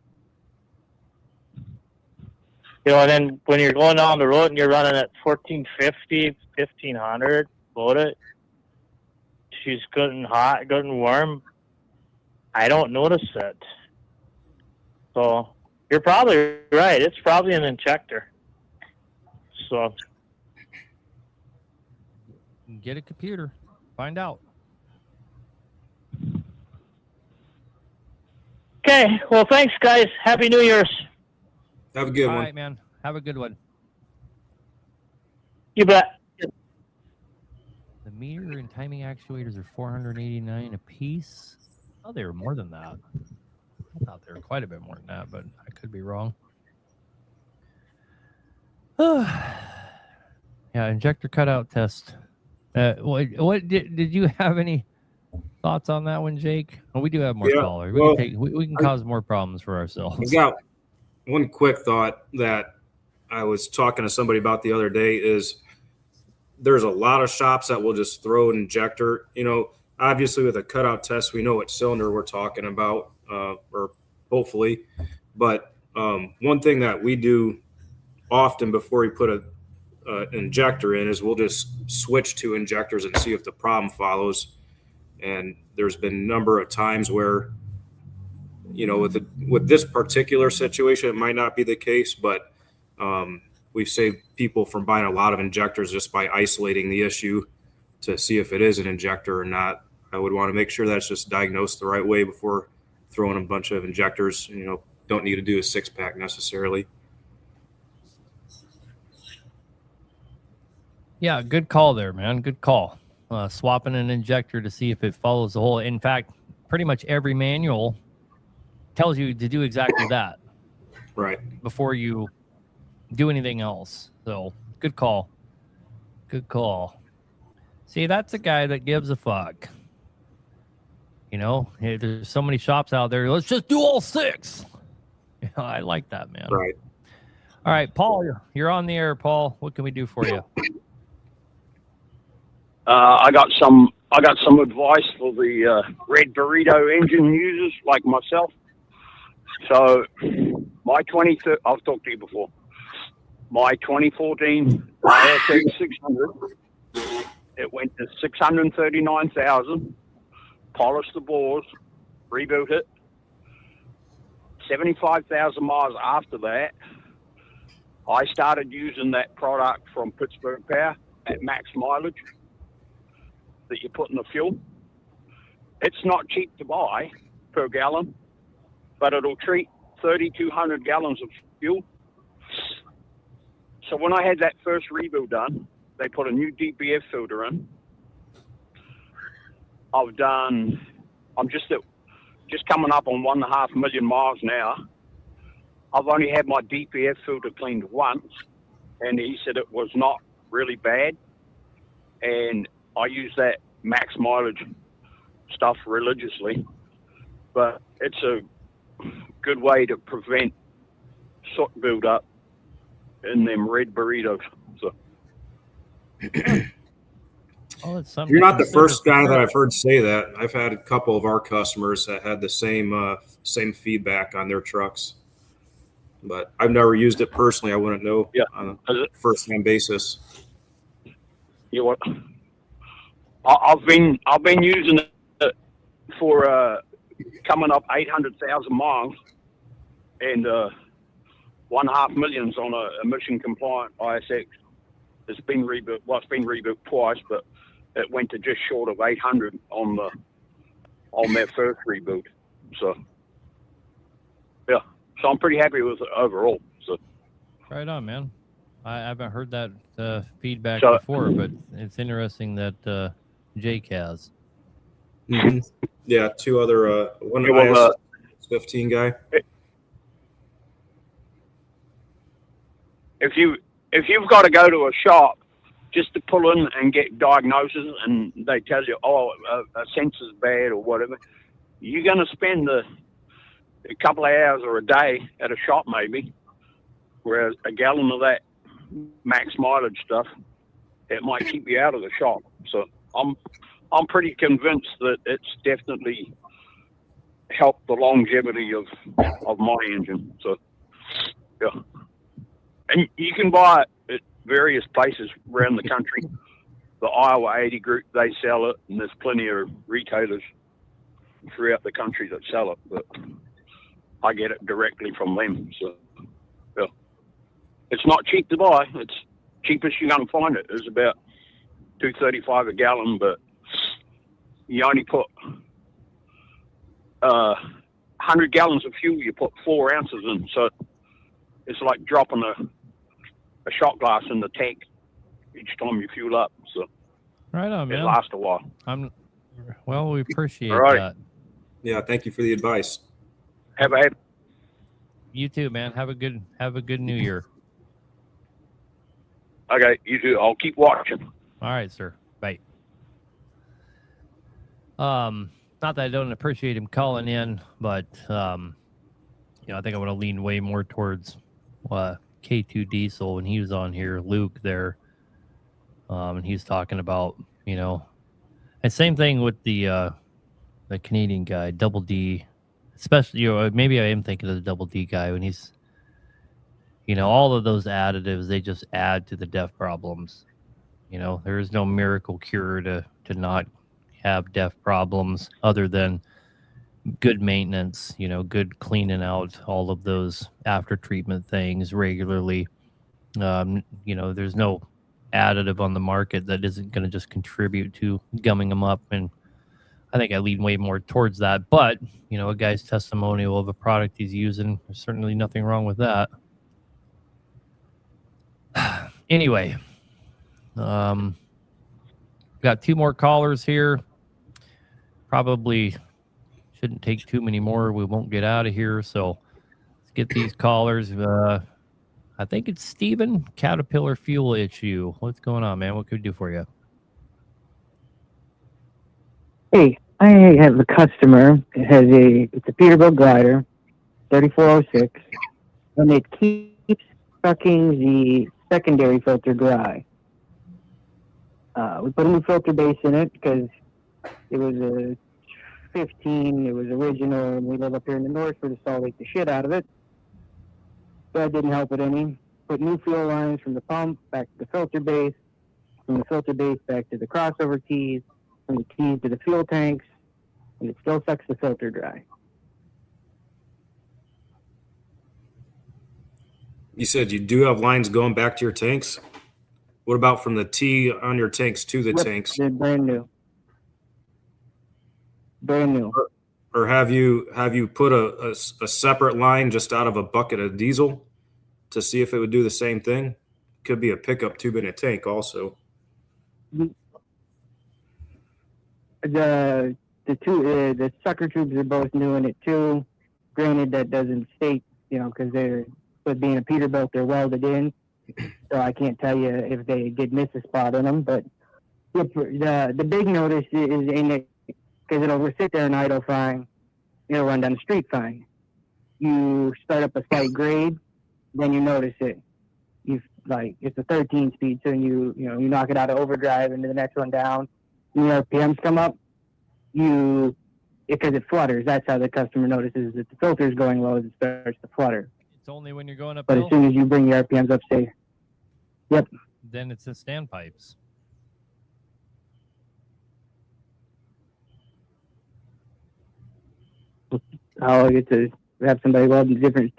And then when you're going down the road and you're running at 1450, 1500, load it. She's good and hot, good and warm. I don't notice it. So you're probably right. It's probably an injector. So Get a computer. Find out. okay. Well, thanks, guys. Happy New Year's. Have a good All one. right, man. Have a good one. You bet. The meter and timing actuators are $489 a piece. Oh, they were more than that. I thought they were quite a bit more than that, but I could be wrong. Yeah, injector cutout test. What did you have any thoughts on that one, Jake? Oh, we do have more Yeah, callers. well, We can cause more problems for ourselves. I got one quick thought that I was talking to somebody about the other day is there's a lot of shops that will just throw an injector. You know, obviously with a cutout test, we know what cylinder we're talking about, or hopefully. But one thing that we do often before we put an injector in is we'll just switch to injectors and see if the problem follows. And there's been a number of times where, you know, with this particular situation, it might not be the case, but we've saved people from buying a lot of injectors just by isolating the issue to see if it is an injector or not. I would want to make sure that's just diagnosed the right way before throwing a bunch of injectors. You know, don't need to do a 6-pack necessarily. Yeah, good call there, man. Good call. Swapping an injector to see if it follows the hole. In fact, pretty much every manual tells you to do exactly that. Right. Before you do anything else. So good call. Good call. See, that's a guy that gives a fuck. You know, hey, there's so many shops out there. Let's just do all 6. You know, I like that, man. Right. All right, Paul, you're on the air, Paul. What can we do for you? I got some advice for the Red Burrito engine users like myself. So my I've talked to you before. My 2014 ASX 600, it went to 639,000. Polished the bores, rebuilt it. 75,000 miles after that, I started using that product from Pittsburgh Power at max mileage that you put in the fuel. It's not cheap to buy per gallon, but it'll treat 3,200 gallons of fuel. So when I had that first rebuild done, they put a new DPF filter in. I'm just coming up on 1.5 million miles now. I've only had my DPF filter cleaned once, and he said it was not really bad. And I use that max mileage stuff religiously, but it's a good way to prevent soot buildup in them red burritos. So. Oh, it's something. You're not the first guy that I've heard say that. I've had a couple of our customers that had the same feedback on their trucks, but I've never used it personally. I wouldn't know on a first-hand basis. You know what? I've been using it for coming up 800,000 miles and 1.5 million on a emission compliant ISX. It's been rebuilt. Well, it's been rebuilt twice, but it went to just short of 800 on their first rebuild. So yeah, so I'm pretty happy with it overall. So right on, man. I haven't heard that feedback So- before, but it's interesting that Jake has. Mm-hmm. Yeah, 2 other one Yeah, well, IS 15 guy. if you've got to go to a shop just to pull in and get diagnosis, and they tell you, a sensor's bad or whatever, you're going to spend a couple of hours or a day at a shop maybe, whereas a gallon of that max mileage stuff, it might keep you out of the shop. So I'm pretty convinced that it's definitely helped the longevity of my engine. So yeah. And you can buy it at various places around the country. The Iowa 80 group, they sell it, and there's plenty of retailers throughout the country that sell it, but I get it directly from them. So, yeah. It's not cheap to buy. It's cheapest you're going to find it. It's about $2.35 a gallon, but you only put 100 gallons of fuel. You put 4 ounces in, so it's like dropping a shot glass in the tank each time you fuel up. So right on, man. It lasts a while. Well, we appreciate right. that. Yeah, thank you for the advice. Have a You too, man. Have a good New Year. Okay, you too. I'll keep watching. All right, sir. Bye. Not that I don't appreciate him calling in, but I think I want to lean way more towards K2 Diesel when he was on here, Luke there, and he's talking about and same thing with the Canadian guy, Double D, especially maybe I am thinking of the Double D guy when he's all of those additives, they just add to the DEF problems. There is no miracle cure to not have DEF problems other than good maintenance, good cleaning out all of those after treatment things regularly. There's no additive on the market that isn't going to just contribute to gumming them up. And I think I lean way more towards that. But, a guy's testimonial of a product he's using, there's certainly nothing wrong with that. Anyway, got 2 more callers here. Probably shouldn't take too many more. We won't get out of here. So let's get these callers. I think it's Steven, Caterpillar fuel issue. What's going on, man? What could we do for you? Hey, I have a customer. It's a Peterbilt glider, 3406, and it keeps sucking the secondary filter dry. We put a new filter base in it because it was a 15, it was original, and we live up here in the north where the salt ate the shit out of it. That didn't help it any. Put new fuel lines from the pump back to the filter base, from the filter base back to the crossover keys, from the keys to the fuel tanks, and it still sucks the filter dry. You said you do have lines going back to your tanks? What about from the T on your tanks to the tanks? They're brand new. Brand new. Or have you put a separate line just out of a bucket of diesel to see if it would do the same thing? Could be a pickup tube in a tank also. The sucker tubes are both new in it too. Granted, that doesn't state, because with being a Peterbilt, they're welded in, so I can't tell you if they did miss a spot in them. But the big notice is in it because it'll sit there and idle fine. It'll run down the street fine. You start up a slight grade, then you notice it. It's a 13 speed, so you knock it out of overdrive into the next one down. Your RPMs come up. Because it flutters. That's how the customer notices that the filter is going low. It starts to flutter. It's only when you're going up. But as soon as you bring your RPMs up, say, "Yep," then it's the standpipes. I'll get to have somebody weld different,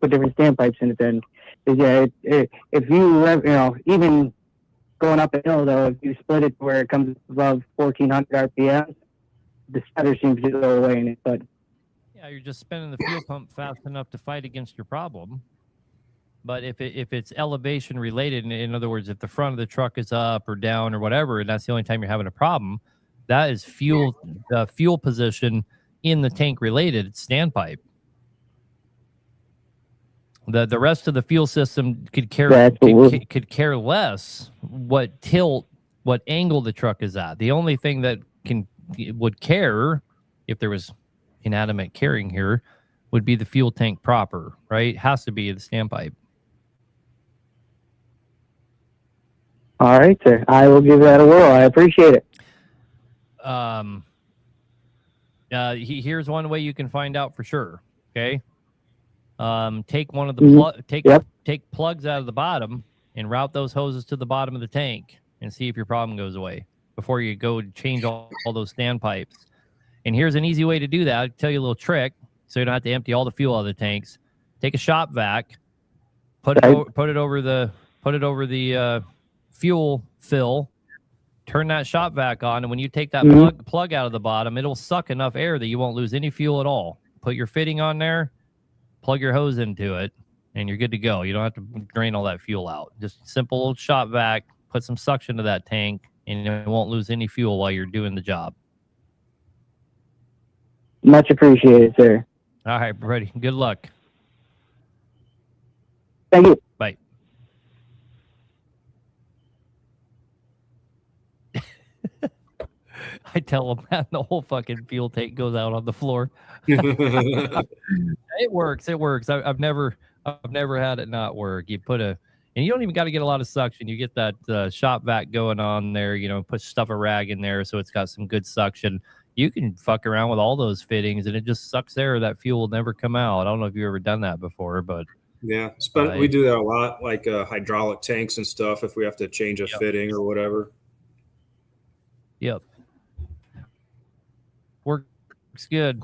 put different standpipes in it. Then, if you, even going up a hill though, if you split it where it comes above 1400 RPM, the stutter seems to go away in it. But yeah, you're just spinning the fuel pump fast enough to fight against your problem. But if it's elevation related, in other words, if the front of the truck is up or down or whatever, and that's the only time you're having a problem, that is fuel position in the tank related. It's standpipe. The rest of the fuel system could care less what angle the truck is at. The only thing that would care if there was inanimate carrying here would be the fuel tank proper, right? It has to be the standpipe. All right, sir. I will give that a whirl. I appreciate it. Here's one way you can find out for sure. Okay. Take one of the take plugs out of the bottom and route those hoses to the bottom of the tank and see if your problem goes away before you go change all those standpipes. And here's an easy way to do that. I'll tell you a little trick so you don't have to empty all the fuel out of the tanks. Take a shop vac, put it over the fuel fill, turn that shop vac on, and when you take that plug out of the bottom, it'll suck enough air that you won't lose any fuel at all. Put your fitting on there, plug your hose into it, and you're good to go. You don't have to drain all that fuel out. Just simple little shop vac, put some suction to that tank, and it won't lose any fuel while you're doing the job. Much appreciated, sir. All right, buddy. Good luck. Thank you. Bye. I tell them that the whole fucking fuel tank goes out on the floor. It works. It works. I've never had it not work. You put and you don't even got to get a lot of suction. You get that shop vac going on there. You know, stuff a rag in there so it's got some good suction. You can fuck around with all those fittings and it just sucks air. That fuel will never come out. I don't know if you've ever done that before, but yeah, we do that a lot, like hydraulic tanks and stuff. If we have to change a fitting or whatever. Yep. Works good.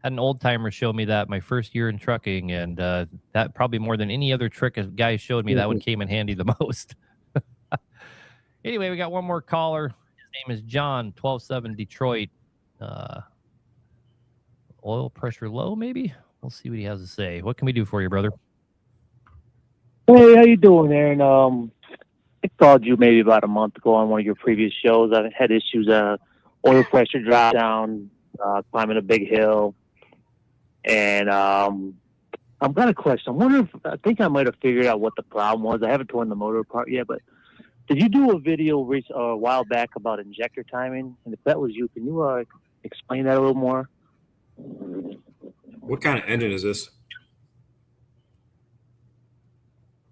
Had an old timer show me that my first year in trucking, and that probably more than any other trick a guy showed me, that one came in handy the most. Anyway, we got one more caller. His name is John, 127 Detroit. Oil pressure low, maybe? We'll see what he has to say. What can we do for you, brother? Hey, how you doing, Aaron? I called you maybe about a month ago on one of your previous shows. I had issues, oil pressure drop down, climbing a big hill. And I've got a question. I think I might have figured out what the problem was. I haven't torn the motor apart yet, but did you do a video a while back about injector timing? And if that was you, can you explain that a little more? What kind of engine is this?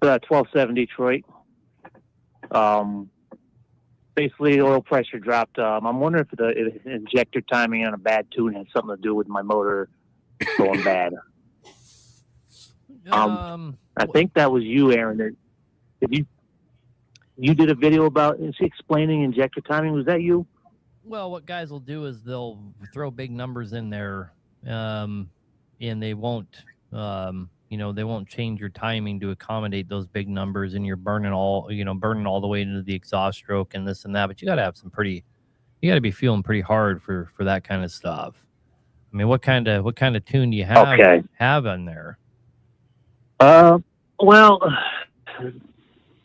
12.7 Detroit. Basically, oil pressure dropped. I'm wondering if the injector timing on a bad tune had something to do with my motor going bad. I think that was you, Aaron. You did a video about explaining injector timing. Was that you? Well, what guys will do is they'll throw big numbers in there, and they won't, they won't change your timing to accommodate those big numbers, and you're burning all the way into the exhaust stroke and this and that. But you got to have you got to be feeling pretty hard for that kind of stuff. I mean, what kind of tune do you have on there? Well,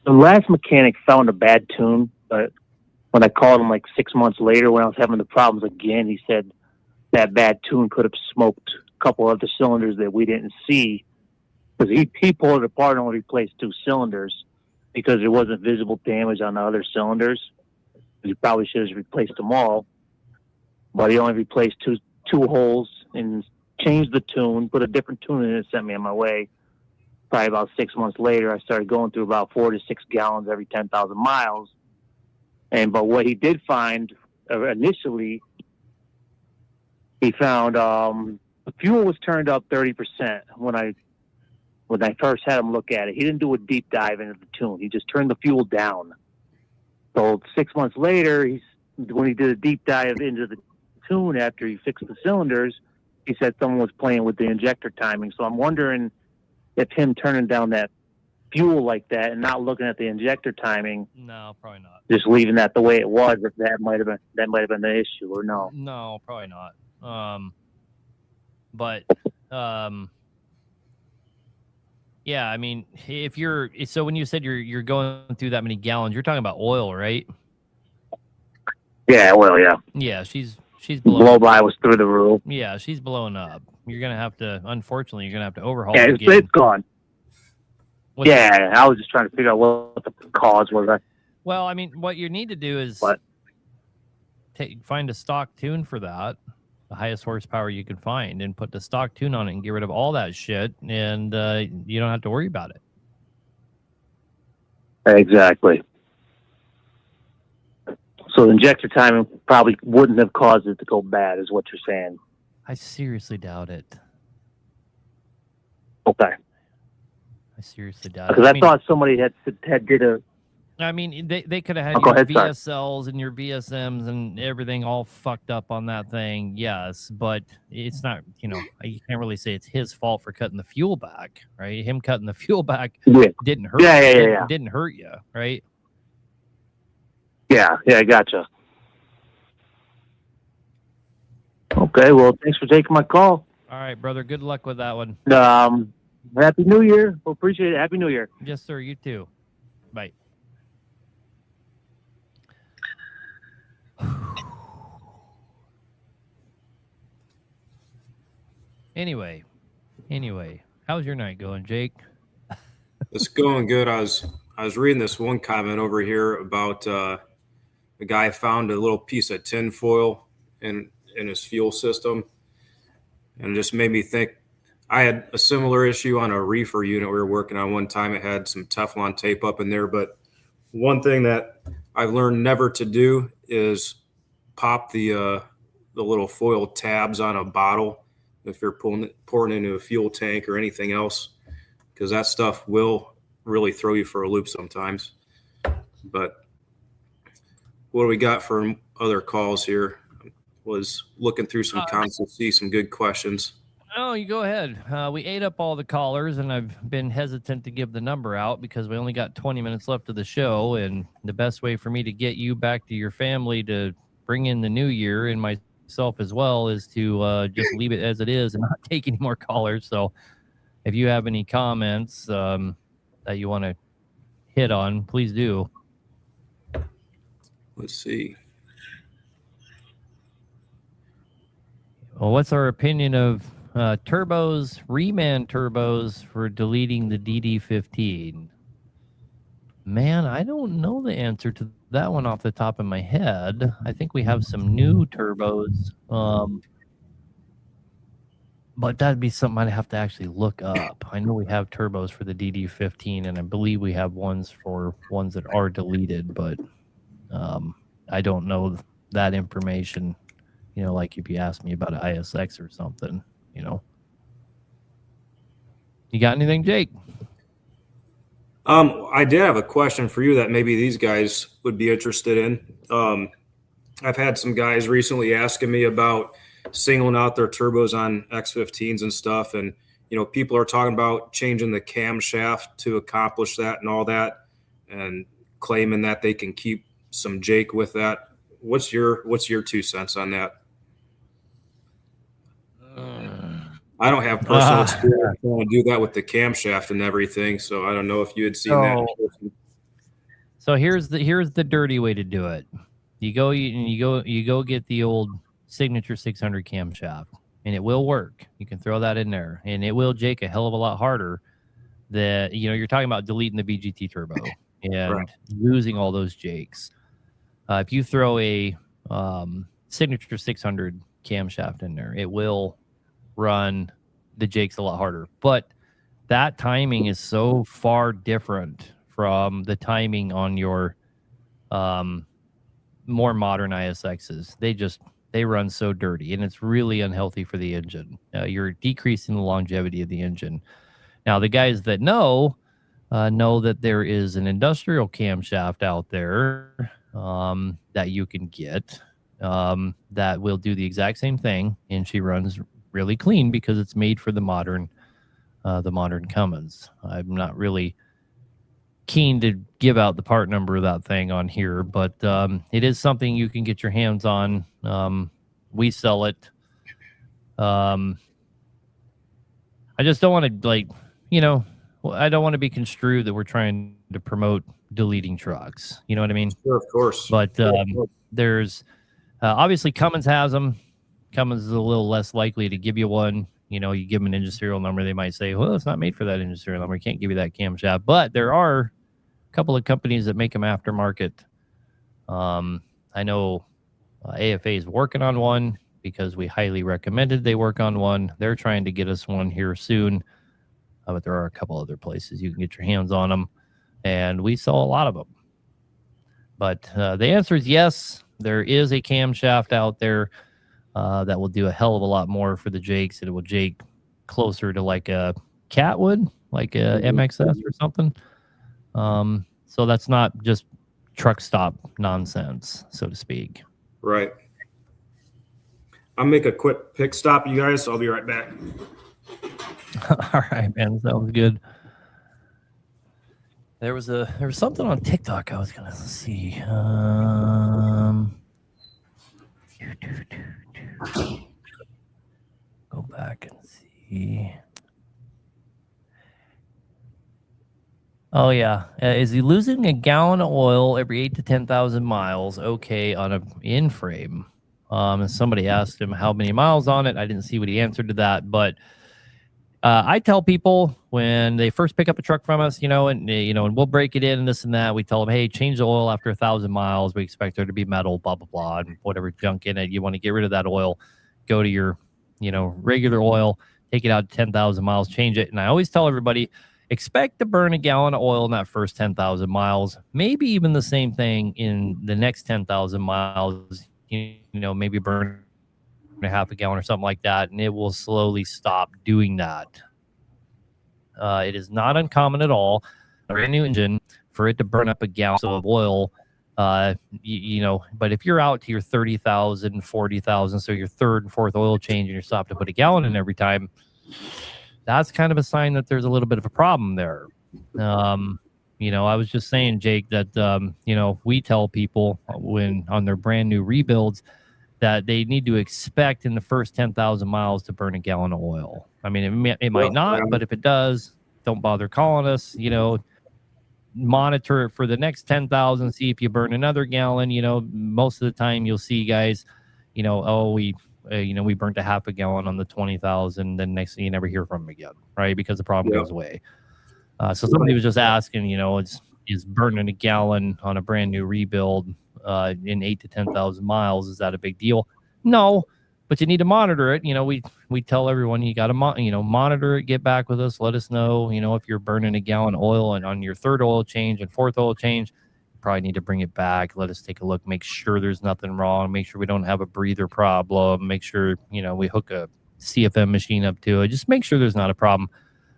the last mechanic found a bad tune, but when I called him like 6 months later when I was having the problems again, he said that bad tune could have smoked a couple other cylinders that we didn't see, because he pulled it apart and only replaced 2 cylinders because there wasn't visible damage on the other cylinders. He probably should have replaced them all, but he only replaced two holes and changed the tune, put a different tune in it, and sent me on my way. Probably about 6 months later, I started going through about 4 to 6 gallons every 10,000 miles. But what he did find initially, he found the fuel was turned up 30% when I first had him look at it. He didn't do a deep dive into the tune. He just turned the fuel down. So 6 months later, when he did a deep dive into the tune after he fixed the cylinders, he said someone was playing with the injector timing. So I'm wondering if him turning down that fuel like that and not looking at the injector timing. No, probably not. Just leaving that the way it was, if that might have been the issue, or no? No, probably not. Yeah, I mean, so when you said you're going through that many gallons, you're talking about oil, right? Yeah, well, yeah. Yeah, she's blow by was through the roof. Yeah, she's blowing up. Unfortunately, you're gonna have to overhaul. Yeah, it it's gone. I was just trying to figure out what the cause was. Well, I mean, what you need to do is find a stock tune for that, the highest horsepower you can find, and put the stock tune on it and get rid of all that shit, and you don't have to worry about it. Exactly. So the injector timing probably wouldn't have caused it to go bad, is what you're saying. I seriously doubt it. Okay. I seriously doubt it. Because I thought somebody had did I mean, they could have had Oh, go your ahead, sorry. VSLs and your VSMs and everything all fucked up on that thing. Yes, but it's not, you can't really say it's his fault for cutting the fuel back, right? Him cutting the fuel back Yeah. didn't hurt. Yeah. Didn't hurt you, right? Yeah, I gotcha. Okay, well, thanks for taking my call. All right, brother. Good luck with that one. Happy New Year. We'll appreciate it. Happy New Year. Yes, sir. You too. Bye. Anyway, how's your night going, Jake? It's going good. I was reading this one comment over here about a guy found a little piece of tin foil in his fuel system, and it just made me think. I had a similar issue on a reefer unit we were working on one time. It had some Teflon tape up in there, but one thing that I've learned never to do is pop the little foil tabs on a bottle if you're pouring into a fuel tank or anything else, because that stuff will really throw you for a loop sometimes. But what do we got for other calls here? Was looking through some comments to see some good questions. Oh, you go ahead. We ate up all the callers, and I've been hesitant to give the number out because we only got 20 minutes left of the show, and the best way for me to get you back to your family to bring in the new year and myself as well is to just leave it as it is and not take any more callers. So if you have any comments that you want to hit on, please do. Let's see. Well, what's our opinion of reman turbos for deleting the DD15? Man, I don't know the answer to that one off the top of my head. I think we have some new turbos, but that'd be something I'd have to actually look up. I know we have turbos for the DD15, and I believe we have ones that are deleted, but I don't know that information. Like if you asked me about an ISX or something, You got anything, Jake? I did have a question for you that maybe these guys would be interested in. I've had some guys recently asking me about singling out their turbos on X15s and stuff. And, people are talking about changing the camshaft to accomplish that and all that, and claiming that they can keep some Jake with that. What's your 2 cents on that? I don't have personal experience trying to do that with the camshaft and everything, so I don't know if you had seen that. So here's the dirty way to do it. You go get the old Signature 600 camshaft, and it will work. You can throw that in there, and it will Jake a hell of a lot harder. You're talking about deleting the BGT turbo and losing all those Jakes. If you throw a Signature 600 camshaft in there, it will run the Jakes a lot harder. But that timing is so far different from the timing on your more modern ISXs. They run so dirty, and it's really unhealthy for the engine. You're decreasing the longevity of the engine. Now, the guys that know that there is an industrial camshaft out there that you can get that will do the exact same thing, and she runs really clean because it's made for the modern Cummins. I'm not really keen to give out the part number of that thing on here, but it is something you can get your hands on. We sell it. I just don't want to I don't want to be construed that we're trying to promote deleting trucks. You know what I mean? Sure, of course. But there's obviously Cummins has them. Cummins is a little less likely to give you one. You give them an engine serial number, they might say, well, it's not made for that engine serial number. I can't give you that camshaft. But there are a couple of companies that make them aftermarket. I know AFA is working on one because we highly recommended they work on one. They're trying to get us one here soon. But there are a couple other places you can get your hands on them. And we sell a lot of them. But the answer is yes. There is a camshaft out there that will do a hell of a lot more for the Jakes. It will Jake closer to like a Cat would, like a MXS or something. So that's not just truck stop nonsense, so to speak. Right. I'll make a quick pit stop, you guys. I'll be right back. All right, man. Sounds good. There was something on TikTok I was gonna see. Go back and see. Oh yeah, is he losing a gallon of oil every 8 to 10,000 miles? Okay, on a in frame. And somebody asked him how many miles on it. I didn't see what he answered to that, but I tell people when they first pick up a truck from us, and we'll break it in and this and that. We tell them, hey, change the oil after 1,000 miles. We expect there to be metal, blah blah blah, and whatever junk in it. You want to get rid of that oil. Go to your, regular oil. Take it out to 10,000 miles. Change it. And I always tell everybody, expect to burn a gallon of oil in that first 10,000 miles. Maybe even the same thing in the next 10,000 miles. Maybe burn a half a gallon or something like that, and it will slowly stop doing that. It is not uncommon at all, a brand new engine, for it to burn up a gallon of oil. But if you're out to your 30,000, 40,000, so your third and fourth oil change, and you're stopped to put a gallon in every time, that's kind of a sign that there's a little bit of a problem there. I was just saying, Jake, that we tell people when on their brand new rebuilds that they need to expect in the first 10,000 miles to burn a gallon of oil. I mean, it might not, but if it does, don't bother calling us. Monitor it for the next 10,000, see if you burn another gallon. Most of the time you'll see guys, we burnt a half a gallon on the 20,000. Then next thing you never hear from them again, right? Because the problem goes away. So somebody was just asking, is burning a gallon on a brand new rebuild in 8 to 10,000 miles, is that a big deal? No, but you need to monitor it. We tell everyone you got to monitor it. Get back with us. Let us know. If you're burning a gallon of oil and on your third oil change and fourth oil change, you probably need to bring it back. Let us take a look. Make sure there's nothing wrong. Make sure we don't have a breather problem. Make sure we hook a CFM machine up to it. Just make sure there's not a problem.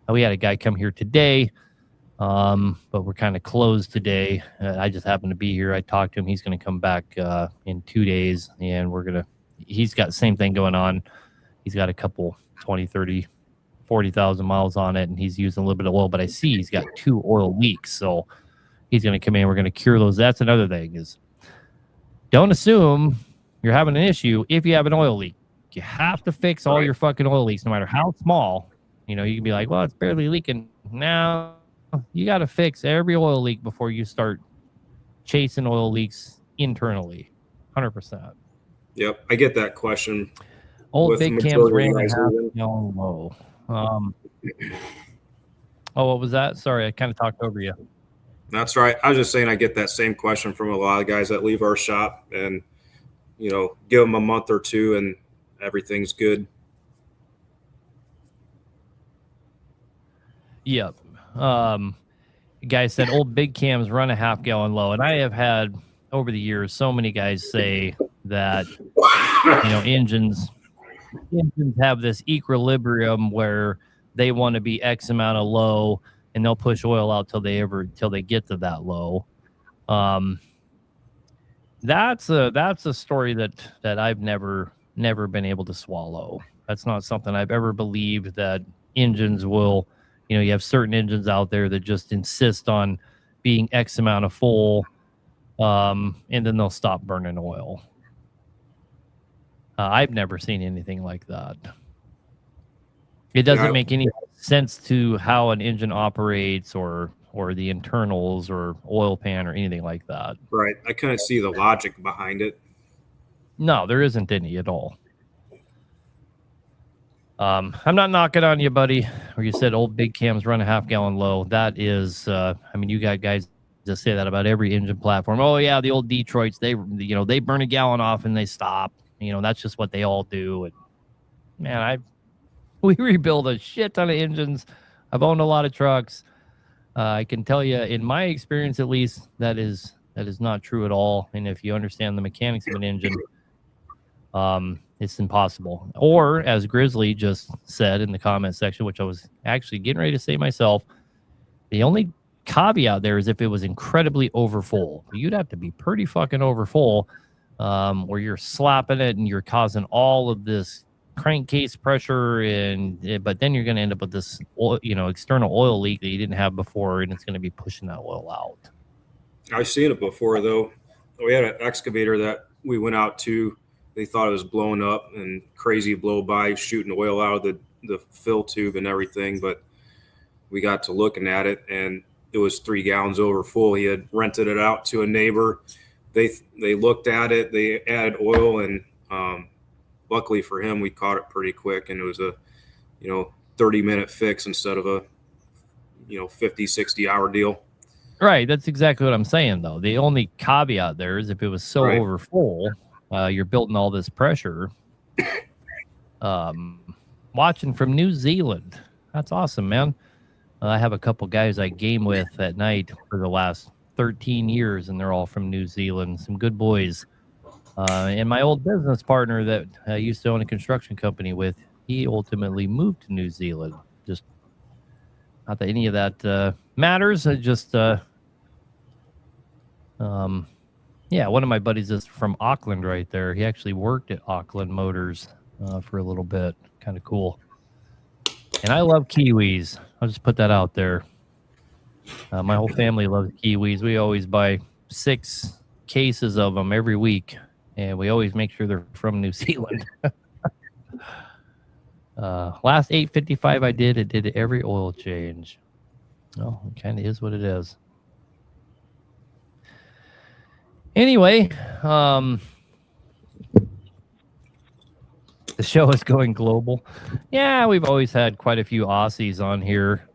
We had a guy come here today. But we're kind of closed today. I just happened to be here. I talked to him. He's going to come back in 2 days, and he's got the same thing going on. He's got a couple 20, 30, 40,000 miles on it, and he's using a little bit of oil, but I see he's got 2 oil leaks. So he's going to come in. We're going to cure those. That's another thing, is don't assume you're having an issue if you have an oil leak. You have to fix all your fucking oil leaks, no matter how small. You can be like, well, it's barely leaking. Now you got to fix every oil leak before you start chasing oil leaks internally. 100%. Yep, I get that question. Old big cams ran a half gallon low. What was that? Sorry, I kind of talked over you. That's right. I was just saying I get that same question from a lot of guys that leave our shop, and give them a month or two and everything's good. Yep. Guy said old big cams run a half gallon low, and I have had over the years so many guys say that engines have this equilibrium where they want to be X amount of low, and they'll push oil out till they get to that low. That's a story that I've never been able to swallow. That's not something I've ever believed, that engines will. You have certain engines out there that just insist on being X amount of full, and then they'll stop burning oil. I've never seen anything like that. It doesn't make any sense to how an engine operates, or the internals, or oil pan, or anything like that. Right. I couldn't see the logic behind it. No, there isn't any at all. I'm not knocking on you, buddy. Or you said old big cams run a half gallon low. That is, you got guys just say that about every engine platform. Oh yeah, the old Detroits, they burn a gallon off and they stop. That's just what they all do. And man, we rebuild a shit ton of engines. I've owned a lot of trucks. I can tell you, in my experience at least, that is not true at all. And if you understand the mechanics of an engine, it's impossible. Or, as Grizzly just said in the comment section, which I was actually getting ready to say myself, the only caveat there is if it was incredibly overfull. You'd have to be pretty fucking overfull, where you're slapping it and you're causing all of this crankcase pressure, but then you're going to end up with this oil, external oil leak that you didn't have before, and it's going to be pushing that oil out. I've seen it before, though. We had an excavator that we went out to. They thought it was blowing up and crazy blow by, shooting oil out of the fill tube and everything. But we got to looking at it, and it was 3 gallons over full. He had rented it out to a neighbor. They looked at it. They added oil, and luckily for him, we caught it pretty quick, and it was a 30-minute fix instead of a 50, 60-hour deal. Right. That's exactly what I'm saying, though. The only caveat there is if it was so overfull, you're building all this pressure. Watching from New Zealand. That's awesome, man. I have a couple guys I game with at night for the last 13 years, and they're all from New Zealand. Some good boys. And my old business partner that I used to own a construction company with, he ultimately moved to New Zealand. Just not that any of that matters. I just... yeah, one of my buddies is from Auckland right there. He actually worked at Auckland Motors for a little bit. Kind of cool. And I love Kiwis. I'll just put that out there. My whole family loves Kiwis. We always buy 6 cases of them every week, and we always make sure they're from New Zealand. Last 855 I did every oil change. Oh, it kind of is what it is. Anyway, the show is going global. Yeah, we've always had quite a few Aussies on here.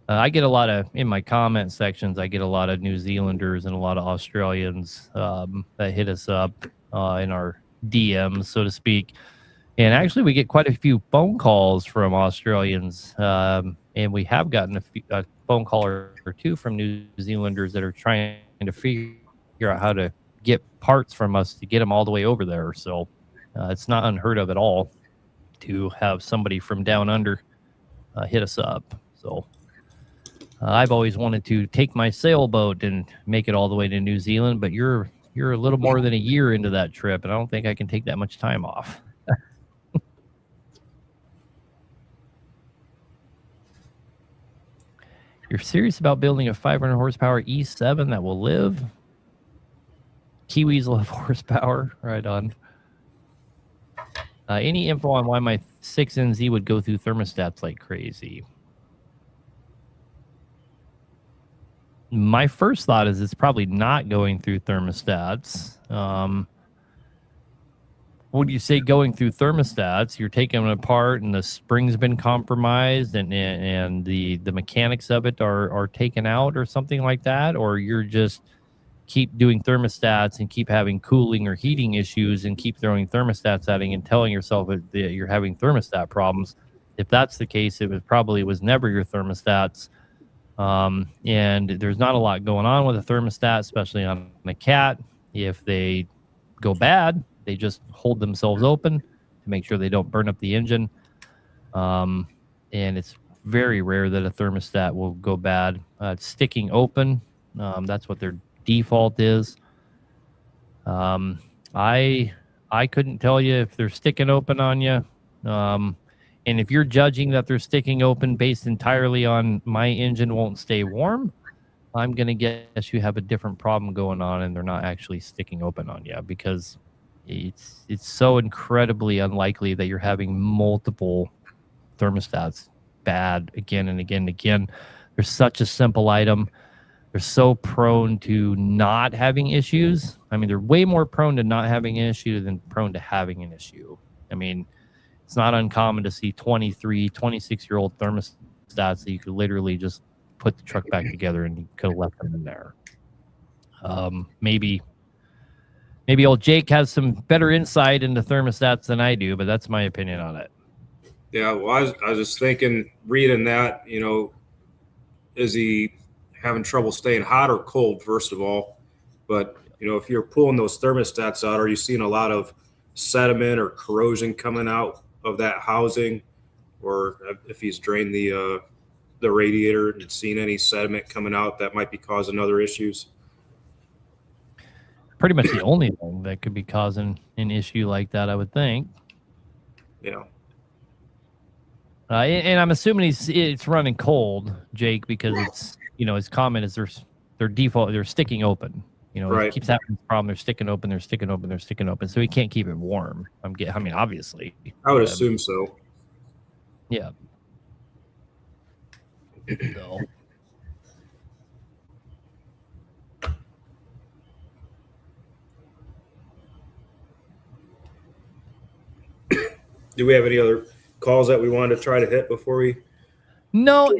I get a lot of, in my comment sections, I get a lot of New Zealanders and a lot of Australians that hit us up in our DMs, so to speak. And actually, we get quite a few phone calls from Australians, and we have gotten a phone call or 2 from New Zealanders that are trying to figure out how to get parts from us to get them all the way over there. So it's not unheard of at all to have somebody from down under hit us up. So I've always wanted to take my sailboat and make it all the way to New Zealand, but you're a little more than a year into that trip, and I don't think I can take that much time off. You're serious about building a 500 horsepower E7 that will live? Kiwis love horsepower. Right on. Any info on why my 6NZ would go through thermostats like crazy? My first thought is it's probably not going through thermostats. Would you say going through thermostats, you're taking them apart and the spring's been compromised and the mechanics of it are taken out or something like that? Or you're just keep doing thermostats and keep having cooling or heating issues and keep throwing thermostats at it and telling yourself that you're having thermostat problems? If that's the case, it was never your thermostats. And there's not a lot going on with a thermostat, especially on a cat. If they go bad, they just hold themselves open to make sure they don't burn up the engine. And it's very rare that a thermostat will go bad. It's sticking open. That's what their default is. I couldn't tell you if they're sticking open on you. And if you're judging that they're sticking open based entirely on my engine won't stay warm, I'm going to guess you have a different problem going on and they're not actually sticking open on you, because it's so incredibly unlikely that you're having multiple thermostats bad again and again and again. They're such a simple item. They're so prone to not having issues. I mean, they're way more prone to not having an issue than prone to having an issue. I mean, it's not uncommon to see 23, 26-year-old thermostats that you could literally just put the truck back together and you could have left them in there. Maybe old Jake has some better insight into thermostats than I do, but that's my opinion on it. Yeah, well, I was just thinking, reading that, is he having trouble staying hot or cold, first of all? But, if you're pulling those thermostats out, are you seeing a lot of sediment or corrosion coming out of that housing? Or if he's drained the the radiator and seen any sediment coming out that might be causing other issues. Pretty much the only thing that could be causing an issue like that, I would think. Yeah. And I'm assuming it's running cold, Jake, because it's, you know, his comment is they're sticking open. You know, Right. he keeps having this problem. They're sticking open. They're sticking open. They're sticking open. So he can't keep it warm. I mean, obviously. I would assume so. Yeah. So. Do we have any other calls that we wanted to try to hit before we? No.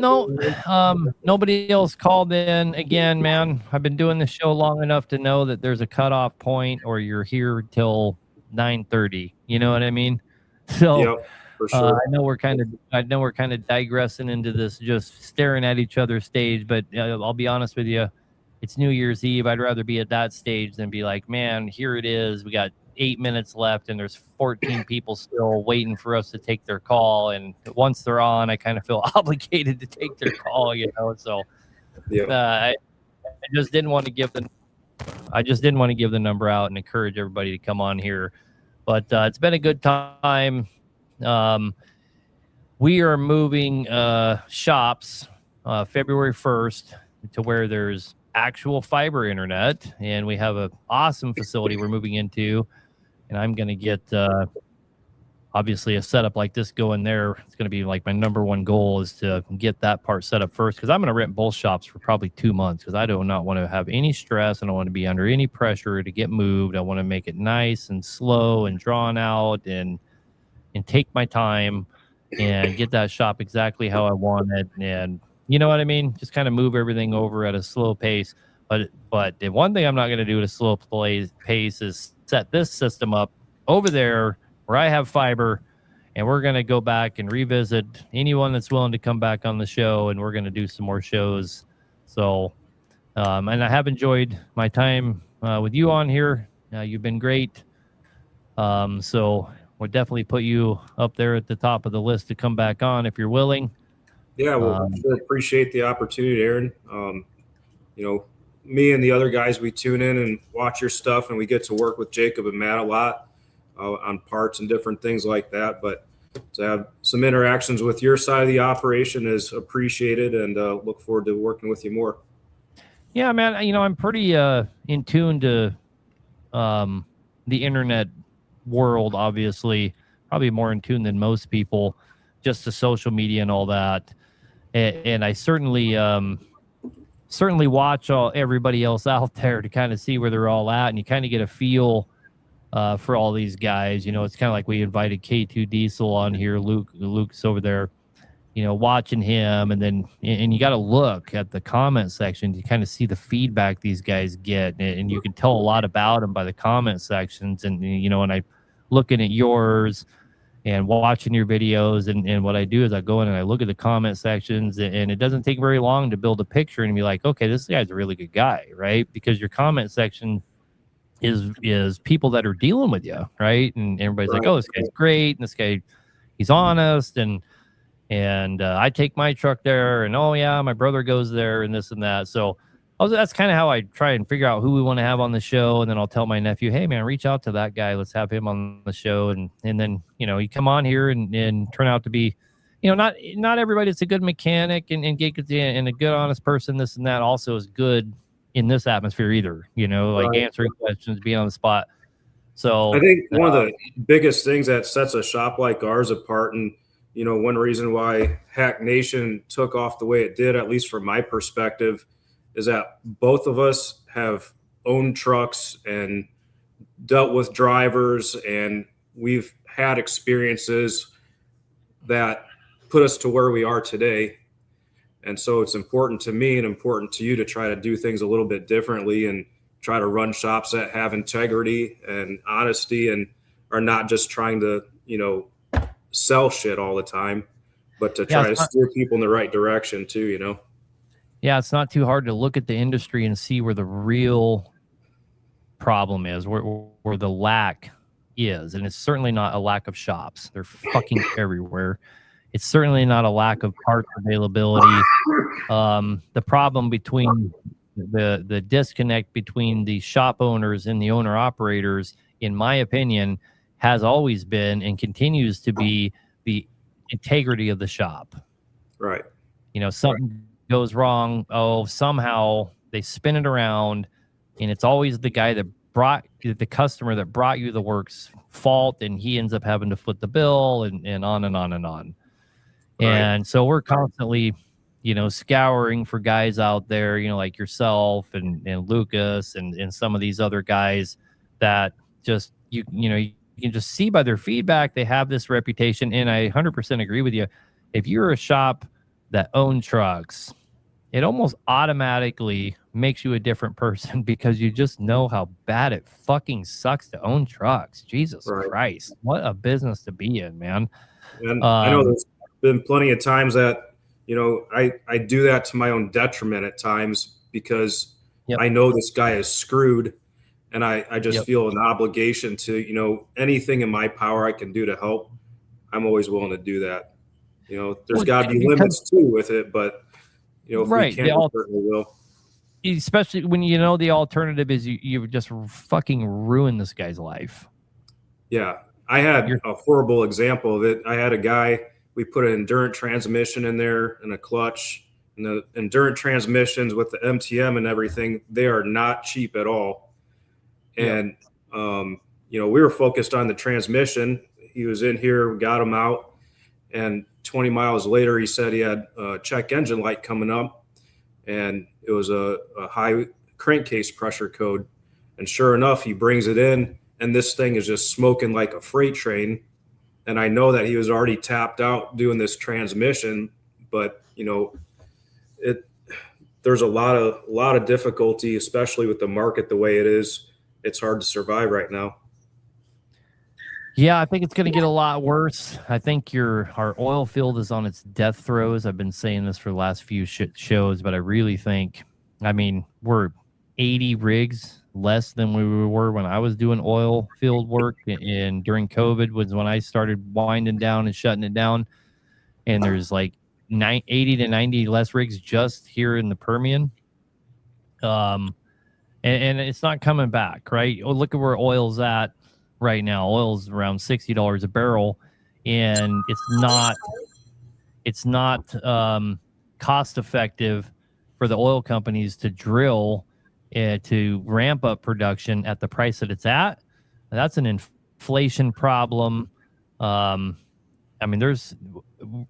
Nobody else called in. Again, man, I've been doing this show long enough to know that there's a cutoff point, or you're here till 9:30. You know what I mean? So Yep, for sure. I know we're kind of digressing into this, just staring at each other's stage. But I'll be honest with you, it's New Year's Eve. I'd rather be at that stage than be like, man, here it is. We got 8 minutes left, and there's 14 people still waiting for us to take their call. And once they're on, I kind of feel obligated to take their call, you know. So I just didn't want to give the number out and encourage everybody to come on here. But it's been a good time. We are moving shops February 1st to where there's actual fiber internet, and we have an awesome facility we're moving into. And I'm going to get, obviously, a setup like this going there. It's going to be like my number one goal is to get that part set up first, because I'm going to rent both shops for probably 2 months, because I do not want to have any stress. I don't want to be under any pressure to get moved. I want to make it nice and slow and drawn out and take my time and get that shop exactly how I want it. And you know what I mean? Just kind of move everything over at a slow pace. But the one thing I'm not going to do at a slow pace is set this system up over there where I have fiber, and we're going to go back and revisit anyone that's willing to come back on the show, and we're going to do some more shows. So, and I have enjoyed my time with you on here. You've been great. So we'll definitely put you up there at the top of the list to come back on if you're willing. Yeah, well, sure appreciate the opportunity, Aaron. You know, me and the other guys, we tune in and watch your stuff, and we get to work with Jacob and Matt a lot on parts and different things like that. But to have some interactions with your side of the operation is appreciated, and look forward to working with you more. Yeah, man, you know, I'm pretty in tune to the internet world, obviously, probably more in tune than most people, just to social media and all that. And I certainly watch everybody else out there to kind of see where they're all at, and you kind of get a feel for all these guys. You know, it's kind of like we invited K2 Diesel on here. Luke's over there, you know, watching him, and you got to look at the comment section to kind of see the feedback these guys get, and you can tell a lot about them by the comment sections. And you know, and I looking at yours and watching your videos, and what I do is I go in and I look at the comment sections, and it doesn't take very long to build a picture and be like, okay, this guy's a really good guy, right? Because your comment section is people that are dealing with you, right? And everybody's like, oh, this guy's great, and this guy, he's honest, and I take my truck there, and oh yeah, my brother goes there, and this and that. So that's kind of how I try and figure out who we want to have on the show. And then I'll tell my nephew, hey man, reach out to that guy. Let's have him on the show. And then, you know, you come on here and turn out to be, you know, not everybody that's a good mechanic and a good, honest person, this and that also is good in this atmosphere either, you know, like answering questions, being on the spot. So I think one of the biggest things that sets a shop like ours apart, and, you know, one reason why Hack Nation took off the way it did, at least from my perspective, is that both of us have owned trucks and dealt with drivers, and we've had experiences that put us to where we are today. And so it's important to me and important to you to try to do things a little bit differently and try to run shops that have integrity and honesty and are not just trying to, you know, sell shit all the time, but to try to steer people in the right direction too, you know? Yeah, it's not too hard to look at the industry and see where the real problem is, where the lack is. And it's certainly not a lack of shops. They're fucking everywhere. It's certainly not a lack of parts availability. The problem between the disconnect between the shop owners and the owner operators, in my opinion, has always been and continues to be the integrity of the shop. Right. You know, something goes wrong. Oh, somehow they spin it around, and it's always the guy that brought the customer that brought you the work's fault, and he ends up having to foot the bill, and on and on and on. Right. And so we're constantly, you know, scouring for guys out there, you know, like yourself and Lucas and some of these other guys that just, you know, you can just see by their feedback, they have this reputation. And I 100% agree with you. If you're a shop that owns trucks, it almost automatically makes you a different person because you just know how bad it fucking sucks to own trucks. Jesus Christ. What a business to be in, man. And I know there's been plenty of times that, you know, I do that to my own detriment at times because I know this guy is screwed, and I just feel an obligation to, you know, anything in my power I can do to help. I'm always willing to do that. You know, there's got to be limits too with it, but, you know, if we can, we certainly will. Especially when you know the alternative is you just fucking ruin this guy's life. Yeah. I had a horrible example of it. I had a guy, we put an endurance transmission in there and a clutch, and the endurance transmissions with the MTM and everything, they are not cheap at all. And, you know, we were focused on the transmission. He was in here, we got him out, and 20 miles later, he said he had a check engine light coming up, and it was a high crankcase pressure code. And sure enough, he brings it in, and this thing is just smoking like a freight train. And I know that he was already tapped out doing this transmission, but, you know, there's a lot of difficulty, especially with the market the way it is. It's hard to survive right now. Yeah, I think it's going to get a lot worse. I think our oil field is on its death throes. I've been saying this for the last few shows, but I really think, I mean, we're 80 rigs less than we were when I was doing oil field work, and during COVID was when I started winding down and shutting it down. And there's like 80 to 90 less rigs just here in the Permian. And it's not coming back, right? Oh, look at where oil's at right now. Oil's around $60 a barrel, and it's not cost effective for the oil companies to drill to ramp up production at the price that it's at. That's an inflation problem. I mean,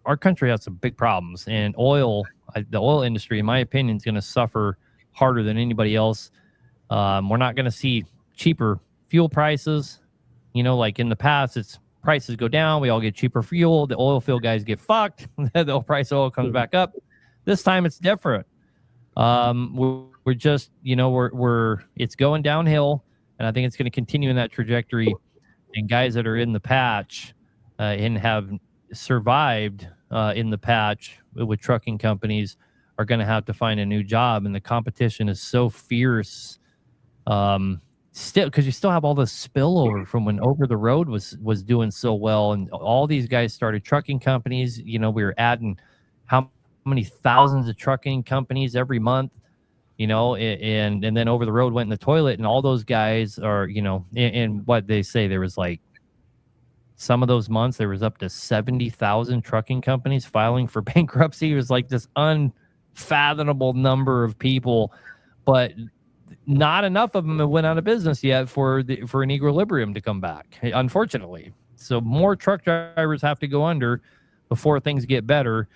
our country has some big problems, and the oil industry, in my opinion, is going to suffer harder than anybody else. We're not going to see cheaper fuel prices. You know, like in the past, it's prices go down, we all get cheaper fuel, the oil field guys get fucked, the price of oil comes back up. This time it's different. We're just, you know, it's going downhill, and I think it's going to continue in that trajectory. And guys that are in the patch and have survived in the patch with trucking companies are going to have to find a new job, and the competition is so fierce. Still, because you still have all the spillover from when Over the Road was doing so well, and all these guys started trucking companies. You know, we were adding how many thousands of trucking companies every month. You know, and then Over the Road went in the toilet, and all those guys are, you know, and what they say, there was like some of those months there was up to 70,000 trucking companies filing for bankruptcy. It was like this unfathomable number of people, but not enough of them have went out of business yet for an equilibrium to come back, unfortunately. So more truck drivers have to go under before things get better.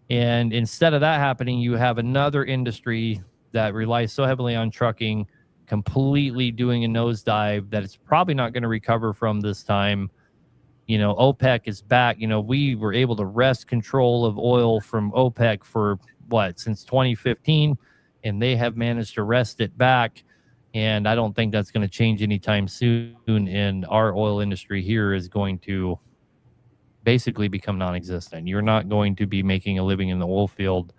And instead of that happening, you have another industry that relies so heavily on trucking completely doing a nosedive that it's probably not going to recover from this time. You know, OPEC is back. You know, we were able to wrest control of oil from OPEC for since 2015, and they have managed to wrest it back. And I don't think that's going to change anytime soon. And our oil industry here is going to basically become non-existent. You're not going to be making a living in the oil field.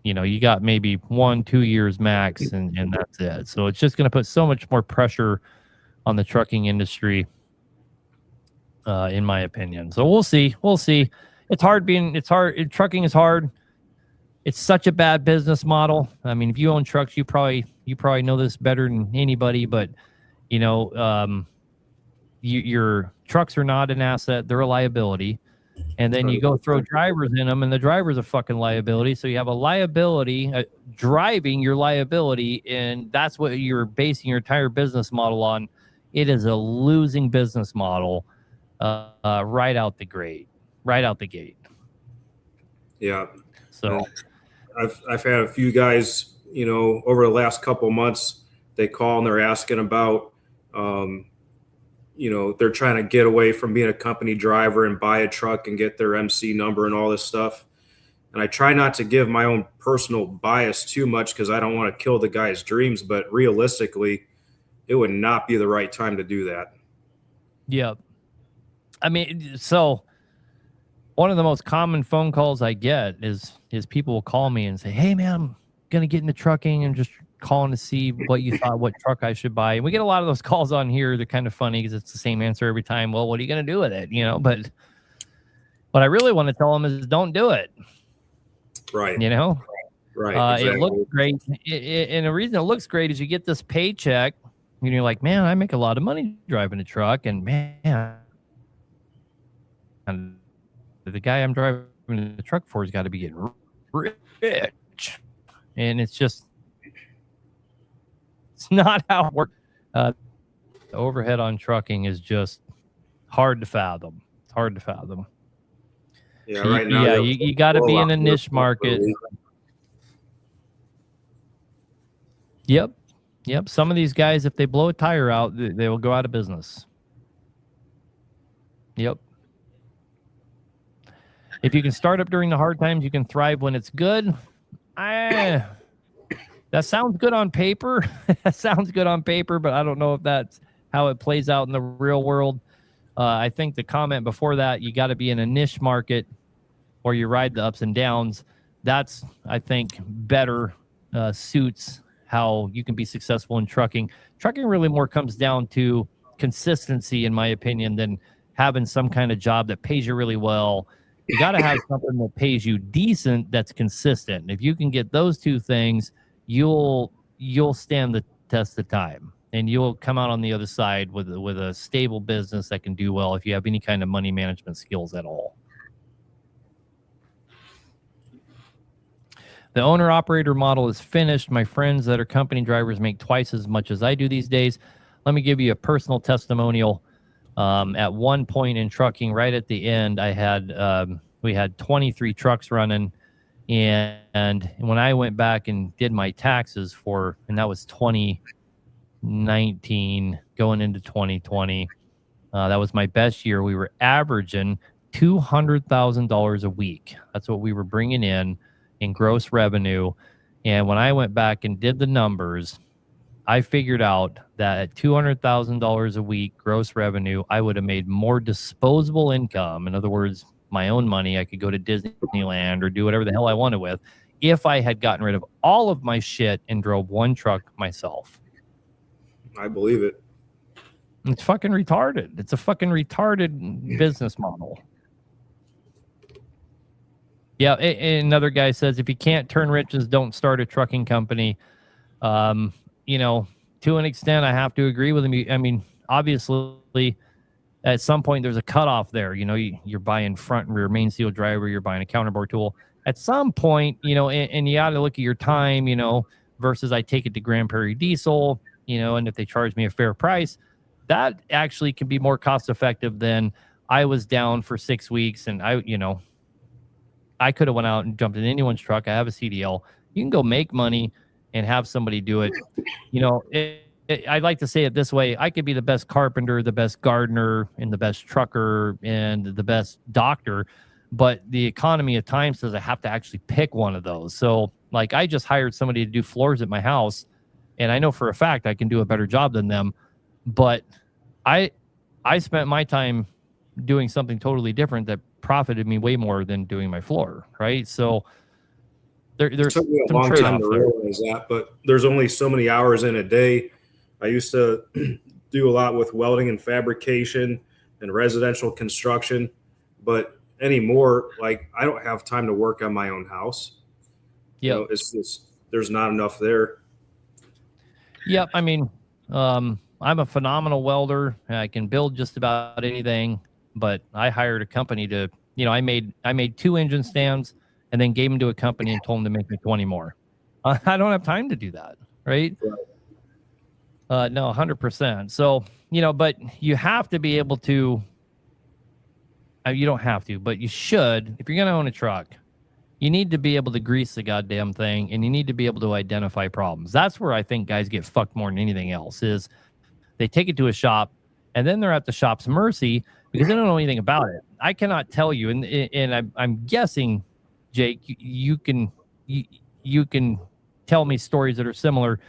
You know, you got maybe 1-2 years max, and that's it. So it's just going to put so much more pressure on the trucking industry. in my opinion. So we'll see. We'll see. It's hard. Trucking is hard. It's such a bad business model. I mean, if you own trucks, you probably know this better than anybody. But your trucks are not an asset; they're a liability. And then you go throw drivers in them, and the driver's a fucking liability. So you have a liability driving your liability, and that's what you're basing your entire business model on. It is a losing business model right out the gate. Yeah. So I've had a few guys, over the last couple of months, they call and they're asking about, they're trying to get away from being a company driver and buy a truck and get their MC number and all this stuff. And I try not to give my own personal bias too much because I don't want to kill the guy's dreams. But realistically, it would not be the right time to do that. Yeah. I mean, so one of the most common phone calls I get is people will call me and say, "Hey, man, I'm going to get into trucking and just calling to see what you thought, what truck I should buy." And we get a lot of those calls on here. They're kind of funny because it's the same answer every time. Well, what are you going to do with it? But what I really want to tell them is don't do it. Right. Right. Exactly. It looks great. And the reason it looks great is you get this paycheck and you're like, man, I make a lot of money driving a truck. And man, the guy I'm driving the truck for has got to be getting rich. And it's not how it works. The overhead on trucking is just hard to fathom. It's hard to fathom. Yeah, right now. You got to be in a niche market. Yep. Some of these guys, if they blow a tire out, they will go out of business. Yep. If you can start up during the hard times, you can thrive when it's good. That sounds good on paper. But I don't know if that's how it plays out in the real world. I think the comment before that, you got to be in a niche market or you ride the ups and downs. That's, I think, better suits how you can be successful in trucking. Trucking really more comes down to consistency, in my opinion, than having some kind of job that pays you really well. You got to have something that pays you decent, that's consistent. If you can get those two things, you'll stand the test of time, and you'll come out on the other side with a stable business that can do well if you have any kind of money management skills at all. The owner-operator model is finished. My friends that are company drivers make twice as much as I do these days. Let me give you a personal testimonial. At one point in trucking, right at the end, we had 23 trucks running, and when I went back and did my taxes and that was 2019 going into 2020, that was my best year. We were averaging $200,000 a week. That's what we were bringing in gross revenue. And when I went back and did the numbers, I figured out that at $200,000 a week gross revenue, I would have made more disposable income. In other words, my own money. I could go to Disneyland or do whatever the hell I wanted with if I had gotten rid of all of my shit and drove one truck myself. I believe it. It's fucking retarded. It's a fucking retarded business model. Yeah, another guy says if you can't turn riches, don't start a trucking company. To an extent, I have to agree with him. I mean, obviously, at some point, there's a cutoff there. You're buying front and rear main seal driver, you're buying a counterbore tool. At some point, and you got to look at your time, versus I take it to Grand Prairie Diesel, and if they charge me a fair price, that actually can be more cost effective than I was down for 6 weeks and I could have went out and jumped in anyone's truck. I have a CDL. You can go make money and have somebody do it. I'd like to say it this way. I could be the best carpenter, the best gardener, and the best trucker, and the best doctor. But the economy at times says I have to actually pick one of those. So, like, I just hired somebody to do floors at my house, and I know for a fact I can do a better job than them. But I spent my time doing something totally different that profited me way more than doing my floor, right? So there's took me a long time to realize that, but there's only so many hours in a day. I used to do a lot with welding and fabrication. and residential construction. But anymore, like I don't have time to work on my own house. You know, it's just there's not enough there. Yep. I mean, I'm a phenomenal welder. I can build just about anything, but I hired a company to, I made 2 engine stands and then gave them to a company and told them to make me 20 more. I don't have time to do that. Right. No, 100%. So, but you have to be able to, you don't have to, but you should, if you're going to own a truck, you need to be able to grease the goddamn thing, and you need to be able to identify problems. That's where I think guys get fucked more than anything else is they take it to a shop, and then they're at the shop's mercy because they don't know anything about it. I cannot tell you, and I'm guessing, Jake, you can tell me stories that are similar,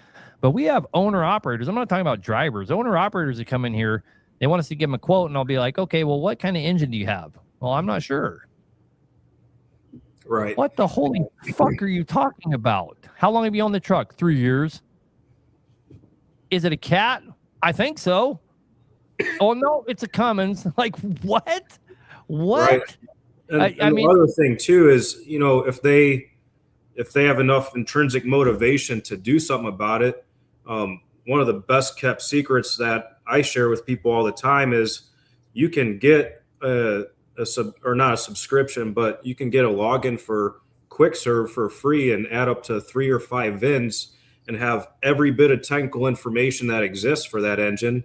but we have owner-operators. I'm not talking about drivers. Owner-operators that come in here, they want us to give them a quote, and I'll be like, okay, well, what kind of engine do you have? Well, I'm not sure. Right. What the holy fuck are you talking about? How long have you owned the truck? 3 years. Is it a Cat? I think so. Oh no, it's a Cummins. Like what? Right. And, I mean, the other thing too is, if they have enough intrinsic motivation to do something about it, one of the best kept secrets that I share with people all the time is you can get not a subscription, but you can get a login for QuickServe for free and add up to 3 or 5 VINs and have every bit of technical information that exists for that engine.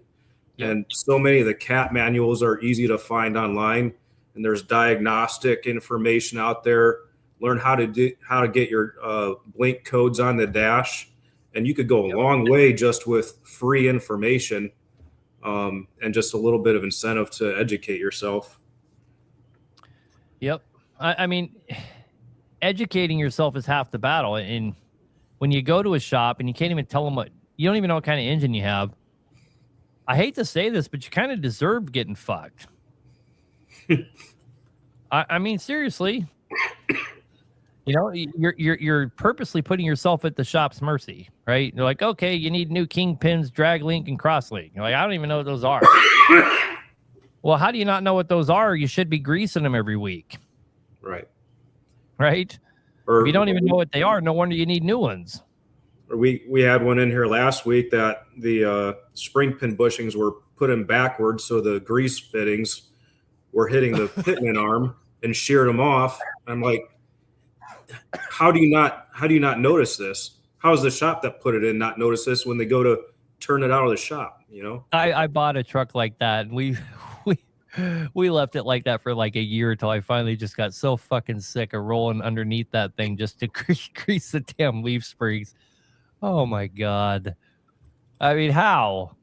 Yeah. And so many of the CAT manuals are easy to find online, and there's diagnostic information out there. Learn how to get your blink codes on the dash, and you could go a long way just with free information and just a little bit of incentive to educate yourself. Yep. I mean, educating yourself is half the battle. And when you go to a shop and you can't even tell them you don't even know what kind of engine you have. I hate to say this, but you kind of deserve getting fucked. I mean, seriously, you're purposely putting yourself at the shop's mercy, right? They're like, okay, you need new kingpins, drag link, and cross link. You're like, I don't even know what those are. Well, how do you not know what those are? You should be greasing them every week. Right. Right? If you don't even know what they are, no wonder you need new ones. We had one in here last week that the spring pin bushings were put in backwards, so the grease fittings were hitting the pitman arm and sheared them off. I'm like, how do you not notice this? How is the shop that put it in not notice this when they go to turn it out of the shop? I bought a truck like that, and we left it like that for like a year until I finally just got so fucking sick of rolling underneath that thing just to grease the damn leaf springs. Oh my God. I mean, how?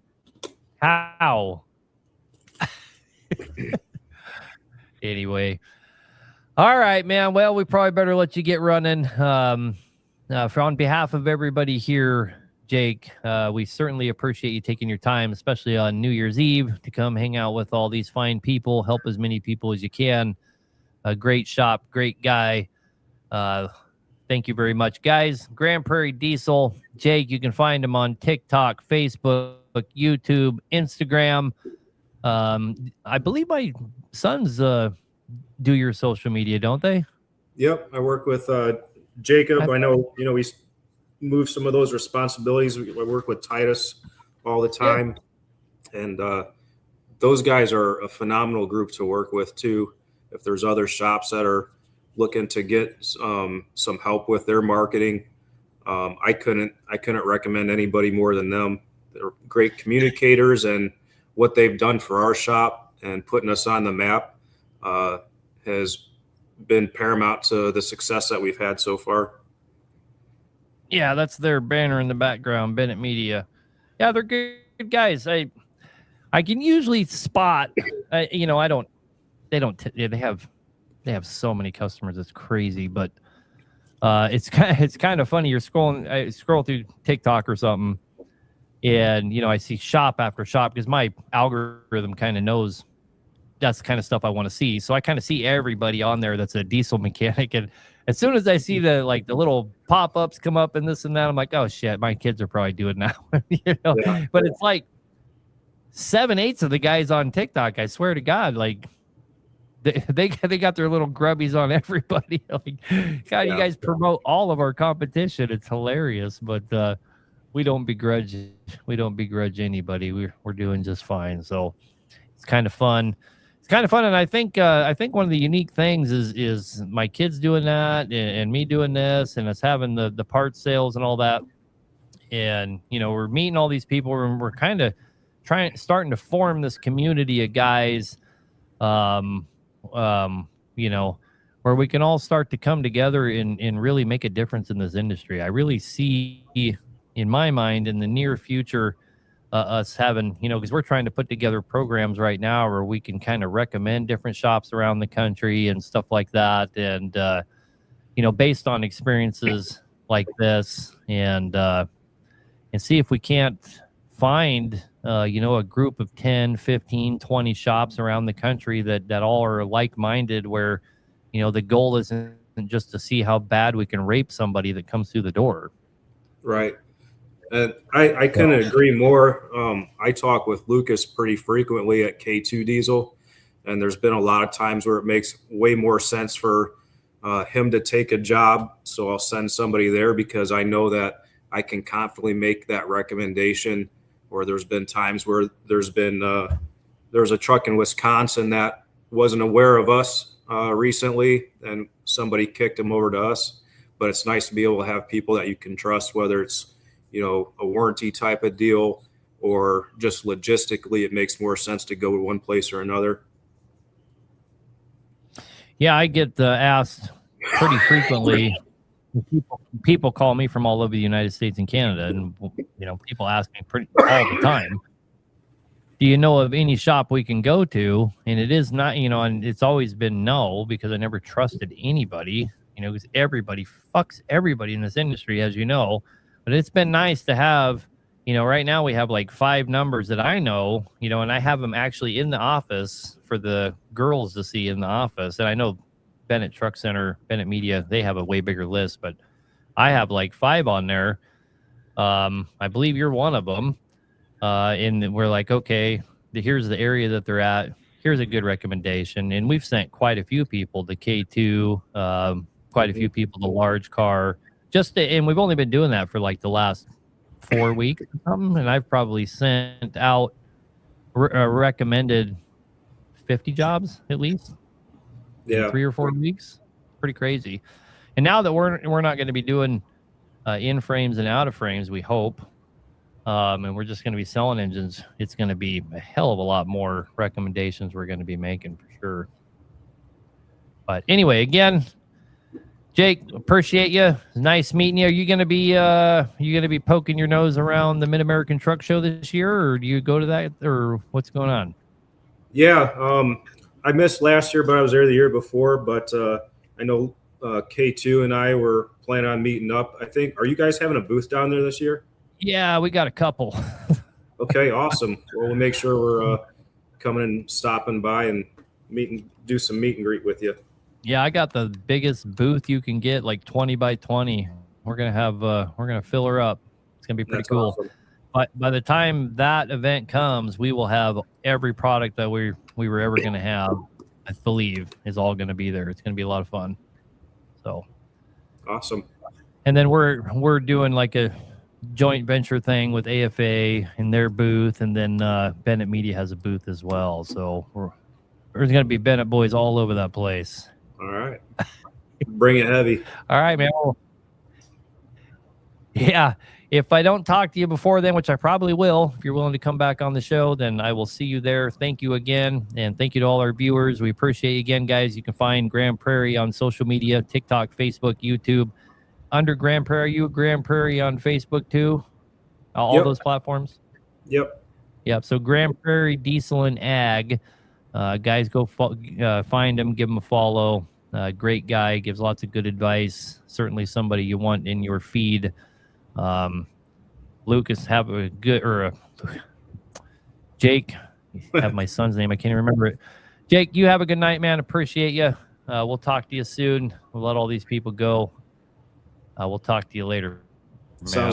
Anyway. All right, man. Well, we probably better let you get running. On behalf of everybody here, Jake, we certainly appreciate you taking your time, especially on New Year's Eve, to come hang out with all these fine people, help as many people as you can. A great shop, great guy. Thank you very much, guys. Grand Prairie Diesel, Jake, you can find him on TikTok, Facebook, YouTube, Instagram. I believe my sons do your social media, don't they? Yep, I work with Jacob. I know, we move some of those responsibilities. I work with Titus all the time. Yeah. And those guys are a phenomenal group to work with too. If there's other shops that are looking to get some help with their marketing, I couldn't recommend anybody more than them. They're great communicators, and what they've done for our shop and putting us on the map has been paramount to the success that we've had so far. Yeah, that's their banner in the background, Bennett Media. Yeah, they're good guys. I can usually spot, they have so many customers. It's crazy, but it's kind of funny. I scroll through TikTok or something, and I see shop after shop because my algorithm kind of knows that's the kind of stuff I want to see. So I kind of see everybody on there that's a diesel mechanic, and as soon as I see the little pop-ups come up and this and that, I'm like, oh shit, my kids are probably doing now. Yeah. But it's like 7/8 of the guys on TikTok, I swear to God, like they got their little grubbies on everybody. Like, God, you guys promote all of our competition. It's hilarious, but we don't begrudge anybody. We're doing just fine. So it's kind of fun. It's kind of fun, and I think one of the unique things is my kids doing that and me doing this, and us having the parts sales and all that. And we're meeting all these people, and we're kind of starting to form this community of guys, um, where we can all start to come together and really make a difference in this industry. I really see, in my mind, in the near future, us having, because we're trying to put together programs right now where we can kind of recommend different shops around the country and stuff like that. And, based on experiences like this, and see if we can't find, a group of 10, 15, 20 shops around the country that all are like-minded, where, the goal isn't just to see how bad we can rape somebody that comes through the door. Right. And I couldn't agree more. I talk with Lucas pretty frequently at K2 Diesel, and there's been a lot of times where it makes way more sense for him to take a job. So I'll send somebody there because I know that I can confidently make that recommendation. Or there's been times where there's a truck in Wisconsin that wasn't aware of us recently, and somebody kicked him over to us. But it's nice to be able to have people that you can trust, whether it's a warranty type of deal or just logistically, it makes more sense to go to one place or another. Yeah, I get asked pretty frequently. People call me from all over the United States and Canada, and people ask me all the time, do you know of any shop we can go to? And it is not, and it's always been no, because I never trusted anybody, because everybody fucks everybody in this industry, as you know. But it's been nice to have, right now we have like 5 numbers that I know, and I have them actually in the office for the girls to see in the office. And I know Bennett Truck Center, Bennett Media, they have a way bigger list, but I have like 5 on there. I believe you're one of them. And we're like, okay, here's the area that they're at. Here's a good recommendation. And we've sent quite a few people to K2, quite a few people to Large Car. And we've only been doing that for like the last 4 weeks or something. And I've probably sent out recommended 50 jobs at least. Yeah. In 3 or 4 weeks. Pretty crazy. And now that we're not going to be doing in frames and out of frames, we hope, and we're just going to be selling engines, it's going to be a hell of a lot more recommendations we're going to be making for sure. But anyway, again, Jake, appreciate you. Nice meeting you. Are you going to be poking your nose around the Mid-American Truck Show this year, or do you go to that, or what's going on? Yeah, I missed last year, but I was there the year before. But I know K2 and I were planning on meeting up. I think, are you guys having a booth down there this year? Yeah, we got a couple. Okay, awesome. Well, we'll make sure we're coming and stopping by and do some meet and greet with you. Yeah, I got the biggest booth you can get, like 20 by 20. We're gonna fill her up. It's gonna be pretty cool. Awesome. But by the time that event comes, we will have every product that we were ever gonna have. I believe is all gonna be there. It's gonna be a lot of fun. So awesome. And then we're doing like a joint venture thing with AFA in their booth, and then Bennett Media has a booth as well. So there's gonna be Bennett boys all over that place. All right. Bring it heavy. All right, man. Yeah. If I don't talk to you before then, which I probably will, if you're willing to come back on the show, then I will see you there. Thank you again. And thank you to all our viewers. We appreciate you again, guys. You can find Grand Prairie on social media, TikTok, Facebook, YouTube. Under Grand Prairie, you Grand Prairie on Facebook too? All those platforms? Yep. So Grand Prairie Diesel and Ag. Guys, go find him, give him a follow. Great guy, gives lots of good advice. Certainly somebody you want in your feed. Lucas, have a good, Jake, have my son's name. I can't even remember it. Jake, you have a good night, man. Appreciate you. We'll talk to you soon. We'll let all these people go. We'll talk to you later. Sounds good.